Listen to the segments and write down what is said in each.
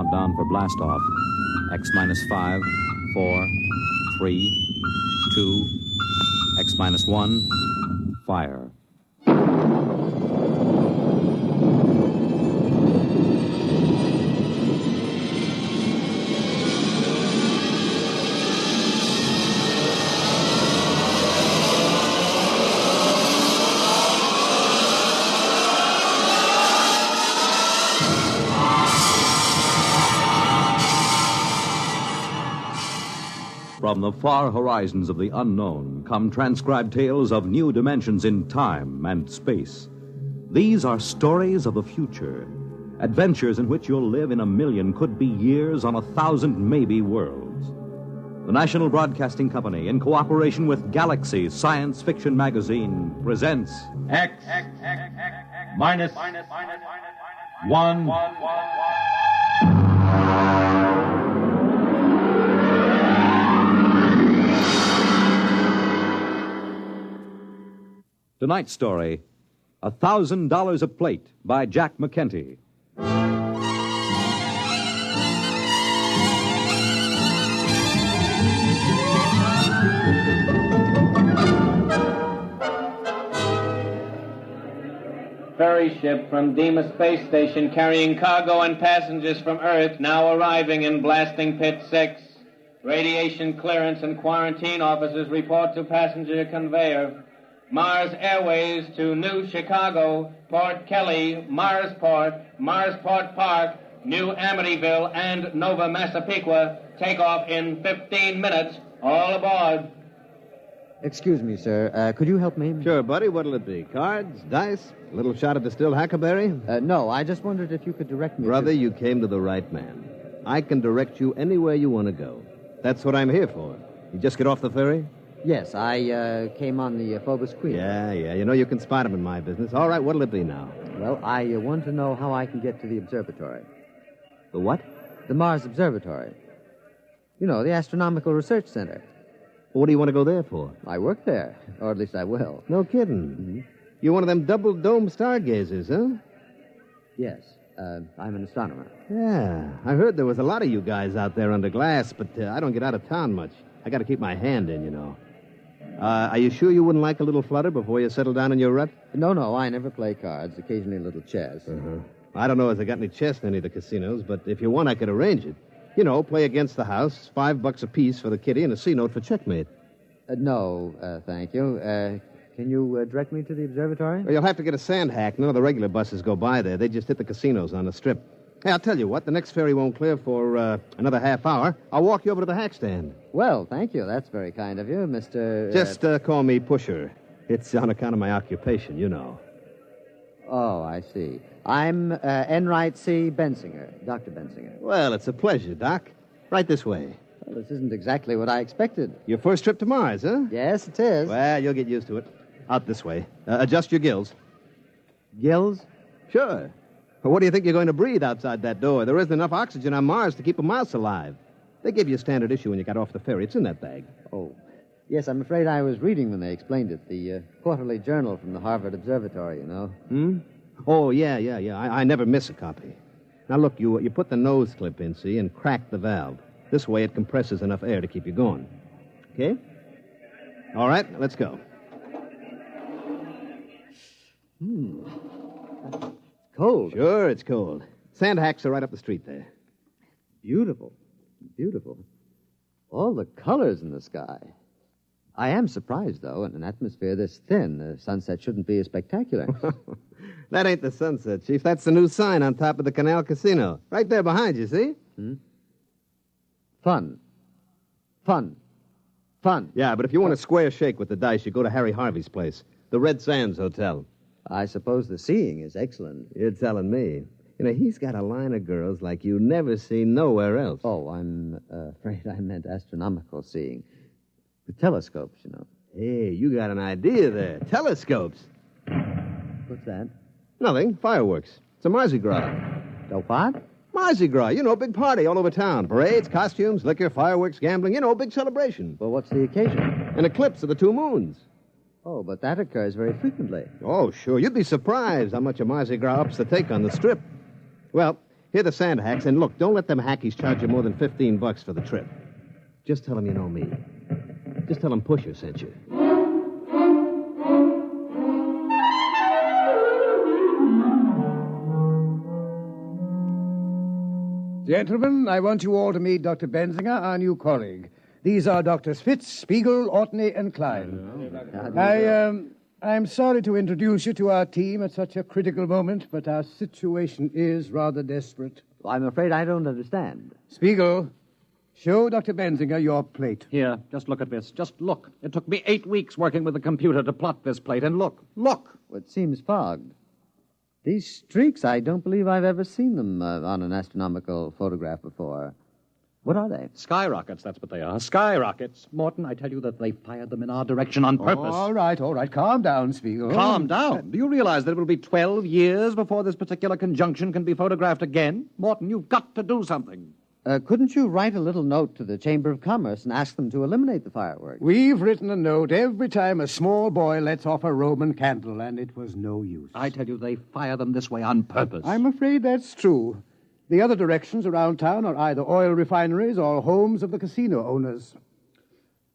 Countdown for blast off. X minus 5, 4, 3, 2, X minus 1, fire. From the far horizons of the unknown come transcribed tales of new dimensions in time and space. These are stories of the future, adventures in which you'll live in a million, could be years, on 1,000 maybe worlds. The National Broadcasting Company, in cooperation with Galaxies Science Fiction Magazine, presents X minus 1. Tonight's story, $1,000 a Plate by Jack McKenty. Ferry ship from Deimos Space Station carrying cargo and passengers from Earth now arriving in Blasting Pit 6. Radiation clearance and quarantine officers report to passenger conveyor. Mars Airways to New Chicago, Port Kelly, Marsport, Marsport Park, New Amityville, and Nova Massapequa. Take off in 15 minutes. All aboard. Excuse me, sir. Could you help me? Sure, buddy. What'll it be? Cards? Dice? A little shot of distilled huckleberry? No, I just wondered if you could direct me Brother, you came to the right man. I can direct you anywhere you want to go. That's what I'm here for. You just get off the ferry? Yes, I came on the Phobos Queen. Yeah. You know you can spot him in my business. All right, what'll it be now? Well, I want to know how I can get to the observatory. The what? The Mars Observatory. You know, the Astronomical Research Center. What do you want to go there for? I work there, or at least I will. No kidding. Mm-hmm. You're one of them double-dome stargazers, huh? Yes, I'm an astronomer. Yeah, I heard there was a lot of you guys out there under glass, but I don't get out of town much. I got to keep my hand in, you know. Are you sure you wouldn't like a little flutter before you settle down in your rut? No, I never play cards. Occasionally a little chess. Uh-huh. I don't know if they got any chess in any of the casinos, but if you want, I could arrange it. You know, play against the house, $5 apiece for the kitty, and a C-note for checkmate. No, thank you. Can you direct me to the observatory? Well, you'll have to get a sand hack. None of the regular buses go by there. They just hit the casinos on the strip. Hey, I'll tell you what. The next ferry won't clear for another half hour. I'll walk you over to the hack stand. Well, thank you. That's very kind of you, Mr. Just call me Pusher. It's on account of my occupation, you know. Oh, I see. I'm Enright C. Bensinger, Dr. Bensinger. Well, it's a pleasure, Doc. Right this way. Well, this isn't exactly what I expected. Your first trip to Mars, huh? Yes, it is. Well, you'll get used to it. Out this way. Adjust your gills. Gills? Sure. Well, what do you think you're going to breathe outside that door? There isn't enough oxygen on Mars to keep a mouse alive. They gave you a standard issue when you got off the ferry. It's in that bag. Oh. Yes, I'm afraid I was reading when they explained it. The quarterly journal from the Harvard Observatory, you know. Oh, yeah. I never miss a copy. Now, look, you put the nose clip in, see, and crack the valve. This way it compresses enough air to keep you going. Okay? All right, let's go. Cold. Sure, it's cold. Sand hacks are right up the street there. Beautiful. All the colors in the sky. I am surprised, though, in an atmosphere this thin, the sunset shouldn't be as spectacular. That ain't the sunset, Chief. That's the new sign on top of the Canal Casino. Right there behind you, see? Fun. Yeah, but if you want a square shake with the dice, you go to Harry Harvey's place, the Red Sands Hotel. I suppose the seeing is excellent. You're telling me. You know, he's got a line of girls like you never see nowhere else. Oh, I'm afraid I meant astronomical seeing. With telescopes, you know. Hey, you got an idea there. Telescopes. What's that? Nothing. Fireworks. It's a Mardi Gras. A what? Mardi Gras. You know, big party all over town. Parades, costumes, liquor, fireworks, gambling. You know, big celebration. Well, what's the occasion? An eclipse of the two moons. Oh, but that occurs very frequently. Oh, sure. You'd be surprised how much a Mardi Gras ups the take on the strip. Well, Here are the sand hacks, and look, don't let them hackies charge you more than $15 for the trip. Just tell them you know me. Just tell them Pusher sent you. Gentlemen, I want you all to meet Dr. Benzinger, our new colleague. These are Drs. Fitz, Spiegel, Ortney, and Klein. I'm sorry to introduce you to our team at such a critical moment, but our situation is rather desperate. I'm afraid I don't understand. Spiegel, show Dr. Benzinger your plate. Here, just look at this. Just look. It took me 8 weeks working with the computer to plot this plate, and look. Look! It seems fogged. These streaks, I don't believe I've ever seen them on an astronomical photograph before. What are they? Skyrockets, that's what they are. Skyrockets. Morton, I tell you that they fired them in our direction on purpose. All right. Calm down, Spiegel. Calm down? Do you realize that it will be 12 years before this particular conjunction can be photographed again? Morton, you've got to do something. Couldn't you write a little note to the Chamber of Commerce and ask them to eliminate the fireworks? We've written a note every time a small boy lets off a Roman candle, and it was no use. I tell you, they fire them this way on purpose. I'm afraid that's true. The other directions around town are either oil refineries or homes of the casino owners.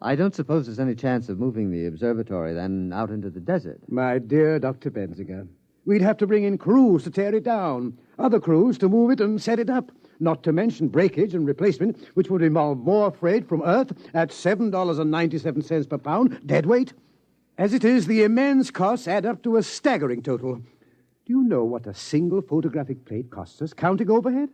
I don't suppose there's any chance of moving the observatory, then, out into the desert. My dear Dr. Benzinger, we'd have to bring in crews to tear it down, other crews to move it and set it up, not to mention breakage and replacement, which would involve more freight from Earth at $7.97 per pound, dead weight. As it is, the immense costs add up to a staggering total. Do you know what a single photographic plate costs us, counting overhead?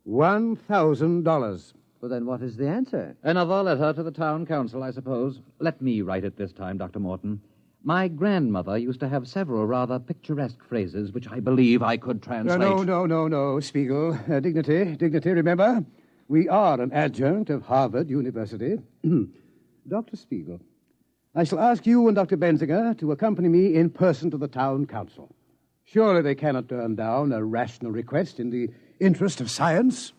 $1,000. Well, then what is the answer? Another letter to the town council, I suppose. Let me write it this time, Dr. Morton. My grandmother used to have several rather picturesque phrases which I believe I could translate. No, Spiegel. Dignity, remember? We are an adjunct of Harvard University. Dr. Spiegel, I shall ask you and Dr. Benzinger to accompany me in person to the town council. Surely they cannot turn down a rational request in the interest of science.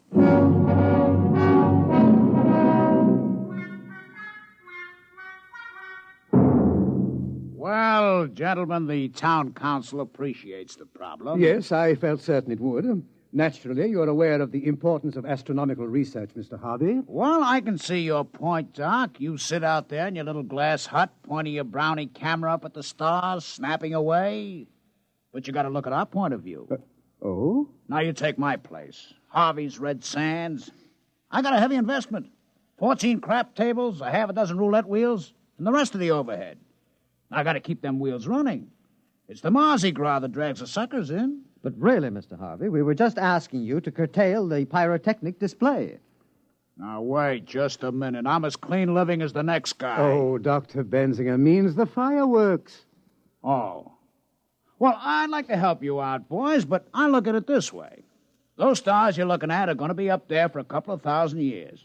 Well, gentlemen, the town council appreciates the problem. Yes, I felt certain it would. Naturally, you're aware of the importance of astronomical research, Mr. Harvey. Well, I can see your point, Doc. You sit out there in your little glass hut, pointing your brownie camera up at the stars, snapping away. But you got to look at our point of view. Oh? Now you take my place. Harvey's Red Sands. I got a heavy investment. 14 crap tables, a half a dozen roulette wheels, and the rest of the overhead. I got to keep them wheels running. It's the Mardi Gras that drags the suckers in. But really, Mr. Harvey, we were just asking you to curtail the pyrotechnic display. Now, wait just a minute. I'm as clean living as the next guy. Oh, Dr. Benzinger means the fireworks. Oh. Well, I'd like to help you out, boys, but I look at it this way. Those stars you're looking at are going to be up there for a couple of thousand years.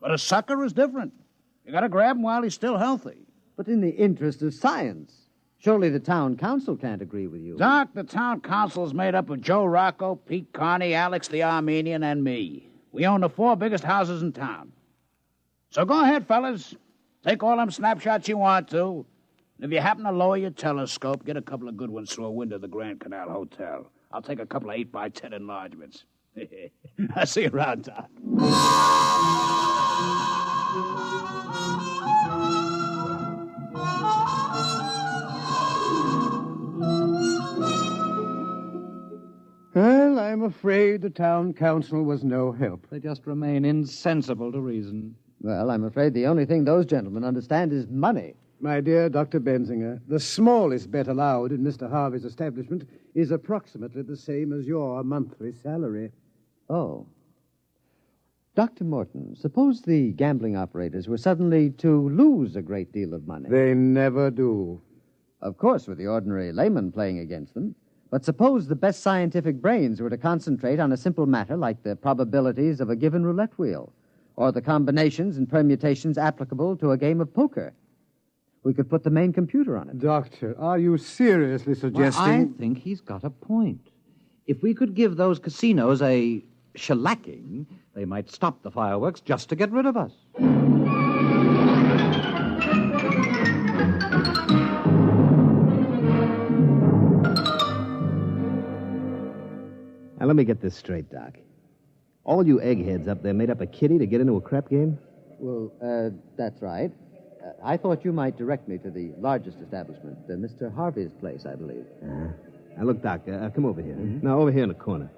But a sucker is different. You got to grab him while he's still healthy. But in the interest of science, surely the town council can't agree with you. Doc, the town council is made up of Joe Rocco, Pete Carney, Alex the Armenian, and me. We own the 4 biggest houses in town. So go ahead, fellas. Take all them snapshots you want to. And if you happen to lower your telescope, get a couple of good ones through a window of the Grand Canal Hotel. I'll take a couple of 8x10 enlargements. I'll see you around, Doc. Well, I'm afraid the town council was no help. They just remain insensible to reason. Well, I'm afraid the only thing those gentlemen understand is money. My dear Dr. Benzinger, the smallest bet allowed in Mr. Harvey's establishment is approximately the same as your monthly salary. Oh. Dr. Morton, suppose the gambling operators were suddenly to lose a great deal of money. They never do. Of course, with the ordinary layman playing against them. But suppose the best scientific brains were to concentrate on a simple matter like the probabilities of a given roulette wheel, or the combinations and permutations applicable to a game of poker. We could put the main computer on it. Doctor, are you seriously suggesting... Well, I think he's got a point. If we could give those casinos a shellacking, they might stop the fireworks just to get rid of us. Now, let me get this straight, Doc. All you eggheads up there made up a kitty to get into a crap game? Well, that's right. I thought you might direct me to the largest establishment, Mr. Harvey's place, I believe. Now, look, Doc, come over here. No, over here in the corner.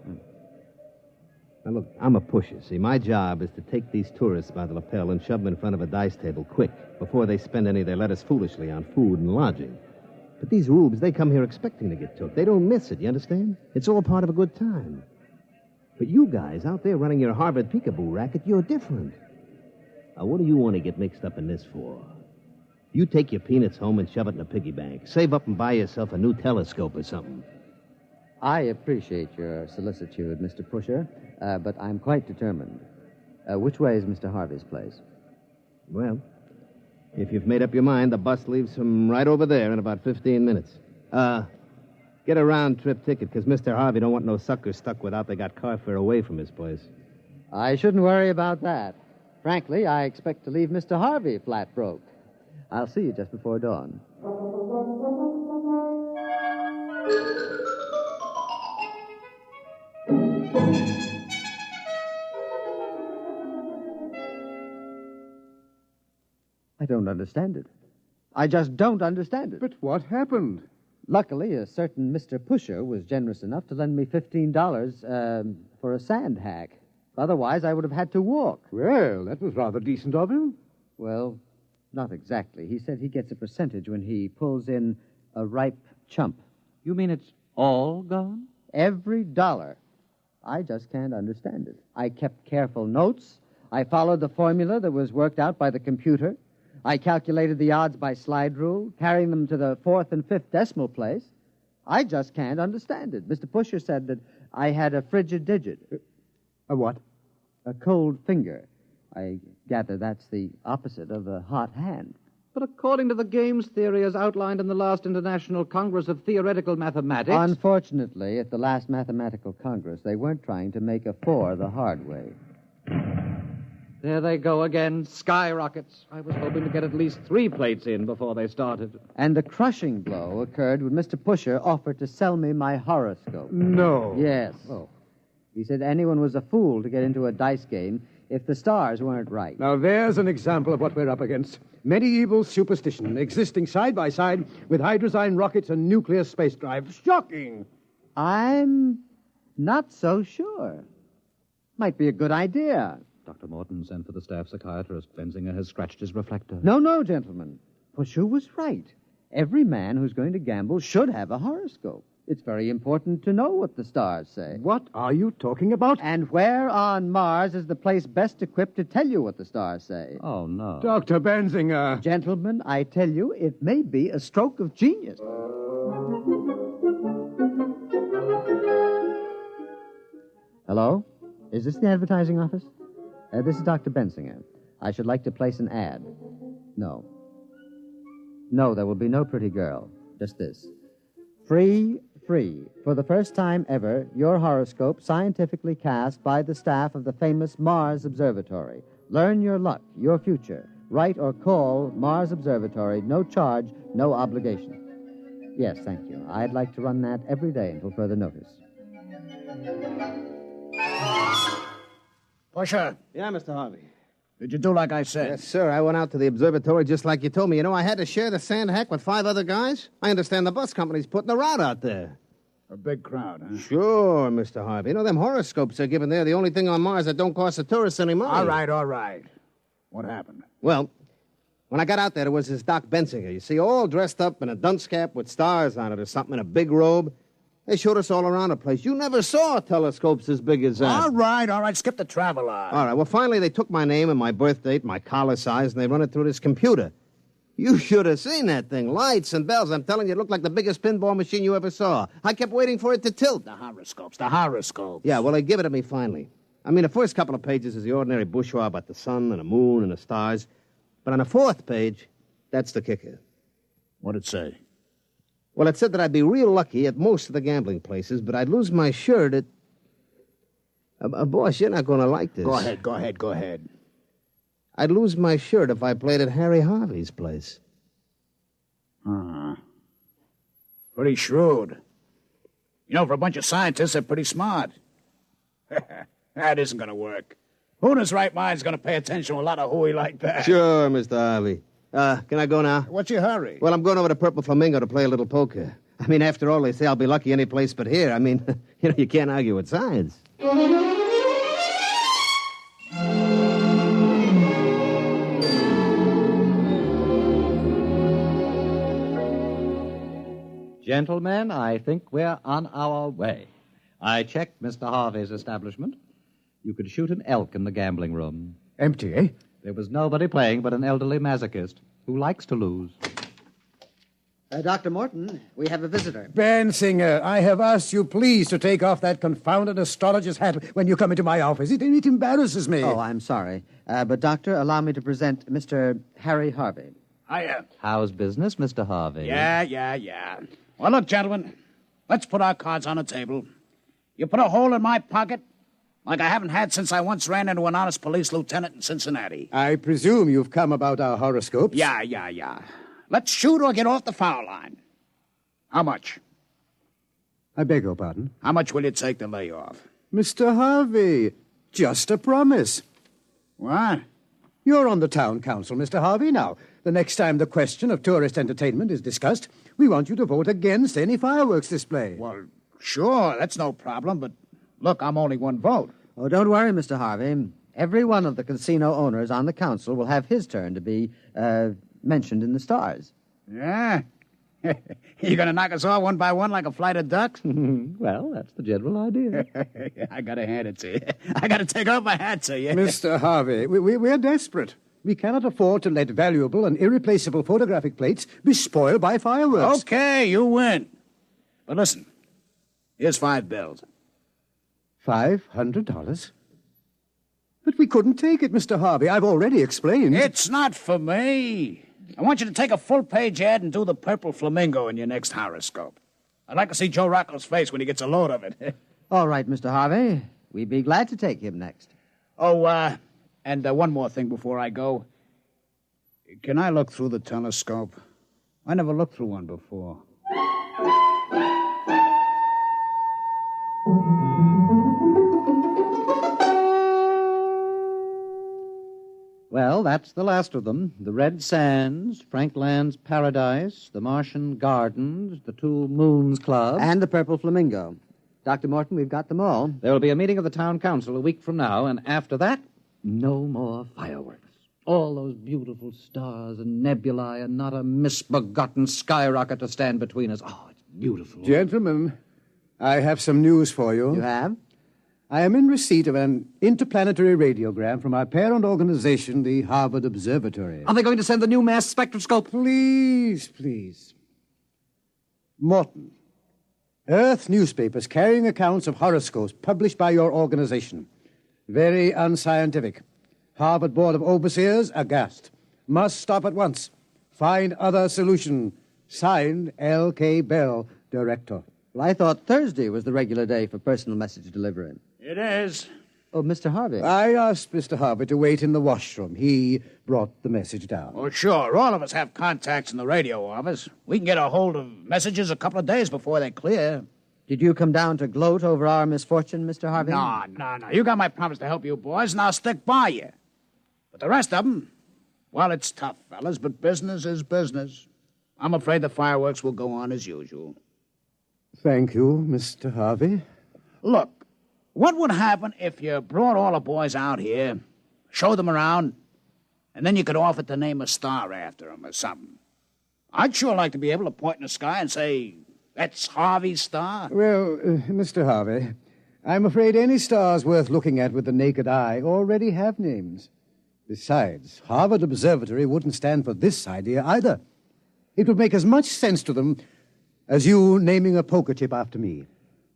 Now, look, I'm a pusher. See, my job is to take these tourists by the lapel and shove them in front of a dice table quick, before they spend any of their letters foolishly on food and lodging. But these rubes, they come here expecting to get took. They don't miss it, you understand? It's all part of a good time. But you guys out there running your Harvard peekaboo racket, you're different. Now, what do you want to get mixed up in this for? You take your peanuts home and shove it in a piggy bank. Save up and buy yourself a new telescope or something. I appreciate your solicitude, Mr. Pusher, but I'm quite determined. Which way is Mr. Harvey's place? Well, if you've made up your mind, the bus leaves from right over there in about 15 minutes. Get a round-trip ticket, because Mr. Harvey don't want no suckers stuck without they got car fare away from his place. I shouldn't worry about that. Frankly, I expect to leave Mr. Harvey flat broke. I'll see you just before dawn. I don't understand it. I just don't understand it. But what happened? Luckily, a certain Mr. Pusher was generous enough to lend me $15 for a sand hack. Otherwise, I would have had to walk. Well, that was rather decent of him. Well, not exactly. He said he gets a percentage when he pulls in a ripe chump. You mean it's all gone? Every dollar. I just can't understand it. I kept careful notes. I followed the formula that was worked out by the computer. I calculated the odds by slide rule, carrying them to the 4th and 5th decimal place. I just can't understand it. Mr. Pusher said that I had a frigid digit. A what? A cold finger. I gather that's the opposite of a hot hand. But according to the games theory as outlined in the last International Congress of Theoretical Mathematics... Unfortunately, at the last Mathematical Congress, they weren't trying to make a 4 the hard way. There they go again, skyrockets. I was hoping to get at least 3 plates in before they started. And the crushing blow occurred when Mr. Pusher offered to sell me my horoscope. No. Yes. Oh. He said anyone was a fool to get into a dice game if the stars weren't right. Now, there's an example of what we're up against. Medieval superstition existing side by side with hydrozyne rockets and nuclear space drive. Shocking! I'm not so sure. Might be a good idea. Dr. Morton sent for the staff psychiatrist. Benzinger has scratched his reflector. No, gentlemen. Pusher was right. Every man who's going to gamble should have a horoscope. It's very important to know what the stars say. What are you talking about? And where on Mars is the place best equipped to tell you what the stars say? Oh, no. Dr. Benzinger. Gentlemen, I tell you, it may be a stroke of genius. Hello? Is this the advertising office? This is Dr. Benzinger. I should like to place an ad. No. No, there will be no pretty girl. Just this. Free. For the first time ever, your horoscope scientifically cast by the staff of the famous Mars Observatory. Learn your luck, your future. Write or call Mars Observatory. No charge, no obligation. Yes, thank you. I'd like to run that every day until further notice. Pusher, Yeah, Mr. Harvey. did you do like I said? Yes, sir. I went out to the observatory just like you told me. You know, I had to share the sand hack with 5 other guys. I understand the bus company's putting a route out there. A big crowd, huh? Sure, Mr. Harvey. You know, them horoscopes they're giving there, the only thing on Mars that don't cost the tourists any money. All right. What happened? Well, when I got out there was this Doc Benzinger, you see, all dressed up in a dunce cap with stars on it or something, in a big robe. They showed us all around the place. You never saw telescopes as big as that. All right. Skip the travel line. All right, well, finally they took my name and my birth date, my collar size, and they run it through this computer. You should have seen that thing. Lights and bells. I'm telling you, it looked like the biggest pinball machine you ever saw. I kept waiting for it to tilt. The horoscopes. Yeah, well, they give it to me finally. I mean, the first couple of pages is the ordinary bourgeois about the sun and the moon and the stars. But on the 4th page, that's the kicker. What'd it say? Well, it said that I'd be real lucky at most of the gambling places, but I'd lose my shirt at... boss, you're not going to like this. Go ahead. I'd lose my shirt if I played at Harry Harvey's place. Pretty shrewd. You know, for a bunch of scientists, they're pretty smart. That isn't going to work. Who in his right mind is going to pay attention to a lot of hooey like that? Sure, Mr. Harvey. Can I go now? What's your hurry? Well, I'm going over to Purple Flamingo to play a little poker. I mean, after all, they say I'll be lucky any place but here. I mean, you can't argue with science. Gentlemen, I think we're on our way. I checked Mr. Harvey's establishment. You could shoot an elk in the gambling room. Empty, eh? There was nobody playing but an elderly masochist who likes to lose. Dr. Morton, we have a visitor. Bensinger, I have asked you please to take off that confounded astrologer's hat when you come into my office. It embarrasses me. Oh, I'm sorry. But, Doctor, allow me to present Mr. Harry Harvey. Hiya. How's business, Mr. Harvey? Yeah. Well, look, gentlemen, let's put our cards on the table. You put a hole in my pocket like I haven't had since I once ran into an honest police lieutenant in Cincinnati. I presume you've come about our horoscopes. Yeah. Let's shoot or get off the foul line. How much? I beg your pardon? How much will you take to lay off? Mr. Harvey, just a promise. What? You're on the town council, Mr. Harvey. Now, the next time the question of tourist entertainment is discussed, we want you to vote against any fireworks display. Well, sure, that's no problem, but look, I'm only one vote. Oh, don't worry, Mr. Harvey. Every one of the casino owners on the council will have his turn to be mentioned in the stars. Yeah? You going to knock us all one by one like a flight of ducks? Well, that's the general idea. I got to hand it to you. I got to take off my hat to you. Mr. Harvey, we're desperate. We cannot afford to let valuable and irreplaceable photographic plates be spoiled by fireworks. Okay, you win. But listen, here's $5. $500? But we couldn't take it, Mr. Harvey. I've already explained. It's not for me. I want you to take a full-page ad and do the Purple Flamingo in your next horoscope. I'd like to see Joe Rocco's face when he gets a load of it. All right, Mr. Harvey. We'd be glad to take him next. Oh, and one more thing before I go. Can I look through the telescope? I never looked through one before. Well, that's the last of them. The Red Sands, Frank Land's Paradise, the Martian Gardens, the Two Moons Club. And the Purple Flamingo. Dr. Morton, we've got them all. There will be a meeting of the town council a week from now, and after that, no more fireworks. All those beautiful stars and nebulae and not a misbegotten skyrocket to stand between us. Oh, it's beautiful. Gentlemen, I have some news for you. You have? I am in receipt of an interplanetary radiogram from our parent organization, the Harvard Observatory. Are they going to send the new mass spectroscope? Please. Morton, Earth newspapers carrying accounts of horoscopes published by your organization. Very unscientific. Harvard Board of Overseers aghast. Must stop at once. Find other solution. Signed, L.K. Bell, Director. Well, I thought Thursday was the regular day for personal message delivery. It is. Oh, Mr. Harvey. I asked Mr. Harvey to wait in the washroom. He brought the message down. Oh, sure. All of us have contacts in the radio office. We can get a hold of messages a couple of days before they clear. Did you come down to gloat over our misfortune, Mr. Harvey? No. You got my promise to help you boys, and I'll stick by you. But the rest of them, well, it's tough, fellas, but business is business. I'm afraid the fireworks will go on as usual. Thank you, Mr. Harvey. Look, what would happen if you brought all the boys out here, showed them around, and then you could offer to name a star after them or something? I'd sure like to be able to point in the sky and say, that's Harvey's star. Well, Mr. Harvey, I'm afraid any stars worth looking at with the naked eye already have names. Besides, Harvard Observatory wouldn't stand for this idea either. It would make as much sense to them as you naming a poker chip after me.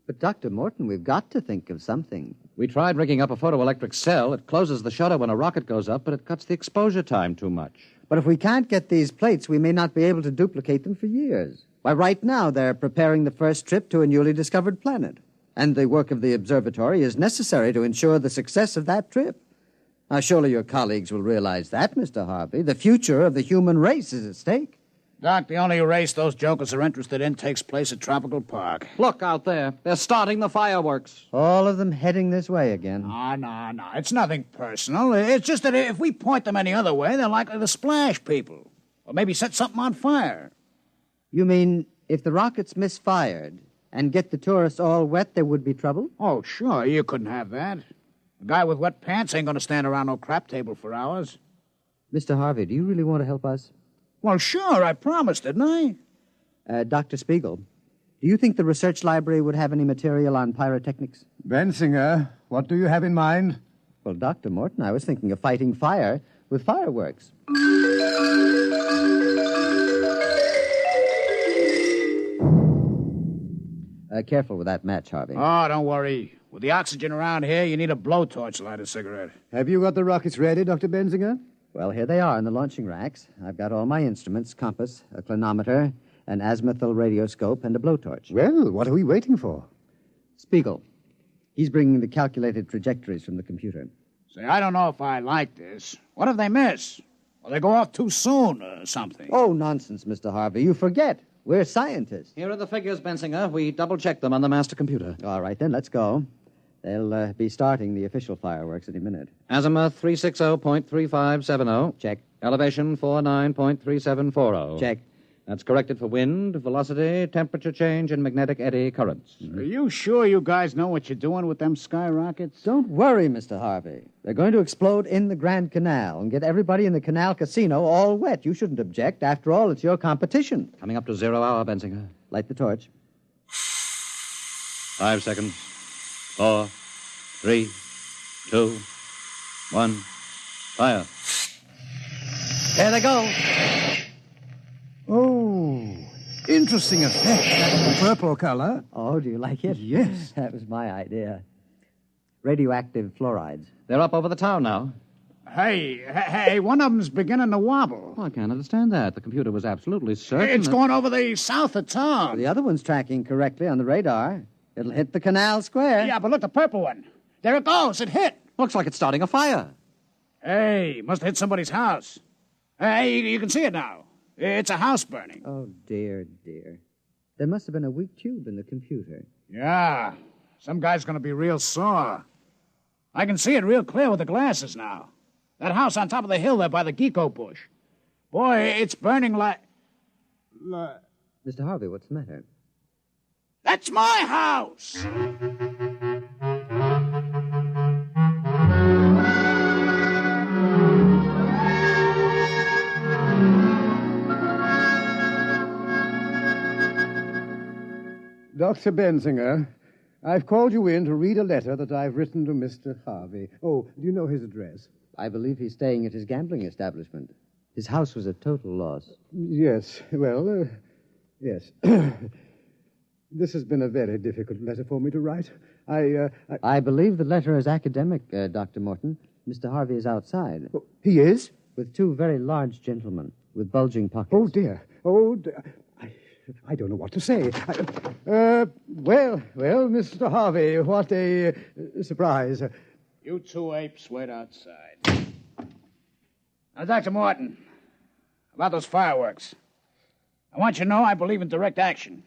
But, Dr. Morton, we've got to think of something. We tried rigging up a photoelectric cell. It closes the shutter when a rocket goes up, but it cuts the exposure time too much. But if we can't get these plates, we may not be able to duplicate them for years. Why, right now they're preparing the first trip to a newly discovered planet. And the work of the observatory is necessary to ensure the success of that trip. Now, surely your colleagues will realize that, Mr. Harvey. The future of the human race is at stake. Doc, the only race those jokers are interested in takes place at Tropical Park. Look out there. They're starting the fireworks. All of them heading this way again. No. It's nothing personal. It's just that if we point them any other way, they're likely to splash people. Or maybe set something on fire. You mean if the rockets misfired and get the tourists all wet, there would be trouble? Oh, sure. You couldn't have that. A guy with wet pants ain't going to stand around no crap table for hours. Mr. Harvey, do you really want to help us? Well, sure. I promised, didn't I? Dr. Spiegel, do you think the research library would have any material on pyrotechnics? Bensinger, what do you have in mind? Well, Dr. Morton, I was thinking of fighting fire with fireworks. Careful with that match, Harvey. Oh, don't worry. With the oxygen around here, you need a blowtorch to light a cigarette. Have you got the rockets ready, Dr. Bensinger? Well, here they are in the launching racks. I've got all my instruments, compass, a clinometer, an azimuthal radioscope, and a blowtorch. Well, what are we waiting for? Spiegel. He's bringing the calculated trajectories from the computer. Say, I don't know if I like this. What if they miss? Or they go off too soon or something? Oh, nonsense, Mr. Harvey. You forget. We're scientists. Here are the figures, Bensinger. We double-checked them on the master computer. All right, then, let's go. They'll be starting the official fireworks any minute. Azimuth 360.3570. Check. Elevation 49.3740. Check. That's corrected for wind, velocity, temperature change, and magnetic eddy currents. Are you sure you guys know what you're doing with them skyrockets? Don't worry, Mr. Harvey. They're going to explode in the Grand Canal and get everybody in the Canal Casino all wet. You shouldn't object. After all, it's your competition. Coming up to 0 hour, Bensinger. Light the torch. 5 seconds. 4, 3, 2, 1. Fire. There they go. Oh, interesting effect. That purple color. Oh, do you like it? Yes. That was my idea. Radioactive fluorides. They're up over the town now. Hey, one of them's beginning to wobble. Oh, I can't understand that. The computer was absolutely certain. It's going over the south of town. The other one's tracking correctly on the radar. It'll hit the canal square. Yeah, but look, the purple one. There it goes. It hit. Looks like it's starting a fire. Hey, must have hit somebody's house. Hey, you can see it now. It's a house burning. Oh, dear, dear. There must have been a weak tube in the computer. Yeah, some guy's going to be real sore. I can see it real clear with the glasses now. That house on top of the hill there by the gecko bush. Boy, it's burning like... Mr. Harvey, what's the matter? That's my house! Dr. Bensinger, I've called you in to read a letter that I've written to Mr. Harvey. Oh, do you know his address? I believe he's staying at his gambling establishment. His house was a total loss. Yes, well, yes. This has been a very difficult letter for me to write. I believe the letter is academic, Dr. Morton. Mr. Harvey is outside. Oh, he is? With two very large gentlemen with bulging pockets. Oh, dear. Oh, dear. I don't know what to say. Well, Mr. Harvey, what a surprise. You two apes wait outside. Now, Dr. Morton, about those fireworks. I want you to know I believe in direct action.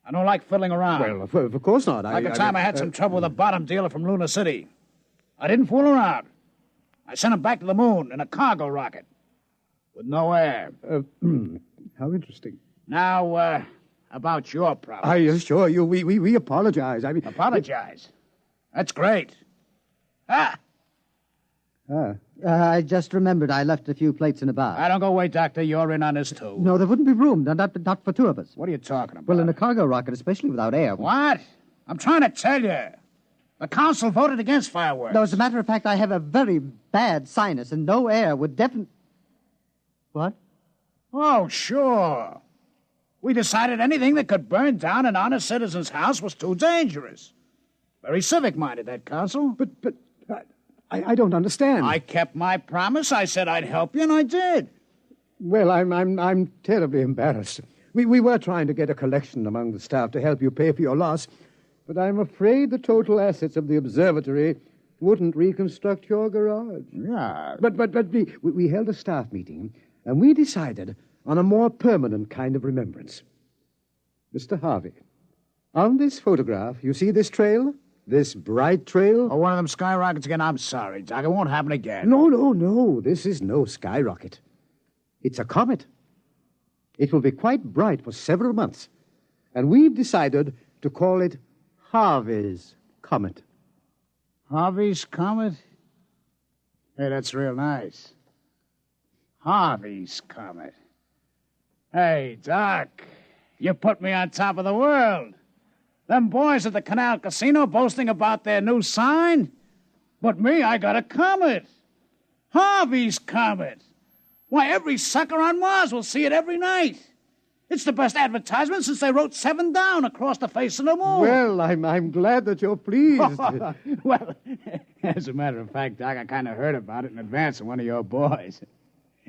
I don't like fiddling around. Well, of course not. Like the time I had some trouble with a bottom dealer from Luna City. I didn't fool around. I sent him back to the moon in a cargo rocket with no air. How interesting. Now, about your problem. I assure you, we apologize. I mean... Apologize? That's great. I just remembered I left a few plates in a bar. I don't go away, Doctor. You're in on this, too. No, there wouldn't be room. Not for two of us. What are you talking about? Well, in a cargo rocket, especially without air. What? I'm trying to tell you. The council voted against fireworks. No, as a matter of fact, I have a very bad sinus, and no air would definitely... What? Oh, sure. We decided anything that could burn down an honest citizen's house was too dangerous. Very civic-minded, that council. But I don't understand. I kept my promise. I said I'd help you, and I did. Well, I'm terribly embarrassed. We were trying to get a collection among the staff to help you pay for your loss, but I'm afraid the total assets of the observatory wouldn't reconstruct your garage. Yeah. But we held a staff meeting, and we decided on a more permanent kind of remembrance. Mr. Harvey, on this photograph, you see this trail? This bright trail? Oh, one of them skyrockets again? I'm sorry, Doc. It won't happen again. No. This is no skyrocket. It's a comet. It will be quite bright for several months. And we've decided to call it Harvey's Comet. Harvey's Comet? Hey, that's real nice. Harvey's Comet. Hey, Doc, you put me on top of the world. Them boys at the Canal Casino boasting about their new sign. But me, I got a comet. Harvey's Comet. Why, every sucker on Mars will see it every night. It's the best advertisement since they wrote 7 down across the face of the moon. Well, I'm glad that you're pleased. Well, as a matter of fact, Doc, I kind of heard about it in advance of one of your boys.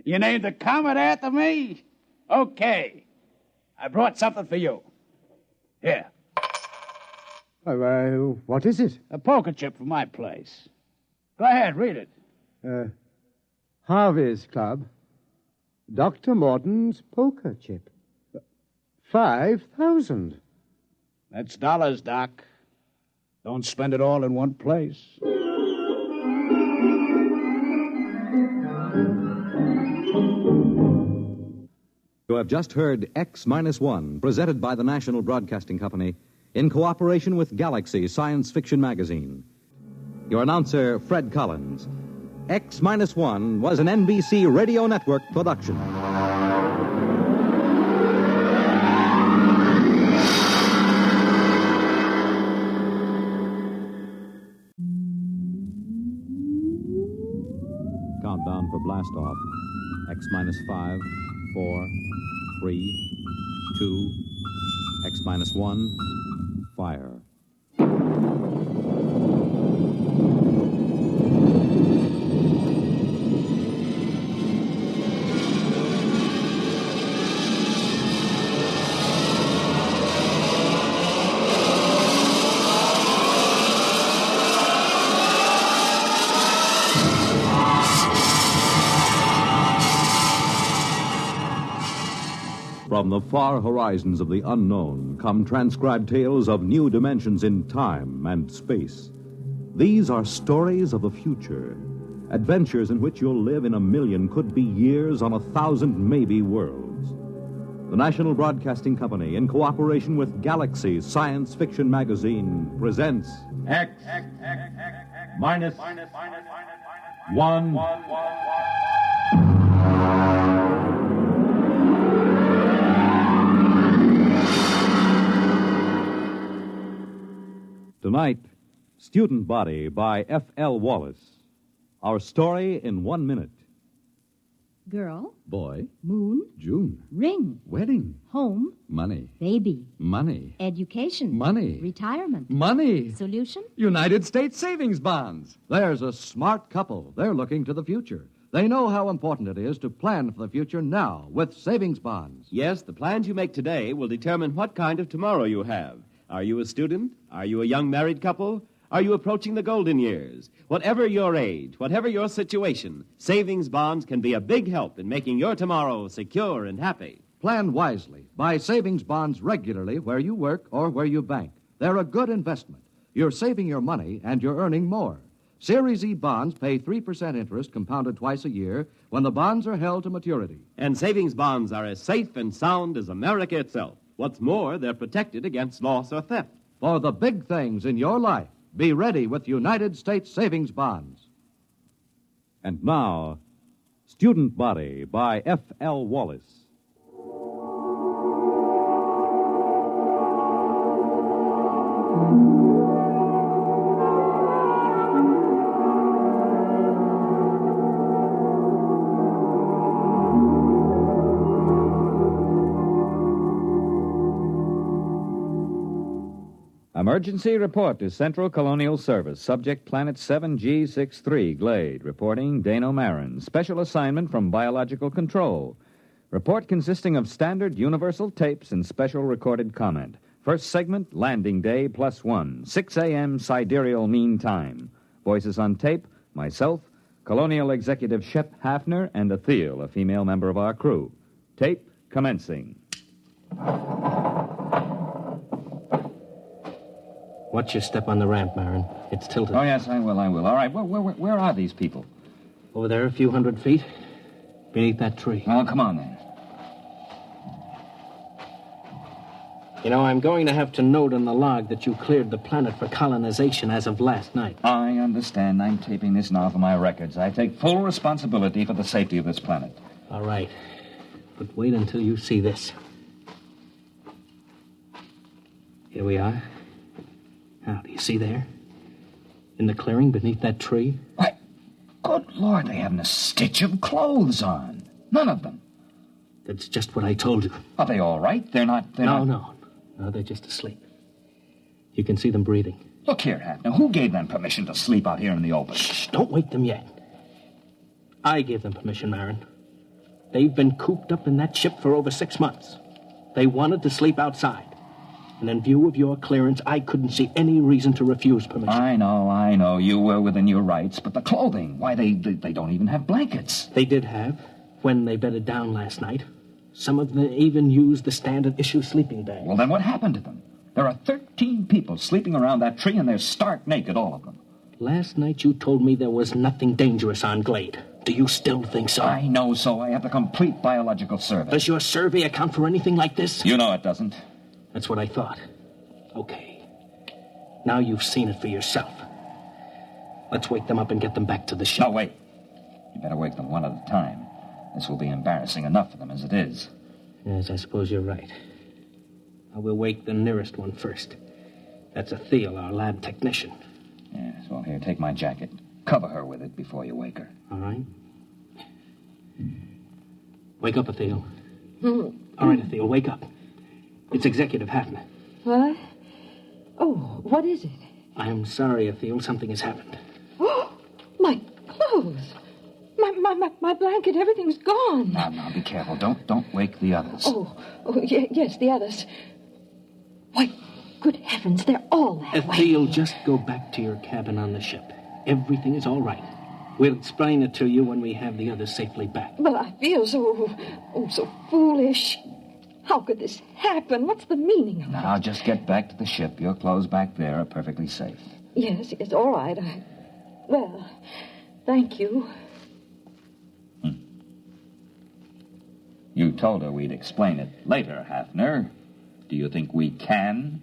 You named the comet after me? Okay. I brought something for you. Here. What is it? A poker chip from my place. Go ahead, read it. Harvey's Club. Dr. Morton's poker chip. 5,000. That's dollars, Doc. Don't spend it all in one place. You have just heard X-1, presented by the National Broadcasting Company in cooperation with Galaxies Science Fiction Magazine. Your announcer, Fred Collins. X-1 was an NBC Radio Network production. Countdown for blast off. X-5, 4, 3, 2, X-1, fire. From the far horizons of the unknown come transcribed tales of new dimensions in time and space. These are stories of the future, adventures in which you'll live in a million, could be years, on 1,000 maybe worlds. The National Broadcasting Company, in cooperation with Galaxies Science Fiction Magazine, presents X minus 1. Tonight, Student Body by F.L. Wallace. Our story in 1 minute. Girl, Boy, moon, June, ring, wedding, home, money, baby, money, education, money, retirement, money, solution. United States savings bonds. There's a smart couple. They're looking to the future. They know how important it is to plan for the future now with savings bonds. Yes, the plans you make today will determine what kind of tomorrow you have. Are you a student? Are you a young married couple? Are you approaching the golden years? Whatever your age, whatever your situation, savings bonds can be a big help in making your tomorrow secure and happy. Plan wisely. Buy savings bonds regularly where you work or where you bank. They're a good investment. You're saving your money and you're earning more. Series E bonds pay 3% interest compounded twice a year when the bonds are held to maturity. And savings bonds are as safe and sound as America itself. What's more, they're protected against loss or theft. For the big things in your life, be ready with United States savings bonds. And now, Student Body by F.L. Wallace. Emergency report to Central Colonial Service. Subject Planet 7G63, Glade. Reporting Dano Marin. Special assignment from Biological Control. Report consisting of standard universal tapes and special recorded comment. First segment, landing day +1. 6 a.m. sidereal mean time. Voices on tape, myself, Colonial Executive Shep Hafner, and Athel, a female member of our crew. Tape commencing. Watch your step on the ramp, Marin. It's tilted. Oh, yes, I will. All right, where are these people? Over there, a few hundred feet. Beneath that tree. Well, come on, then. You know, I'm going to have to note in the log that you cleared the planet for colonization as of last night. I understand. I'm taping this now for my records. I take full responsibility for the safety of this planet. All right. But wait until you see this. Here we are. Now, do you see there? In the clearing beneath that tree? Why, good Lord, they haven't a stitch of clothes on. None of them. That's just what I told you. Are they all right? No, they're just asleep. You can see them breathing. Look here, Hafner, who gave them permission to sleep out here in the open? Shh, don't wake them yet. I gave them permission, Marin. They've been cooped up in that ship for over 6 months. They wanted to sleep outside. And in view of your clearance, I couldn't see any reason to refuse permission. I know. You were within your rights. But the clothing, why, they don't even have blankets. They did have, when they bedded down last night. Some of them even used the standard issue sleeping bag. Well, then what happened to them? There are 13 people sleeping around that tree, and they're stark naked, all of them. Last night you told me there was nothing dangerous on Glade. Do you still think so? I know so. I have the complete biological survey. Does your survey account for anything like this? You know it doesn't. That's what I thought. Okay. Now you've seen it for yourself. Let's wake them up and get them back to the ship. No, wait. You better wake them one at a time. This will be embarrassing enough for them as it is. Yes, I suppose you're right. I will wake the nearest one first. That's Athel, our lab technician. Yes, well, here, take my jacket. Cover her with it before you wake her. All right. Wake up, Athel. All right, Athel, wake up. It's Executive Hafner. What? Oh, what is it? I'm sorry, Athel. Something has happened. Oh, my clothes. My blanket, everything's gone. Now, be careful. Don't wake the others. Oh, yes, the others. Why, good heavens, they're all that way. Athel, just go back to your cabin on the ship. Everything is all right. We'll explain it to you when we have the others safely back. But I feel so foolish. How could this happen? What's the meaning of it? Now, just get back to the ship. Your clothes back there are perfectly safe. Yes, all right. Well, thank you. You told her we'd explain it later, Hafner. Do you think we can?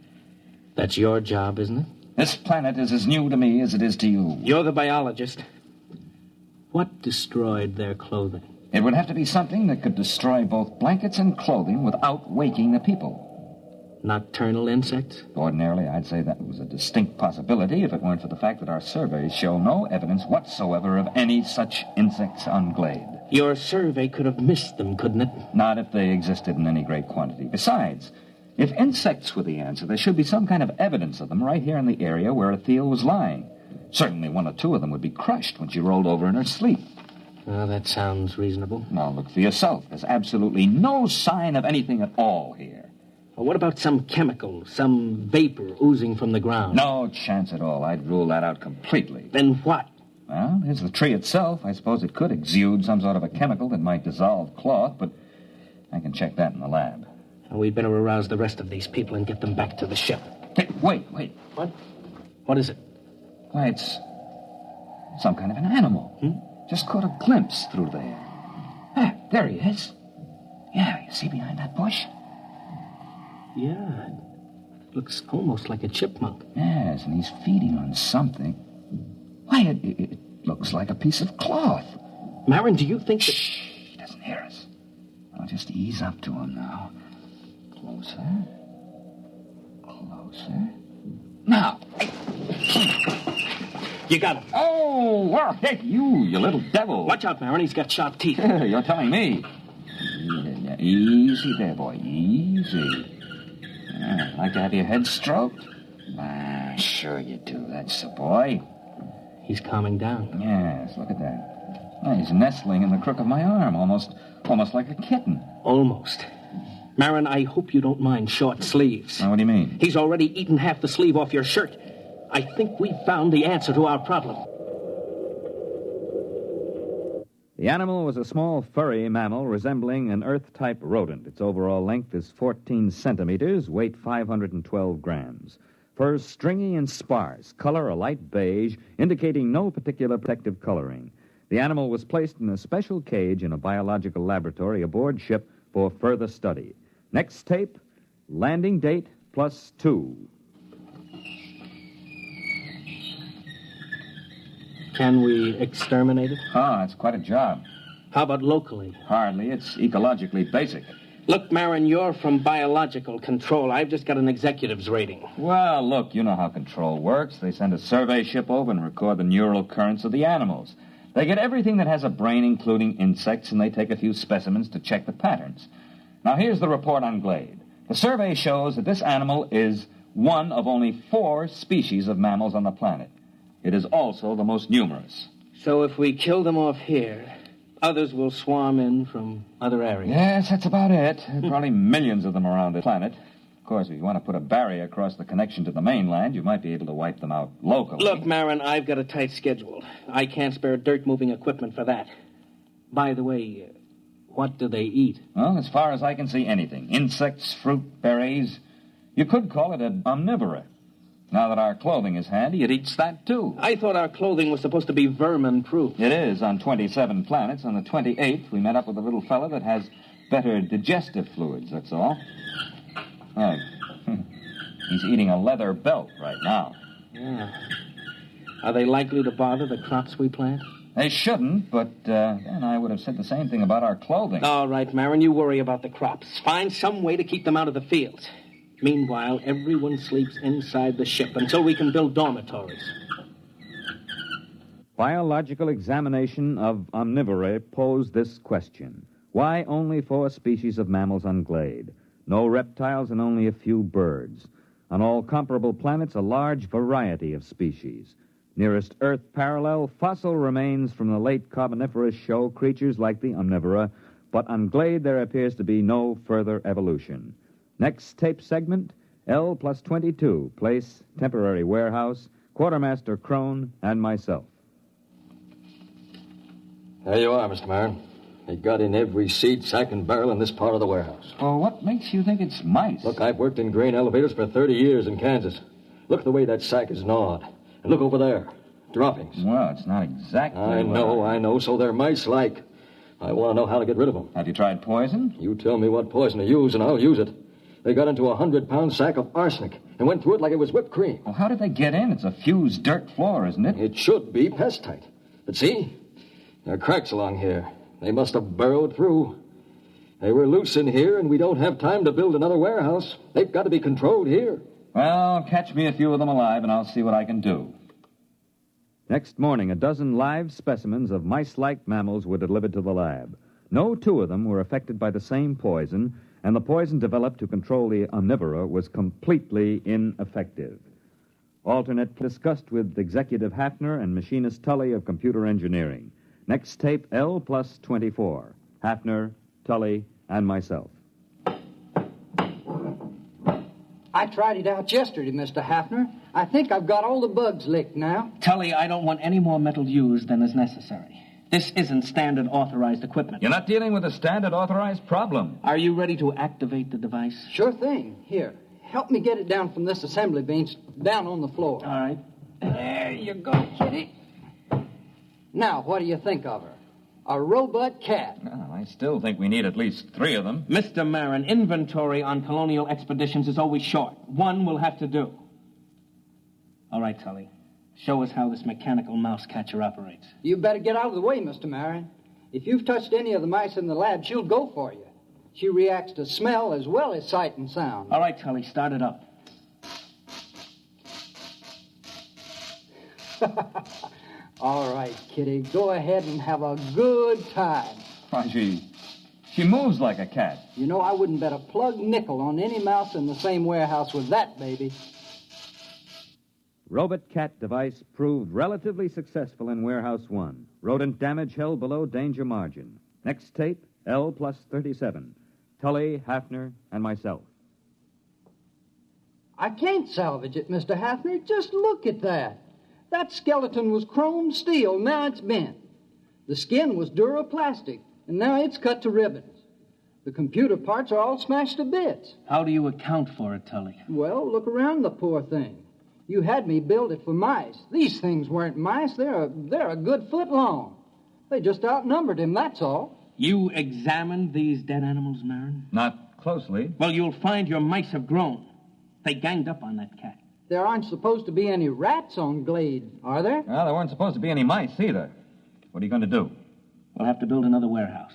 That's your job, isn't it? This planet is as new to me as it is to you. You're the biologist. What destroyed their clothing? It would have to be something that could destroy both blankets and clothing without waking the people. Nocturnal insects? Ordinarily, I'd say that was a distinct possibility if it weren't for the fact that our surveys show no evidence whatsoever of any such insects on Glade. Your survey could have missed them, couldn't it? Not if they existed in any great quantity. Besides, if insects were the answer, there should be some kind of evidence of them right here in the area where Athel was lying. Certainly one or two of them would be crushed when she rolled over in her sleep. Well, that sounds reasonable. Now, look for yourself. There's absolutely no sign of anything at all here. Well, what about some chemical, some vapor oozing from the ground? No chance at all. I'd rule that out completely. Then what? Well, there's the tree itself. I suppose it could exude some sort of a chemical that might dissolve cloth, but I can check that in the lab. Well, we'd better arouse the rest of these people and get them back to the ship. Hey, wait. What? What is it? Why, it's some kind of an animal. Just caught a glimpse through there. Ah, there he is. Yeah, you see behind that bush? Yeah, it looks almost like a chipmunk. Yes, and he's feeding on something. Why, it looks like a piece of cloth. Marin, do you think that... Shh, he doesn't hear us. I'll just ease up to him now. Closer. Now. You got him. Oh, well, hey, you little devil. Watch out, Marin. He's got sharp teeth. You're telling me. Easy there, boy. Easy. Like to have your head stroked? Sure you do. That's the boy. He's calming down. Yes, look at that. He's nestling in the crook of my arm, almost like a kitten. Almost. Marin, I hope you don't mind short sleeves. Now, what do you mean? He's already eaten half the sleeve off your shirt. I think we've found the answer to our problem. The animal was a small furry mammal resembling an Earth-type rodent. Its overall length is 14 centimeters, weight 512 grams. Fur stringy and sparse, color a light beige, indicating no particular protective coloring. The animal was placed in a special cage in a biological laboratory aboard ship for further study. Next tape, landing date +2. Can we exterminate it? It's quite a job. How about locally? Hardly. It's ecologically basic. Look, Marin, you're from biological control. I've just got an executive's rating. Well, look, you know how control works. They send a survey ship over and record the neural currents of the animals. They get everything that has a brain, including insects, and they take a few specimens to check the patterns. Now, here's the report on Glade. The survey shows that this animal is one of only 4 species of mammals on the planet. It is also the most numerous. So if we kill them off here, others will swarm in from other areas. Yes, that's about it. There are probably millions of them around the planet. Of course, if you want to put a barrier across the connection to the mainland, you might be able to wipe them out locally. Look, Marin, I've got a tight schedule. I can't spare dirt-moving equipment for that. By the way, what do they eat? Well, as far as I can see, anything. Insects, fruit, berries. You could call it an omnivora. Now that our clothing is handy, it eats that, too. I thought our clothing was supposed to be vermin-proof. It is on 27 planets. On the 28th, we met up with a little fella that has better digestive fluids, that's all. Oh, he's eating a leather belt right now. Yeah. Are they likely to bother the crops we plant? They shouldn't, but then I would have said the same thing about our clothing. All right, Marin, you worry about the crops. Find some way to keep them out of the fields. Meanwhile, everyone sleeps inside the ship until we can build dormitories. Biological examination of omnivora posed this question. Why only 4 species of mammals on Glade? No reptiles and only a few birds. On all comparable planets, a large variety of species. Nearest Earth parallel, fossil remains from the late Carboniferous show creatures like the omnivora, but on Glade there appears to be no further evolution. Next tape segment, L+22, place, temporary warehouse, Quartermaster Crone, and myself. There you are, Mr. Marin. They got in every seat, sack, and barrel in this part of the warehouse. Well, what makes you think it's mice? Look, I've worked in grain elevators for 30 years in Kansas. Look at the way that sack is gnawed. And look over there. Droppings. Well, it's not exactly... I know. So they're mice-like. I want to know how to get rid of them. Have you tried poison? You tell me what poison to use, and I'll use it. They got into a 100-pound sack of arsenic and went through it like it was whipped cream. Well, how did they get in? It's a fused dirt floor, isn't it? It should be pest-tight. But see, there are cracks along here. They must have burrowed through. They were loose in here, and we don't have time to build another warehouse. They've got to be controlled here. Well, catch me a few of them alive, and I'll see what I can do. Next morning, a dozen live specimens of mice-like mammals were delivered to the lab. No 2 of them were affected by the same poison, and the poison developed to control the omnivora was completely ineffective. Alternate discussed with Executive Hafner and Machinist Tully of Computer Engineering. Next tape, L+24. Hafner, Tully, and myself. I tried it out yesterday, Mr. Hafner. I think I've got all the bugs licked now. Tully, I don't want any more metal used than is necessary. This isn't standard authorized equipment. You're not dealing with a standard authorized problem. Are you ready to activate the device? Sure thing. Here, help me get it down from this assembly bench down on the floor. All right. There you go, Kitty. Now, what do you think of her? A robot cat. Well, I still think we need at least 3 of them. Mr. Marin, inventory on colonial expeditions is always short. 1 will have to do. All right, Tully. Show us how this mechanical mouse catcher operates. You better get out of the way, Mr. Marin. If you've touched any of the mice in the lab, she'll go for you. She reacts to smell as well as sight and sound. All right, Tully, start it up. All right, Kitty, go ahead and have a good time. Why, she moves like a cat. You know, I wouldn't bet a plug nickel on any mouse in the same warehouse with that baby. Robot cat device proved relatively successful in Warehouse 1. Rodent damage held below danger margin. Next tape, L+37. Tully, Hafner, and myself. I can't salvage it, Mr. Hafner. Just look at that. That skeleton was chrome steel. Now it's bent. The skin was duroplastic, and now it's cut to ribbons. The computer parts are all smashed to bits. How do you account for it, Tully? Well, look around the poor thing. You had me build it for mice. These things weren't mice. They're a good foot long. They just outnumbered him, that's all. You examined these dead animals, Marin? Not closely. Well, you'll find your mice have grown. They ganged up on that cat. There aren't supposed to be any rats on Glade, are there? Well, there weren't supposed to be any mice either. What are you going to do? We'll have to build another warehouse.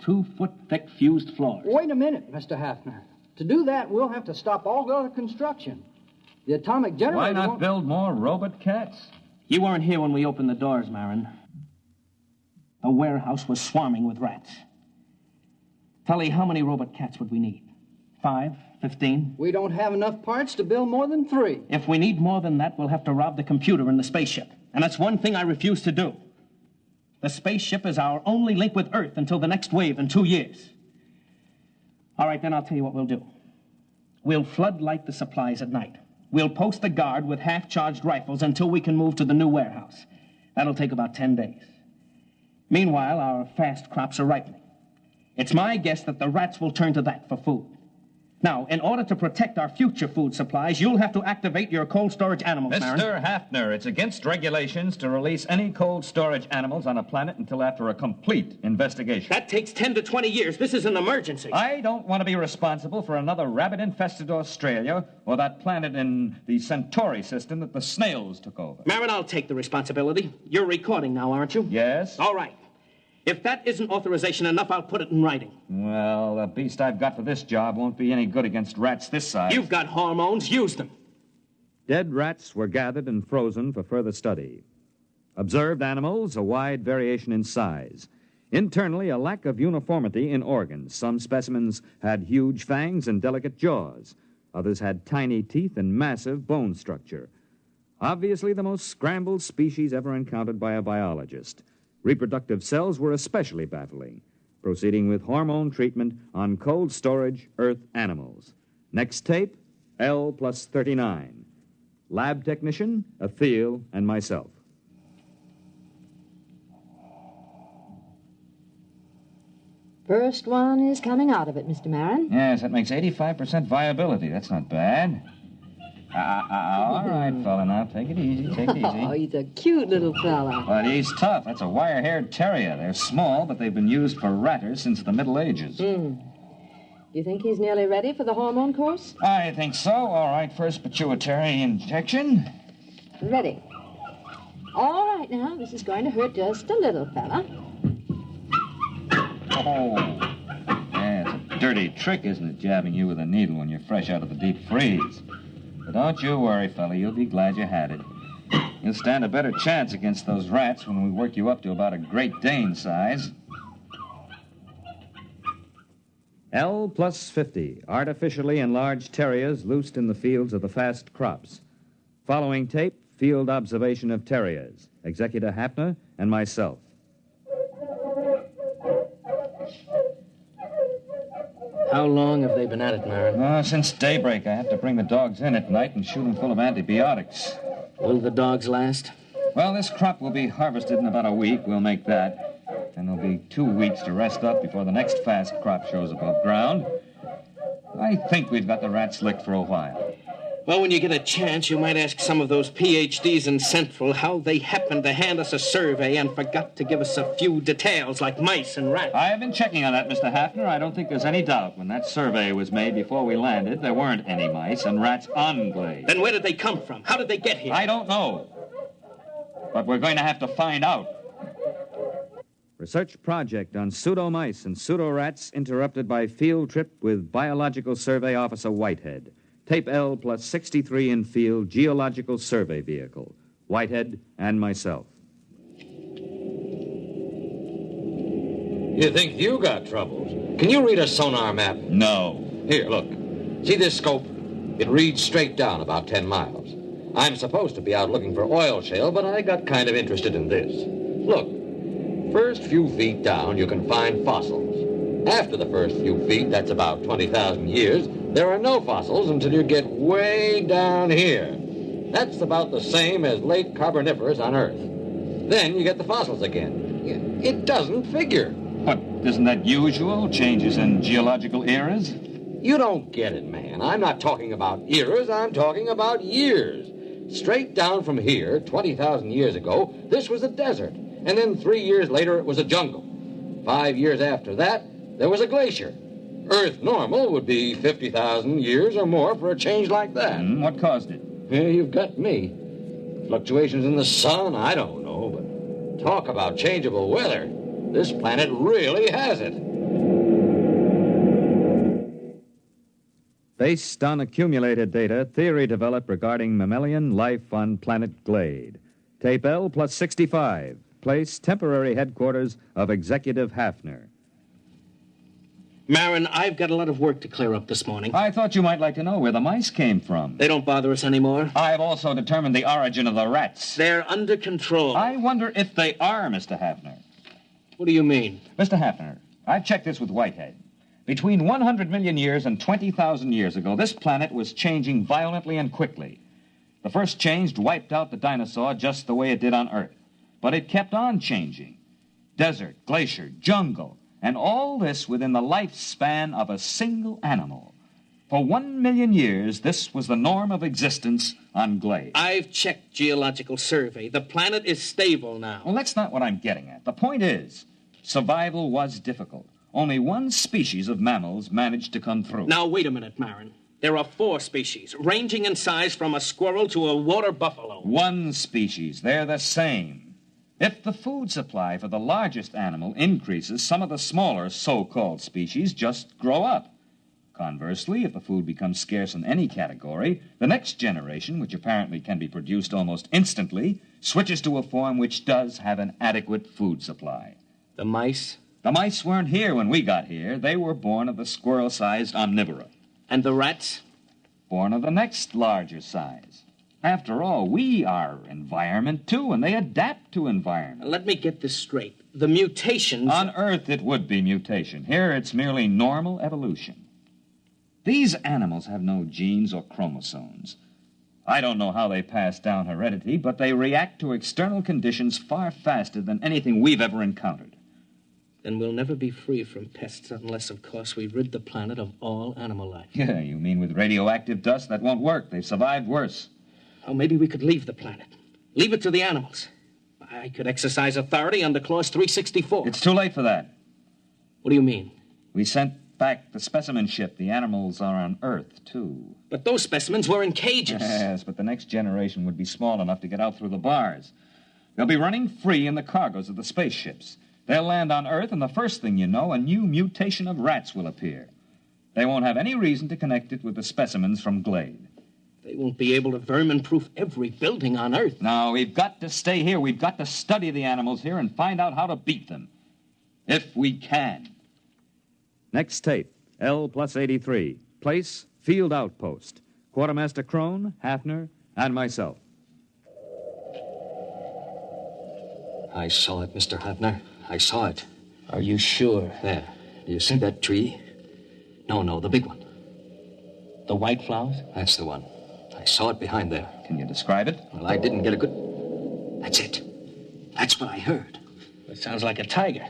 2-foot-thick fused floors. Wait a minute, Mr. Hafner. To do that, we'll have to stop all other construction. The atomic generator Why not won't... build more robot cats? You weren't here when we opened the doors, Marin. The warehouse was swarming with rats. Tully, how many robot cats would we need? 5? 15? We don't have enough parts to build more than 3. If we need more than that, we'll have to rob the computer in the spaceship. And that's one thing I refuse to do. The spaceship is our only link with Earth until the next wave in 2 years. All right, then I'll tell you what we'll do. We'll floodlight the supplies at night. We'll post a guard with half-charged rifles until we can move to the new warehouse. That'll take about 10 days. Meanwhile, our fast crops are ripening. It's my guess that the rats will turn to that for food. Now, in order to protect our future food supplies, you'll have to activate your cold storage animals, Marin. Mr. Hafner, it's against regulations to release any cold storage animals on a planet until after a complete investigation. That takes 10 to 20 years. This is an emergency. I don't want to be responsible for another rabbit-infested Australia or that planet in the Centauri system that the snails took over. Marin, I'll take the responsibility. You're recording now, aren't you? Yes. All right. If that isn't authorization enough, I'll put it in writing. Well, the beast I've got for this job won't be any good against rats this size. You've got hormones. Use them. Dead rats were gathered and frozen for further study. Observed animals, a wide variation in size. Internally, a lack of uniformity in organs. Some specimens had huge fangs and delicate jaws. Others had tiny teeth and massive bone structure. Obviously, the most scrambled species ever encountered by a biologist. Reproductive cells were especially baffling. Proceeding with hormone treatment on cold storage Earth animals. Next tape, L+39. Lab technician, Athil, and myself. First one is coming out of it, Mr. Marin. Yes, that makes 85% viability. That's not bad. All right, fella, now take it easy, take it easy. Oh, he's a cute little fella. But he's tough. That's a wire-haired terrier. They're small, but they've been used for ratters since the Middle Ages. Do you think he's nearly ready for the hormone course? I think so. All right, first pituitary injection. Ready. All right, now, this is going to hurt just a little fella. Oh. Yeah, it's a dirty trick, isn't it, jabbing you with a needle when you're fresh out of the deep freeze? But don't you worry, fella. You'll be glad you had it. You'll stand a better chance against those rats when we work you up to about a Great Dane size. L+50, artificially enlarged terriers loosed in the fields of the fast crops. Following tape, field observation of terriers. Executor Hafner and myself. How long have they been at it, Marin? Since daybreak. I have to bring the dogs in at night and shoot them full of antibiotics. Will the dogs last? Well, this crop will be harvested in about a week. We'll make that. Then there'll be 2 weeks to rest up before the next fast crop shows above ground. I think we've got the rats licked for a while. Well, when you get a chance, you might ask some of those PhDs in Central how they happened to hand us a survey and forgot to give us a few details like mice and rats. I've been checking on that, Mr. Hafner. I don't think there's any doubt. When that survey was made before we landed, there weren't any mice and rats on Glade. Then where did they come from? How did they get here? I don't know. But we're going to have to find out. Research project on pseudo-mice and pseudo-rats interrupted by field trip with Biological Survey Officer Whitehead. Tape L+63 in field geological survey vehicle. Whitehead and myself. You think you got troubles? Can you read a sonar map? No. Here, look. See this scope? It reads straight down about 10 miles. I'm supposed to be out looking for oil shale, but I got kind of interested in this. Look, first few feet down, you can find fossils. After the first few feet, that's about 20,000 years, there are no fossils until you get way down here. That's about the same as late Carboniferous on Earth. Then you get the fossils again. It doesn't figure. But isn't that usual? Changes in geological eras? You don't get it, man. I'm not talking about eras, I'm talking about years. Straight down from here, 20,000 years ago, this was a desert. And then 3 years later, it was a jungle. 5 years after that, there was a glacier. Earth normal would be 50,000 years or more for a change like that. What caused it? Yeah, you've got me. Fluctuations in the sun, I don't know, but talk about changeable weather. This planet really has it. Based on accumulated data, theory developed regarding mammalian life on planet Glade. Tape L plus 65. Place temporary headquarters of Executive Hafner. Marin, I've got a lot of work to clear up this morning. I thought you might like to know where the mice came from. They don't bother us anymore. I've also determined the origin of the rats. They're under control. I wonder if they are, Mr. Hafner. What do you mean? Mr. Hafner, I've checked this with Whitehead. Between 100 million years and 20,000 years ago, this planet was changing violently and quickly. The first change wiped out the dinosaur just the way it did on Earth. But it kept on changing. Desert, glacier, jungle, and all this within the lifespan of a single animal. For 1 million years, this was the norm of existence on Glade. I've checked geological survey. The planet is stable now. Well, that's not what I'm getting at. The point is, survival was difficult. Only one species of mammals managed to come through. Now, wait a minute, Marin. There are 4 species, ranging in size from a squirrel to a water buffalo. One species. They're the same. If the food supply for the largest animal increases, some of the smaller so-called species just grow up. Conversely, if the food becomes scarce in any category, the next generation, which apparently can be produced almost instantly, switches to a form which does have an adequate food supply. The mice? The mice weren't here when we got here. They were born of the squirrel-sized omnivora. And the rats? Born of the next larger size. After all, we are environment, too, and they adapt to environment. Let me get this straight. The mutations... On Earth, it would be mutation. Here, it's merely normal evolution. These animals have no genes or chromosomes. I don't know how they pass down heredity, but they react to external conditions far faster than anything we've ever encountered. Then we'll never be free from pests unless, of course, we rid the planet of all animal life. Yeah, you mean with radioactive dust? That won't work. They've survived worse. Oh, maybe we could leave the planet. Leave it to the animals. I could exercise authority under Clause 364. It's too late for that. What do you mean? We sent back the specimen ship. The animals are on Earth, too. But those specimens were in cages. Yes, but the next generation would be small enough to get out through the bars. They'll be running free in the cargoes of the spaceships. They'll land on Earth, and the first thing you know, a new mutation of rats will appear. They won't have any reason to connect it with the specimens from Glade. They won't be able to vermin-proof every building on Earth. No, we've got to stay here. We've got to study the animals here and find out how to beat them. If we can. Next tape, L plus 83. Place, Field Outpost. Quartermaster Crone, Hafner, and myself. I saw it, Mr. Hafner. I saw it. Are you sure? There. Do you see that tree? No, the big one. The white flowers? That's the one. I saw it behind there. Can you describe it? Well, I didn't get a good... That's it. That's what I heard. It sounds like a tiger.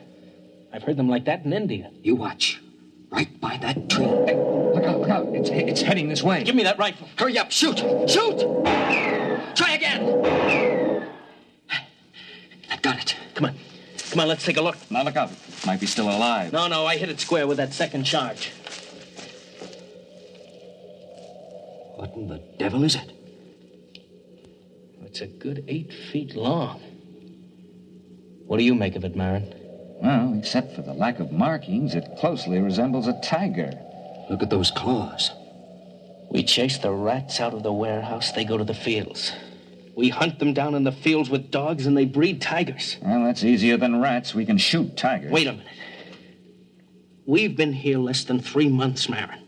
I've heard them like that in India. You watch. Right by that tree. Hey, look out. It's heading this way. Give me that rifle. Hurry up. Shoot. Try again. I've got it. Come on, let's take a look. Now, look out. It might be still alive. No, I hit it square with that second charge. What in the devil is it? It's a good 8 feet long. What do you make of it, Marin? Well, except for the lack of markings, it closely resembles a tiger. Look at those claws. We chase the rats out of the warehouse, they go to the fields. We hunt them down in the fields with dogs, and they breed tigers. Well, that's easier than rats. We can shoot tigers. Wait a minute. We've been here less than 3 months, Marin.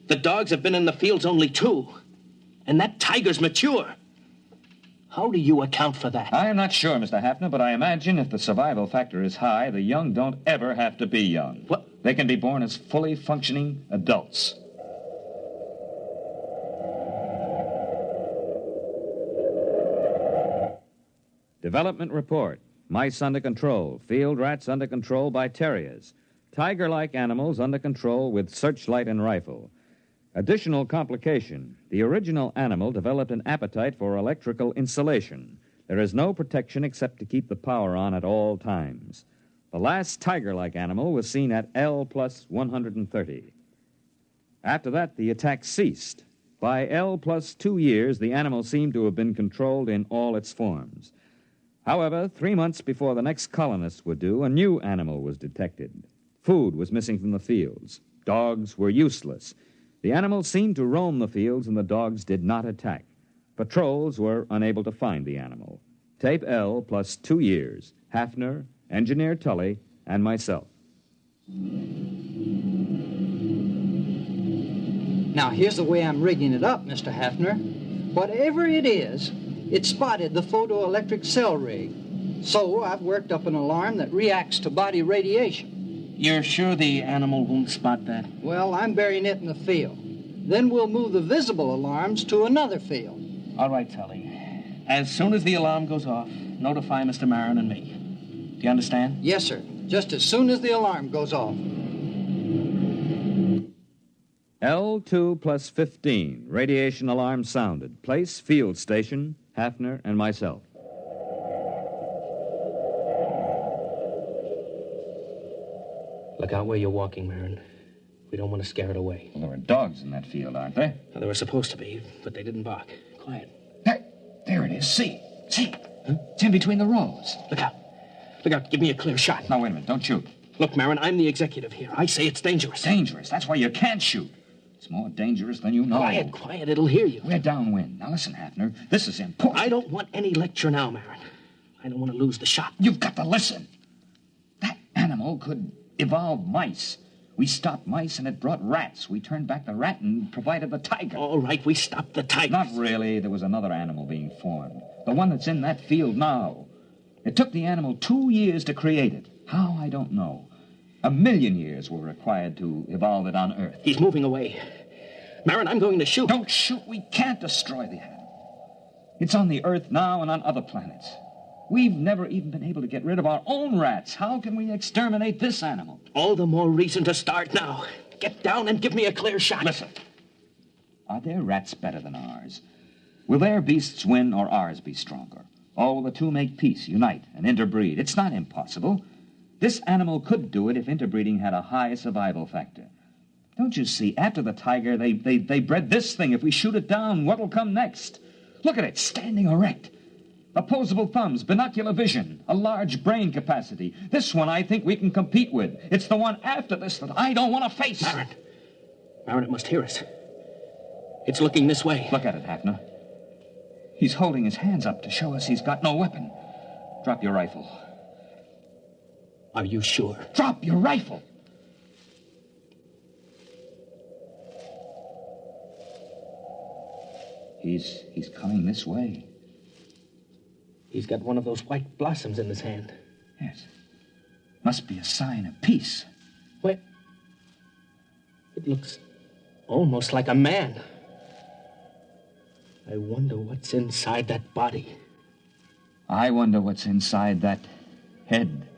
The dogs have been in the fields only 2. And that tiger's mature. How do you account for that? I'm not sure, Mr. Hafner, but I imagine if the survival factor is high, the young don't ever have to be young. What? They can be born as fully functioning adults. Development report. Mice under control. Field rats under control by terriers. Tiger-like animals under control with searchlight and rifle. Additional complication. The original animal developed an appetite for electrical insulation. There is no protection except to keep the power on at all times. The last tiger-like animal was seen at L plus 130. After that, the attack ceased. By L plus 2 years, the animal seemed to have been controlled in all its forms. However, 3 months before the next colonists were due, a new animal was detected. Food was missing from the fields. Dogs were useless. The animal seemed to roam the fields, and the dogs did not attack. Patrols were unable to find the animal. Tape L plus 2 years. Hafner, Engineer Tully, and myself. Now, here's the way I'm rigging it up, Mr. Hafner. Whatever it is, it spotted the photoelectric cell rig. So I've worked up an alarm that reacts to body radiation. You're sure the animal won't spot that? Well, I'm burying it in the field. Then we'll move the visible alarms to another field. All right, Tully. As soon as the alarm goes off, notify Mr. Marin and me. Do you understand? Yes, sir. Just as soon as the alarm goes off. L2 plus 15. Radiation alarm sounded. Place, field station, Hafner, and myself. Look out where you're walking, Marin. We don't want to scare it away. Well, there are dogs in that field, aren't there? Well, there were supposed to be, but they didn't bark. Quiet. There it is. See? Huh? It's in between the rows. Look out. Look out. Give me a clear shot. Now, wait a minute. Don't shoot. Look, Marin, I'm the executive here. I say it's dangerous. Dangerous? That's why you can't shoot. It's more dangerous than you know. Quiet, quiet. It'll hear you. We're downwind. Now, listen, Hafner. This is important. I don't want any lecture now, Marin. I don't want to lose the shot. You've got to listen. That animal could evolve mice. We stopped mice, and it brought rats. We turned back the rat and provided the tiger. All right, we stopped the tiger. Not really. There was another animal being formed. The one that's in that field now. It took the animal 2 years to create it. How, I don't know. 1,000,000 years were required to evolve it on Earth. He's moving away. Marin, I'm going to shoot. Don't shoot. We can't destroy the animal. It's on the Earth now and on other planets. We've never even been able to get rid of our own rats. How can we exterminate this animal? All the more reason to start now. Get down and give me a clear shot. Listen. Are their rats better than ours? Will their beasts win or ours be stronger? Or will the two make peace, unite, and interbreed? It's not impossible. This animal could do it if interbreeding had a high survival factor. Don't you see, after the tiger, they bred this thing. If we shoot it down, what'll come next? Look at it, standing erect. Opposable thumbs, binocular vision, a large brain capacity. This one I think we can compete with. It's the one after this that I don't want to face. Marin, it must hear us. It's looking this way. Look at it, Hafner. He's holding his hands up to show us he's got no weapon. Drop your rifle. Are you sure? Drop your rifle! He's coming this way. He's got one of those white blossoms in his hand. Yes. Must be a sign of peace. Wait. It looks almost like a man. I wonder what's inside that body. I wonder what's inside that head.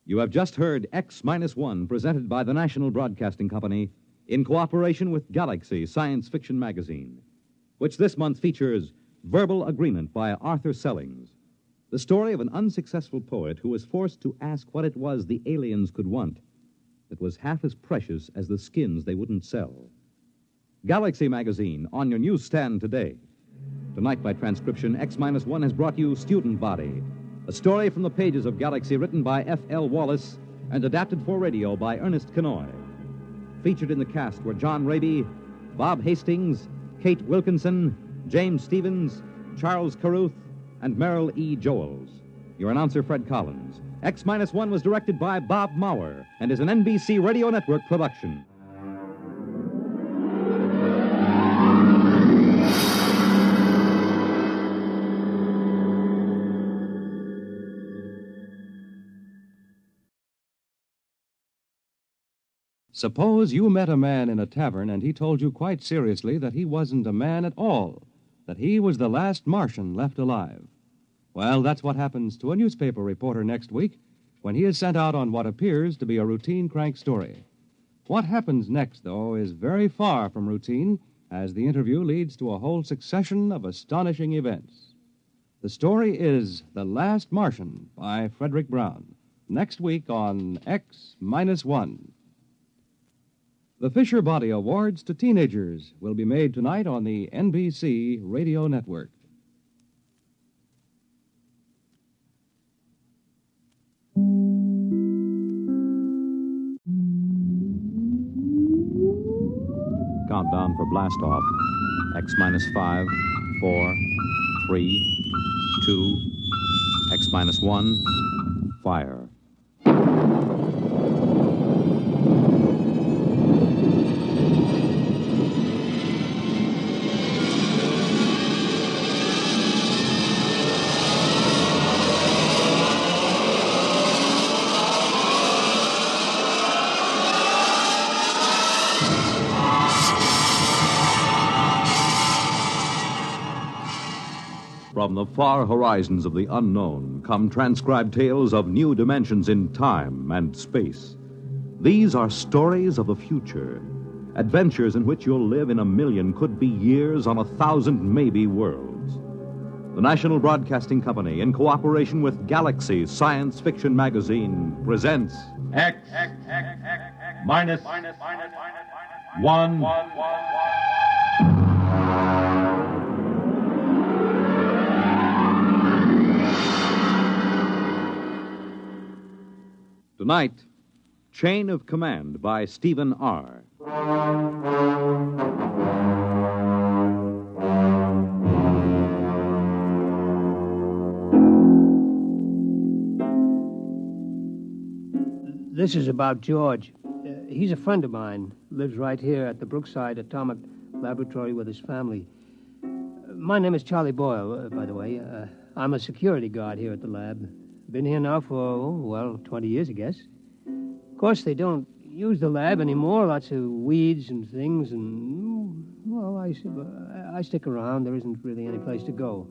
You have just heard X-1, presented by the National Broadcasting Company in cooperation with Galaxy Science Fiction Magazine, which this month features Verbal Agreement by Arthur Sellings, the story of an unsuccessful poet who was forced to ask what it was the aliens could want that was half as precious as the skins they wouldn't sell. Galaxy Magazine, on your newsstand today. Tonight, by transcription, X-1 has brought you Student Body, a story from the pages of Galaxy written by F.L. Wallace and adapted for radio by Ernest Kenoy. Featured in the cast were John Raby, Bob Hastings, Kate Wilkinson, James Stevens, Charles Carruth, and Merrill E. Joels. Your announcer, Fred Collins. X-1 was directed by Bob Maurer and is an NBC Radio Network production. Suppose you met a man in a tavern and he told you quite seriously that he wasn't a man at all, that he was the last Martian left alive. Well, that's what happens to a newspaper reporter next week when he is sent out on what appears to be a routine crank story. What happens next, though, is very far from routine, as the interview leads to a whole succession of astonishing events. The story is The Last Martian by Frederick Brown, next week on X-1. The Fisher Body Awards to Teenagers will be made tonight on the NBC Radio Network. Countdown for blastoff. X-5, 4, 3, 2, X-1, fire. From the far horizons of the unknown come transcribed tales of new dimensions in time and space. These are stories of the future, adventures in which you'll live in a million, could be years, on 1,000 maybe worlds. The National Broadcasting Company, in cooperation with Galaxies Science Fiction Magazine, presents X minus 1. Tonight, Chain of Command by Stephen R. This is about George. He's a friend of mine. Lives right here at the Brookside Atomic Laboratory with his family. My name is Charlie Boyle, by the way. I'm a security guard here at the lab. Been here now for, 20 years, I guess. Of course, they don't use the lab anymore. Lots of weeds and things, and, I stick around. There isn't really any place to go.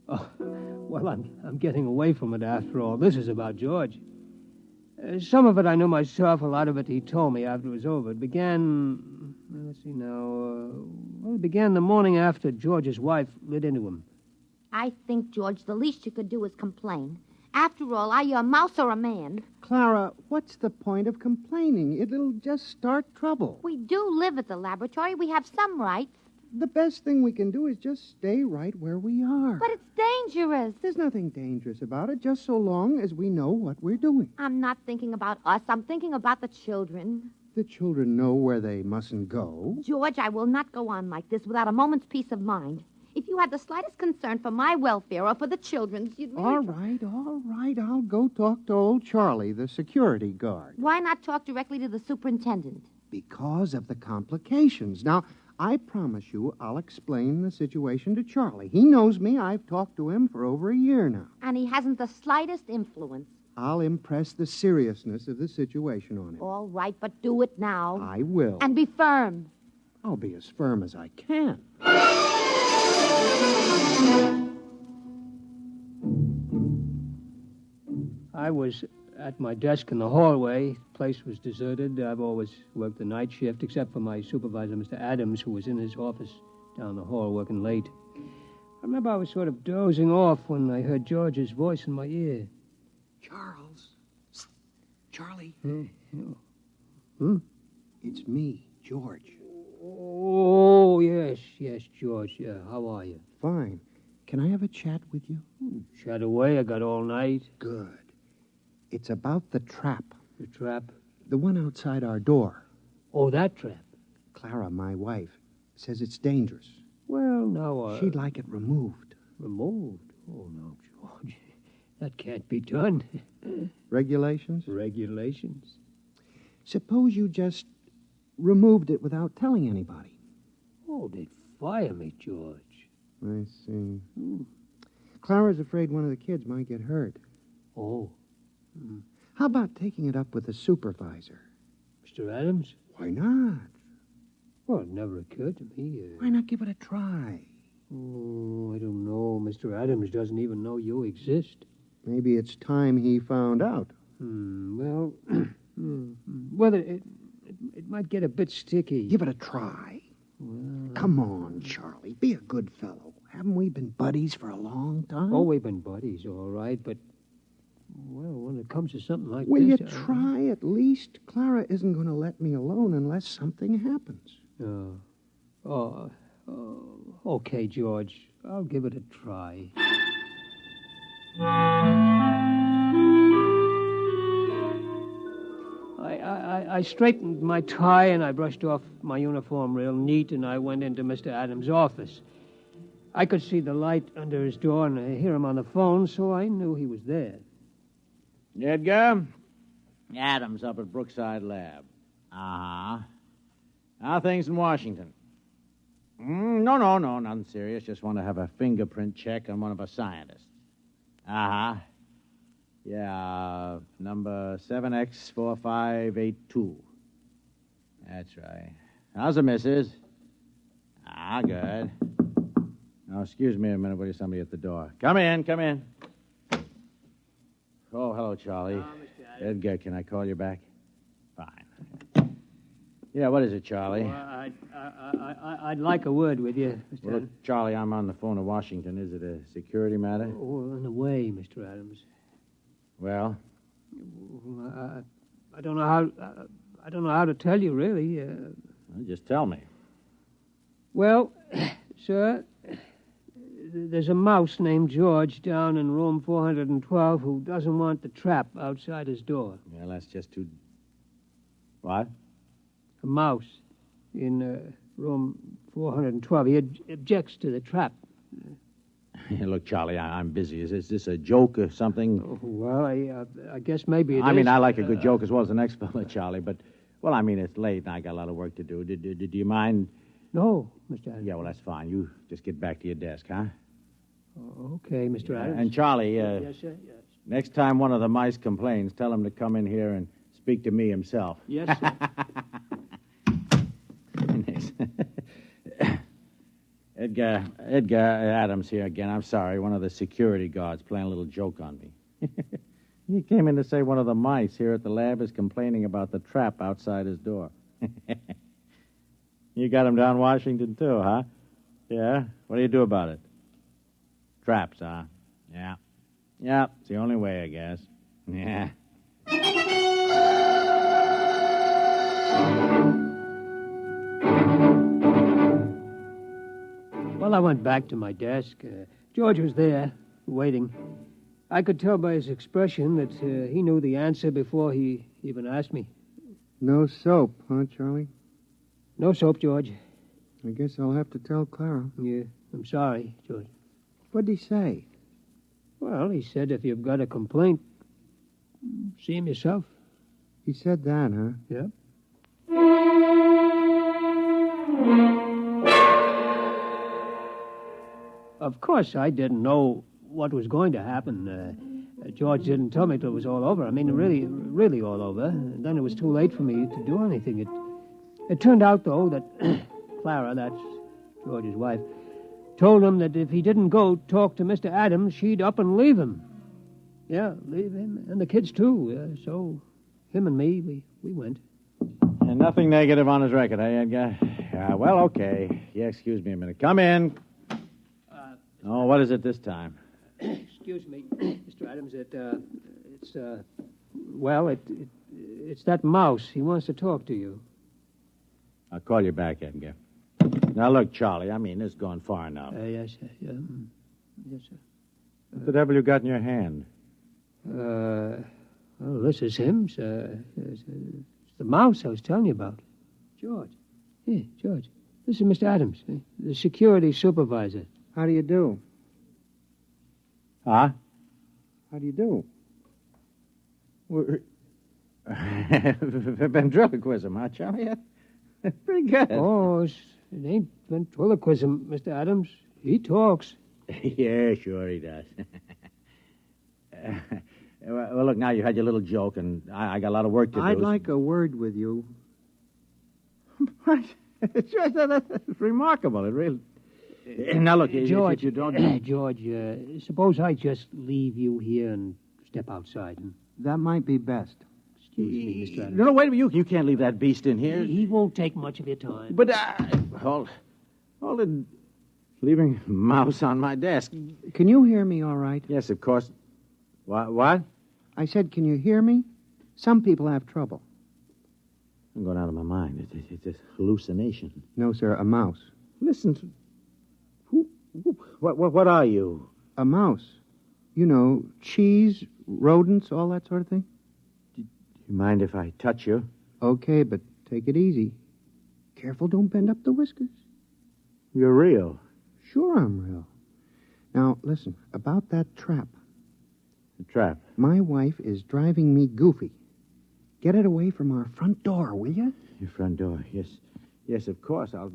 Oh, well, I'm getting away from it after all. This is about George. Some of it I knew myself. A lot of it he told me after it was over. It began, it began the morning after George's wife lit into him. I think, George, the least you could do is complain. After all, are you a mouse or a man? Clara, what's the point of complaining? It'll just start trouble. We do live at the laboratory. We have some rights. The best thing we can do is just stay right where we are. But it's dangerous. There's nothing dangerous about it, just so long as we know what we're doing. I'm not thinking about us. I'm thinking about the children. The children know where they mustn't go. George, I will not go on like this without a moment's peace of mind. If you had the slightest concern for my welfare or for the children's, you'd really... All right. I'll go talk to old Charlie, the security guard. Why not talk directly to the superintendent? Because of the complications. Now, I promise you I'll explain the situation to Charlie. He knows me. I've talked to him for over a year now. And he hasn't the slightest influence. I'll impress the seriousness of the situation on him. All right, but do it now. I will. And be firm. I'll be as firm as I can. I was at my desk in the hallway. The place was deserted. I've always worked the night shift, except for my supervisor, Mr. Adams, who was in his office down the hall working late. I remember I was sort of dozing off when I heard George's voice in my ear. Charles. Charlie. Hmm? It's me, George. Oh, yes, George. Yeah, how are you? Fine. Can I have a chat with you? Chat away. I got all night. Good. It's about the trap. The trap? The one outside our door. Oh, that trap? Clara, my wife, says it's dangerous. Well, now, She'd like it removed. Removed? Oh, no, George. That can't be done. Regulations? Regulations. Suppose you just removed it without telling anybody. Oh, they'd fire me, George. I see. Clara's afraid one of the kids might get hurt. Oh. How about taking it up with the supervisor? Mr. Adams. Why not? Well, it never occurred to me. Why not give it a try? Oh, I don't know. Mr. Adams doesn't even know you exist. Maybe it's time he found out. Well, it might get a bit sticky. Give it a try. Well, come on, Charlie. Be a good fellow. Haven't we been buddies for a long time? Oh, we've been buddies, all right, but, well, when it comes to something like Will this... you try at least? Clara isn't going to let me alone unless something happens. Okay, George. I'll give it a try. I straightened my tie and I brushed off my uniform real neat and I went into Mr. Adams' office. I could see the light under his door and I hear him on the phone, so I knew he was there. Edgar? Adams up at Brookside Lab. Uh-huh. How are things in Washington? No, nothing serious. Just want to have a fingerprint check on one of our scientists. Uh-huh. Yeah, number 7X4582. That's right. How's the missus? Good. Oh, excuse me a minute. There's somebody at the door. Come in. Oh, hello, Charlie. Mr. Adams. Edgar, can I call you back? Fine. Yeah, what is it, Charlie? Well, I'd like a word with you, Mr. Well, look, Adams. Charlie, I'm on the phone to Washington. Is it a security matter? Oh, in a way, Mr. Adams. Well? I don't know how to tell you, really. Well, just tell me. Well, sir, there's a mouse named George down in room 412 who doesn't want the trap outside his door. Well, that's just too... What? A mouse in room 412. He objects to the trap. Look, Charlie, I'm busy. Is this a joke or something? Oh, well, I guess maybe it is. I mean, I like a good joke as well as the next fella, Charlie, but, well, I mean, it's late and I got a lot of work to do. Do you mind? No, Mr. Adams. Yeah, well, that's fine. You just get back to your desk, huh? Okay, Mr. Adams. And, Charlie, yes, sir, yes. Next time one of the mice complains, tell him to come in here and speak to me himself. Yes, sir. Edgar Adams here again. I'm sorry. One of the security guards playing a little joke on me. He came in to say one of the mice here at the lab is complaining about the trap outside his door. You got him down Washington, too, huh? Yeah? What do you do about it? Traps, huh? Yeah. Yeah, it's the only way, I guess. Yeah. Well, I went back to my desk. George was there, waiting. I could tell by his expression that he knew the answer before he even asked me. No soap, huh, Charlie? No soap, George. I guess I'll have to tell Clara. Yeah, I'm sorry, George. What'd he say? Well, he said if you've got a complaint, see him yourself. He said that, huh? Yeah. Of course, I didn't know what was going to happen. George didn't tell me till it was all over. I mean, really all over. And then it was too late for me to do anything. It turned out, though, that Clara, that's George's wife, told him that if he didn't go talk to Mr. Adams, she'd up and leave him. Yeah, leave him and the kids, too. So him and me, we went. And nothing negative on his record, eh, Edgar? Yeah, well, okay. Yeah, excuse me a minute. Come in. Oh, what is it this time? Excuse me, Mr. Adams. It's that mouse. He wants to talk to you. I'll call you back, Edgar. Now, look, Charlie, I mean, this is going far enough. Yes, sir. Yes, sir. What the devil you got in your hand? Well, this is him, sir. It's the mouse I was telling you about. George. Yeah, George. This is Mr. Adams, the security supervisor. How do you do? Huh? How do you do? Ventriloquism, huh, Charlie? Pretty good. Oh, it ain't ventriloquism, Mr. Adams. He talks. Yeah, sure he does. Well, look, now you had your little joke, and I got a lot of work to do. I'd like a word with you. Sure, that's remarkable. It really... Now, look, George, if you don't... George, suppose I just leave you here and step outside. Huh? That might be best. Excuse me, Mr. Adams. No, wait a minute. You can't leave that beast in here. He won't take much of your time. But, hold it. Leaving a mouse on my desk. Can you hear me all right? Yes, of course. What? I said, can you hear me? Some people have trouble. I'm going out of my mind. It's a hallucination. No, sir, a mouse. Listen to... What are you? A mouse. You know, cheese, rodents, all that sort of thing. Do you mind if I touch you? Okay, but take it easy. Careful, don't bend up the whiskers. You're real. Sure I'm real. Now, listen, about that trap. The trap? My wife is driving me goofy. Get it away from our front door, will you? Your front door, yes. Yes, of course, I'll...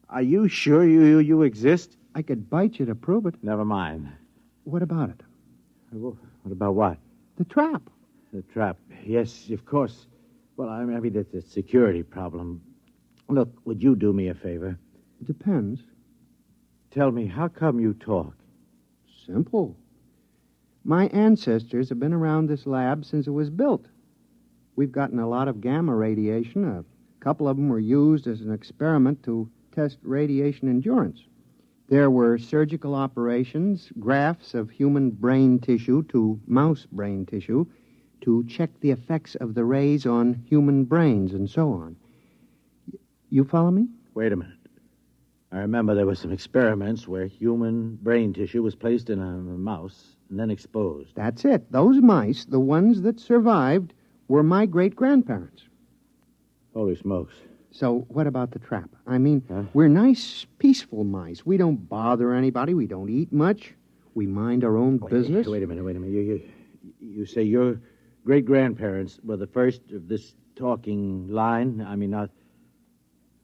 Are you sure you exist? I could bite you to prove it. Never mind. What about it? What about what? The trap. The trap. Yes, of course. Well, I mean, it's a security problem. Look, would you do me a favor? It depends. Tell me, how come you talk? Simple. My ancestors have been around this lab since it was built. We've gotten a lot of gamma radiation. A couple of them were used as an experiment to test radiation endurance. There were surgical operations, grafts of human brain tissue to mouse brain tissue to check the effects of the rays on human brains and so on. You follow me? Wait a minute. I remember there were some experiments where human brain tissue was placed in a mouse and then exposed. That's it. Those mice, the ones that survived, were my great-grandparents. Holy smokes. So what about the trap? I mean, we're nice, peaceful mice. We don't bother anybody. We don't eat much. We mind our own business. Wait a minute. You say your great-grandparents were the first of this talking line? I mean, are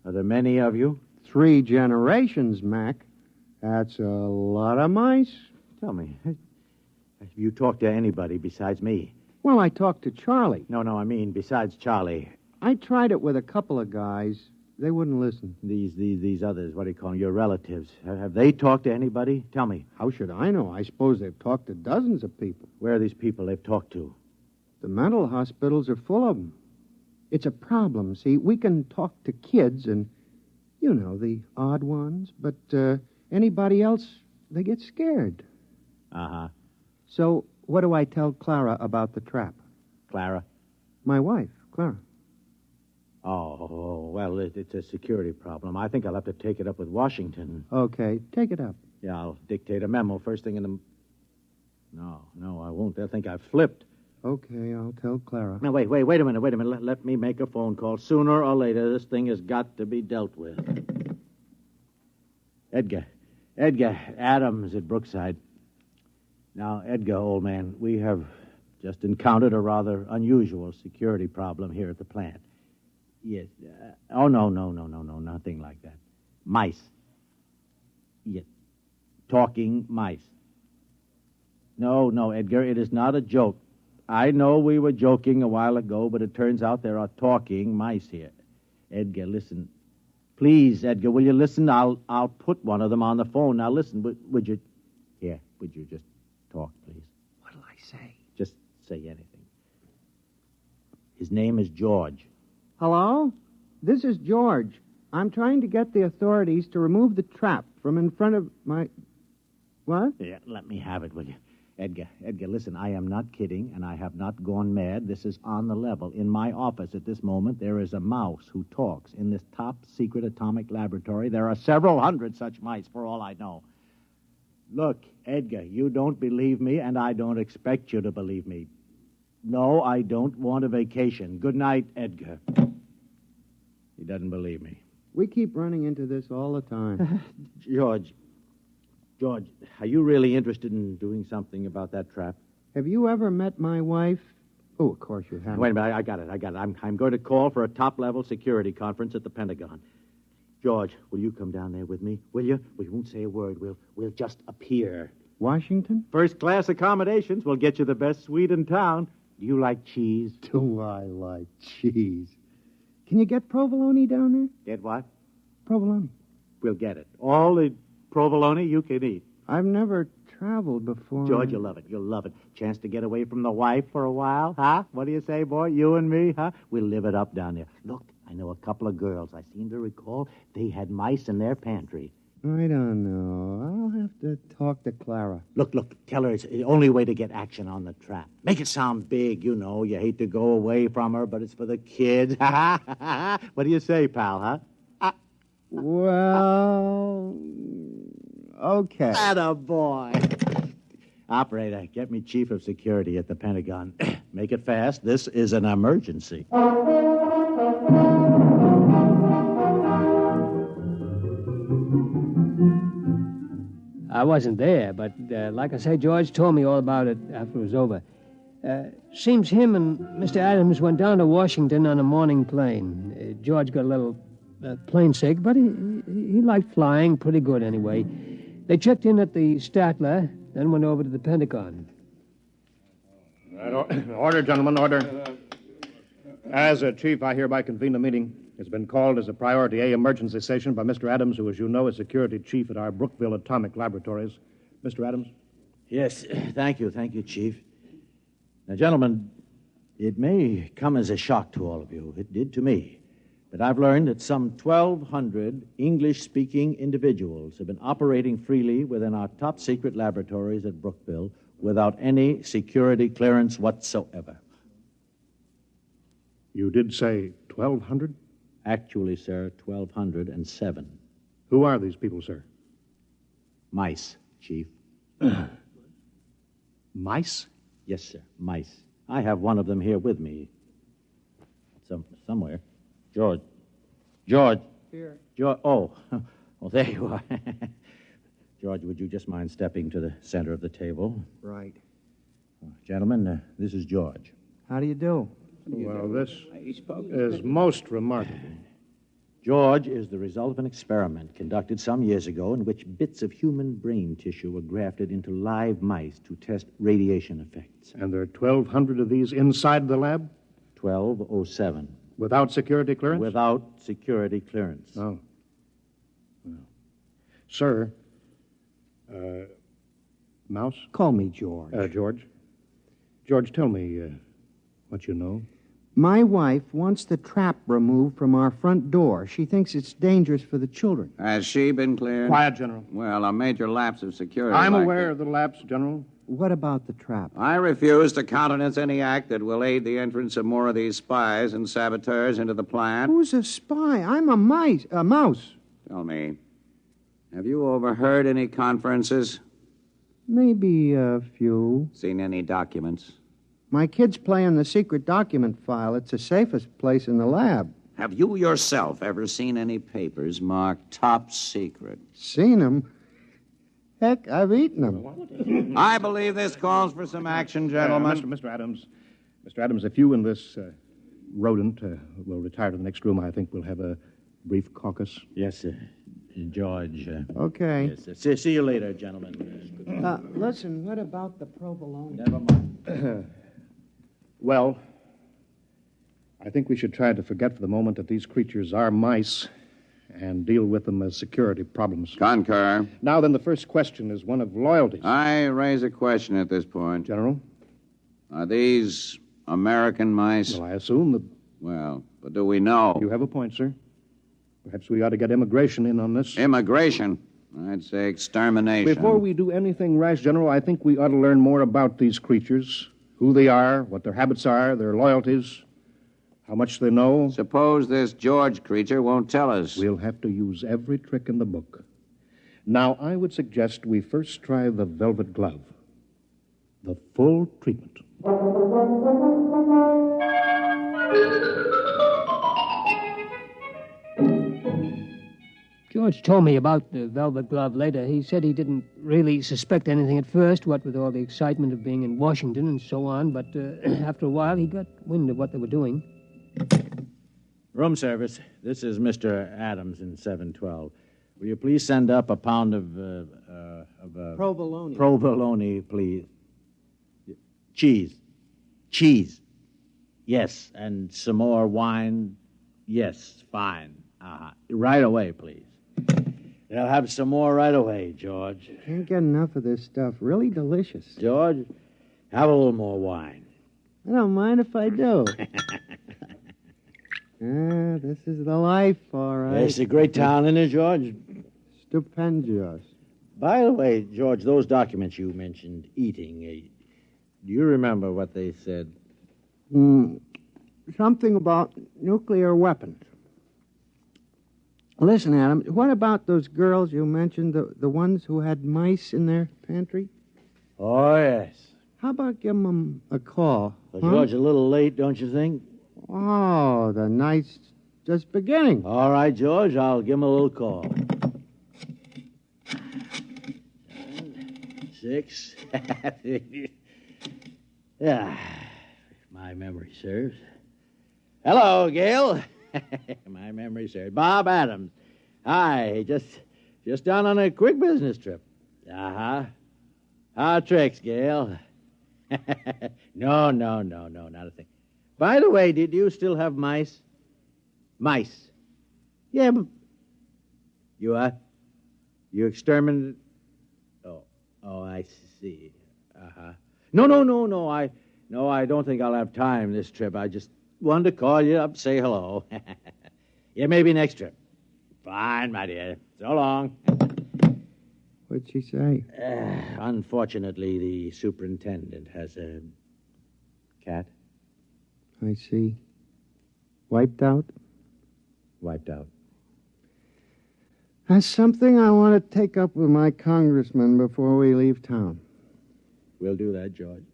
there many of you? 3 generations, Mac. That's a lot of mice. Tell me, have you talked to anybody besides me? Well, I talked to Charlie. No, I mean besides Charlie. I tried it with a couple of guys. They wouldn't listen. These others, what do you call them, your relatives, have they talked to anybody? Tell me. How should I know? I suppose they've talked to dozens of people. Where are these people they've talked to? The mental hospitals are full of them. It's a problem, see. We can talk to kids and, you know, the odd ones, but anybody else, they get scared. Uh-huh. So what do I tell Clara about the trap? Clara? My wife, Clara. Oh, well, it's a security problem. I think I'll have to take it up with Washington. Okay, take it up. Yeah, I'll dictate a memo first thing in the... No, I won't. They'll think I've flipped. Okay, I'll tell Clara. Now, wait a minute. Let me make a phone call. Sooner or later, this thing has got to be dealt with. Edgar, Adams at Brookside. Now, Edgar, old man, we have just encountered a rather unusual security problem here at the plant. Yes. No, nothing like that. Mice. Yes. Talking mice. No, Edgar, it is not a joke. I know we were joking a while ago, but it turns out there are talking mice here. Edgar, listen. Please, Edgar, will you listen? I'll put one of them on the phone. Now, listen, would you... Here, would you just talk, please? What'll I say? Just say anything. His name is George. Hello? This is George. I'm trying to get the authorities to remove the trap from in front of my... What? Yeah, let me have it, will you? Edgar, listen, I am not kidding, and I have not gone mad. This is on the level. In my office at this moment, there is a mouse who talks. In this top-secret atomic laboratory, there are several hundred such mice, for all I know. Look, Edgar, you don't believe me, and I don't expect you to believe me. No, I don't want a vacation. Good night, Edgar. He doesn't believe me. We keep running into this all the time. George, are you really interested in doing something about that trap? Have you ever met my wife? Oh, of course you haven't. Wait a minute, I got it. I'm going to call for a top-level security conference at the Pentagon. George, will you come down there with me? Will you? We won't say a word. We'll just appear. Washington? First-class accommodations. We'll get you the best suite in town. Do you like cheese? Do I like cheese? Can you get provolone down there? Get what? Provolone. We'll get it. All the provolone you can eat. I've never traveled before. George, you'll love it. You'll love it. Chance to get away from the wife for a while, huh? What do you say, boy? You and me, huh? We'll live it up down there. Look, I know a couple of girls. I seem to recall they had mice in their pantry. I don't know. I'll have to talk to Clara. Look, tell her it's the only way to get action on the trap. Make it sound big, you know. You hate to go away from her, but it's for the kids. What do you say, pal, huh? Well, okay. Attaboy. Operator, get me chief of security at the Pentagon. Make it fast. This is an emergency. I wasn't there, but like I say, George told me all about it after it was over. Seems him and Mr. Adams went down to Washington on a morning plane. George got a little plane sick, but he liked flying pretty good anyway. They checked in at the Statler, then went over to the Pentagon. Order, gentlemen, order. As a chief, I hereby convene the meeting. It's been called as a Priority A emergency session by Mr. Adams, who, as you know, is security chief at our Brookville Atomic Laboratories. Mr. Adams? Yes, thank you, Chief. Now, gentlemen, it may come as a shock to all of you. It did to me. But I've learned that some 1,200 English-speaking individuals have been operating freely within our top-secret laboratories at Brookville without any security clearance whatsoever. You did say 1,200? Actually, sir, 1,207. Who are these people, sir? Mice, Chief. Mice? Yes, sir, mice. I have one of them here with me. Somewhere. George. Here. George. Oh, there you are. George, would you just mind stepping to the center of the table? Right. Gentlemen, this is George. How do you do? Well, this is most remarkable. George is the result of an experiment conducted some years ago in which bits of human brain tissue were grafted into live mice to test radiation effects. And there are 1,200 of these inside the lab? 1,207. Without security clearance? Without security clearance. Oh. Well. Sir, Mouse? Call me George. George? George, tell me what you know. My wife wants the trap removed from our front door. She thinks it's dangerous for the children. Has she been cleared? Quiet, General. Well, a major lapse of security. I'm aware of the lapse, General. What about the trap? I refuse to countenance any act that will aid the entrance of more of these spies and saboteurs into the plant. Who's a spy? I'm a mouse. Tell me, have you overheard any conferences? Maybe a few. Seen any documents? My kids play in the secret document file. It's the safest place in the lab. Have you yourself ever seen any papers marked top secret? Seen them? Heck, I've eaten them. I believe this calls for some action, gentlemen. Mr. Adams, if you and this rodent will retire to the next room, I think we'll have a brief caucus. Yes, sir. George. Okay. Yes, sir. See you later, gentlemen. Listen, what about the provolone? Never mind. Well, I think we should try to forget for the moment that these creatures are mice and deal with them as security problems. Concur. Now then, the first question is one of loyalty. I raise a question at this point. General? Are these American mice? Well, I assume that... Well, but do we know? You have a point, sir. Perhaps we ought to get immigration in on this. Immigration? I'd say extermination. Before we do anything rash, General, I think we ought to learn more about these creatures, who they are, what their habits are, their loyalties, how much they know. Suppose this George creature won't tell us. We'll have to use every trick in the book. Now, I would suggest we first try the velvet glove. The full treatment. George told me about the velvet glove later. He said he didn't really suspect anything at first, what with all the excitement of being in Washington and so on, but after a while he got wind of what they were doing. Room service. This is Mr. Adams in 712. Will you please send up a pound of provolone. Provolone, please. Cheese. Yes, and some more wine. Yes, fine. Right away, please. They'll have some more right away, George. Can't get enough of this stuff. Really delicious. George, have a little more wine. I don't mind if I do. This is the life, all right. It's a great town, isn't it, George? Stupendous. By the way, George, those documents you mentioned eating, do you remember what they said? Something about nuclear weapons. Listen, Adam, what about those girls you mentioned, the ones who had mice in their pantry? Oh, yes. How about giving them a call? Well, George, a little late, don't you think? Oh, the night's just beginning. All right, George, I'll give him a little call. 6. Yeah, if my memory serves. Hello, Gail. My memory serves. Bob Adams. Hi, just down on a quick business trip. How tricks, Gail? No, not a thing. By the way, did you still have mice? Mice? Yeah, but... You exterminated... Oh, I see. No, I don't think I'll have time this trip. I just wanted to call you up, say hello. Yeah, maybe next trip. Fine, my dear. So long. What'd she say? Unfortunately, the superintendent has a cat. I see. Wiped out? Wiped out. That's something I want to take up with my congressman before we leave town. We'll do that, George.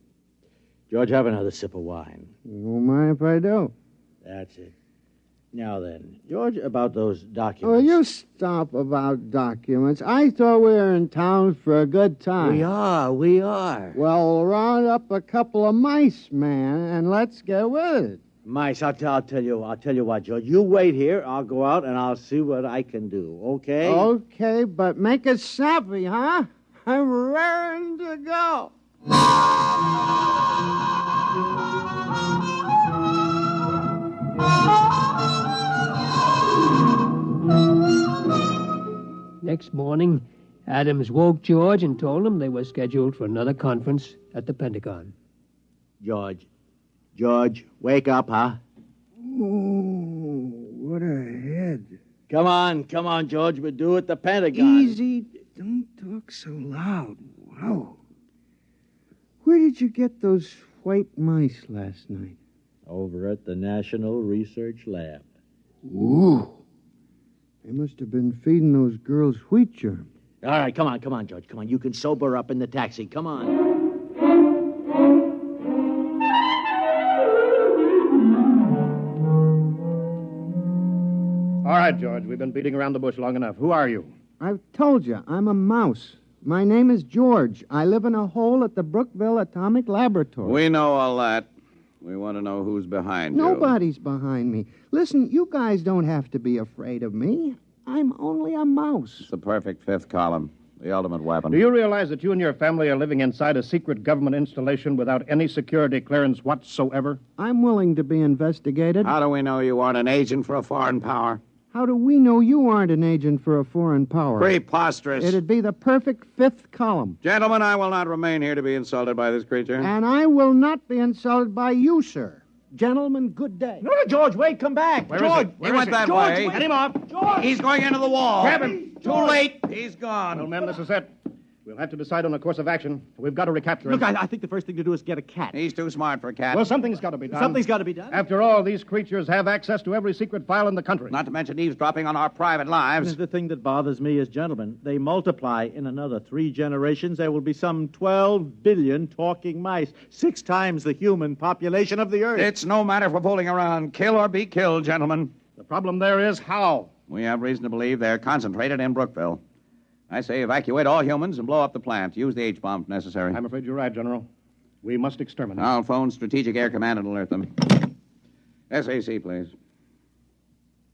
George, have another sip of wine. You won't mind if I do. That's it. Now then, George, about those documents. Oh, you stop about documents. I thought we were in town for a good time. We are. Well, round up a couple of mice, man, and let's get with it. Mice, I'll tell you what, George. You wait here. I'll go out and I'll see what I can do, okay? Okay, but make it snappy, huh? I'm raring to go. Next morning, Adams woke George and told him they were scheduled for another conference at the Pentagon. George, wake up, huh? Oh, what a head. Come on, George. We're due at the Pentagon. Easy. Don't talk so loud. Wow. Where did you get those white mice last night? Over at the National Research Lab. Ooh. They must have been feeding those girls wheat germ. All right, come on, George. Come on. You can sober up in the taxi. Come on. All right, George, we've been beating around the bush long enough. Who are you? I've told you, I'm a mouse. My name is George. I live in a hole at the Brookville Atomic Laboratory. We know all that. We want to know who's behind you. Nobody's behind me. Listen, you guys don't have to be afraid of me. I'm only a mouse. It's the perfect fifth column, the ultimate weapon. Do you realize that you and your family are living inside a secret government installation without any security clearance whatsoever? I'm willing to be investigated. How do we know you aren't an agent for a foreign power? How do we know you aren't an agent for a foreign power? Preposterous. It'd be the perfect fifth column. Gentlemen, I will not remain here to be insulted by this creature. And I will not be insulted by you, sir. Gentlemen, good day. No, George, wait, come back. George, he went that way. Get him off. George. He's going into the wall. Grab him. Too late. He's gone. Well, men, this is it. We'll have to decide on a course of action. We've got to recapture him. Look, I think the first thing to do is get a cat. He's too smart for a cat. Well, something's got to be done. Something's got to be done. After all, these creatures have access to every secret file in the country. Not to mention eavesdropping on our private lives. The thing that bothers me is, gentlemen, they multiply in another 3 generations. There will be some 12 billion talking mice, 6 times the human population of the Earth. It's no matter for fooling around. Kill or be killed, gentlemen. The problem there is how. We have reason to believe they're concentrated in Brookville. I say evacuate all humans and blow up the plant. Use the H-bomb if necessary. I'm afraid you're right, General. We must exterminate. I'll phone Strategic Air Command and alert them. SAC, please.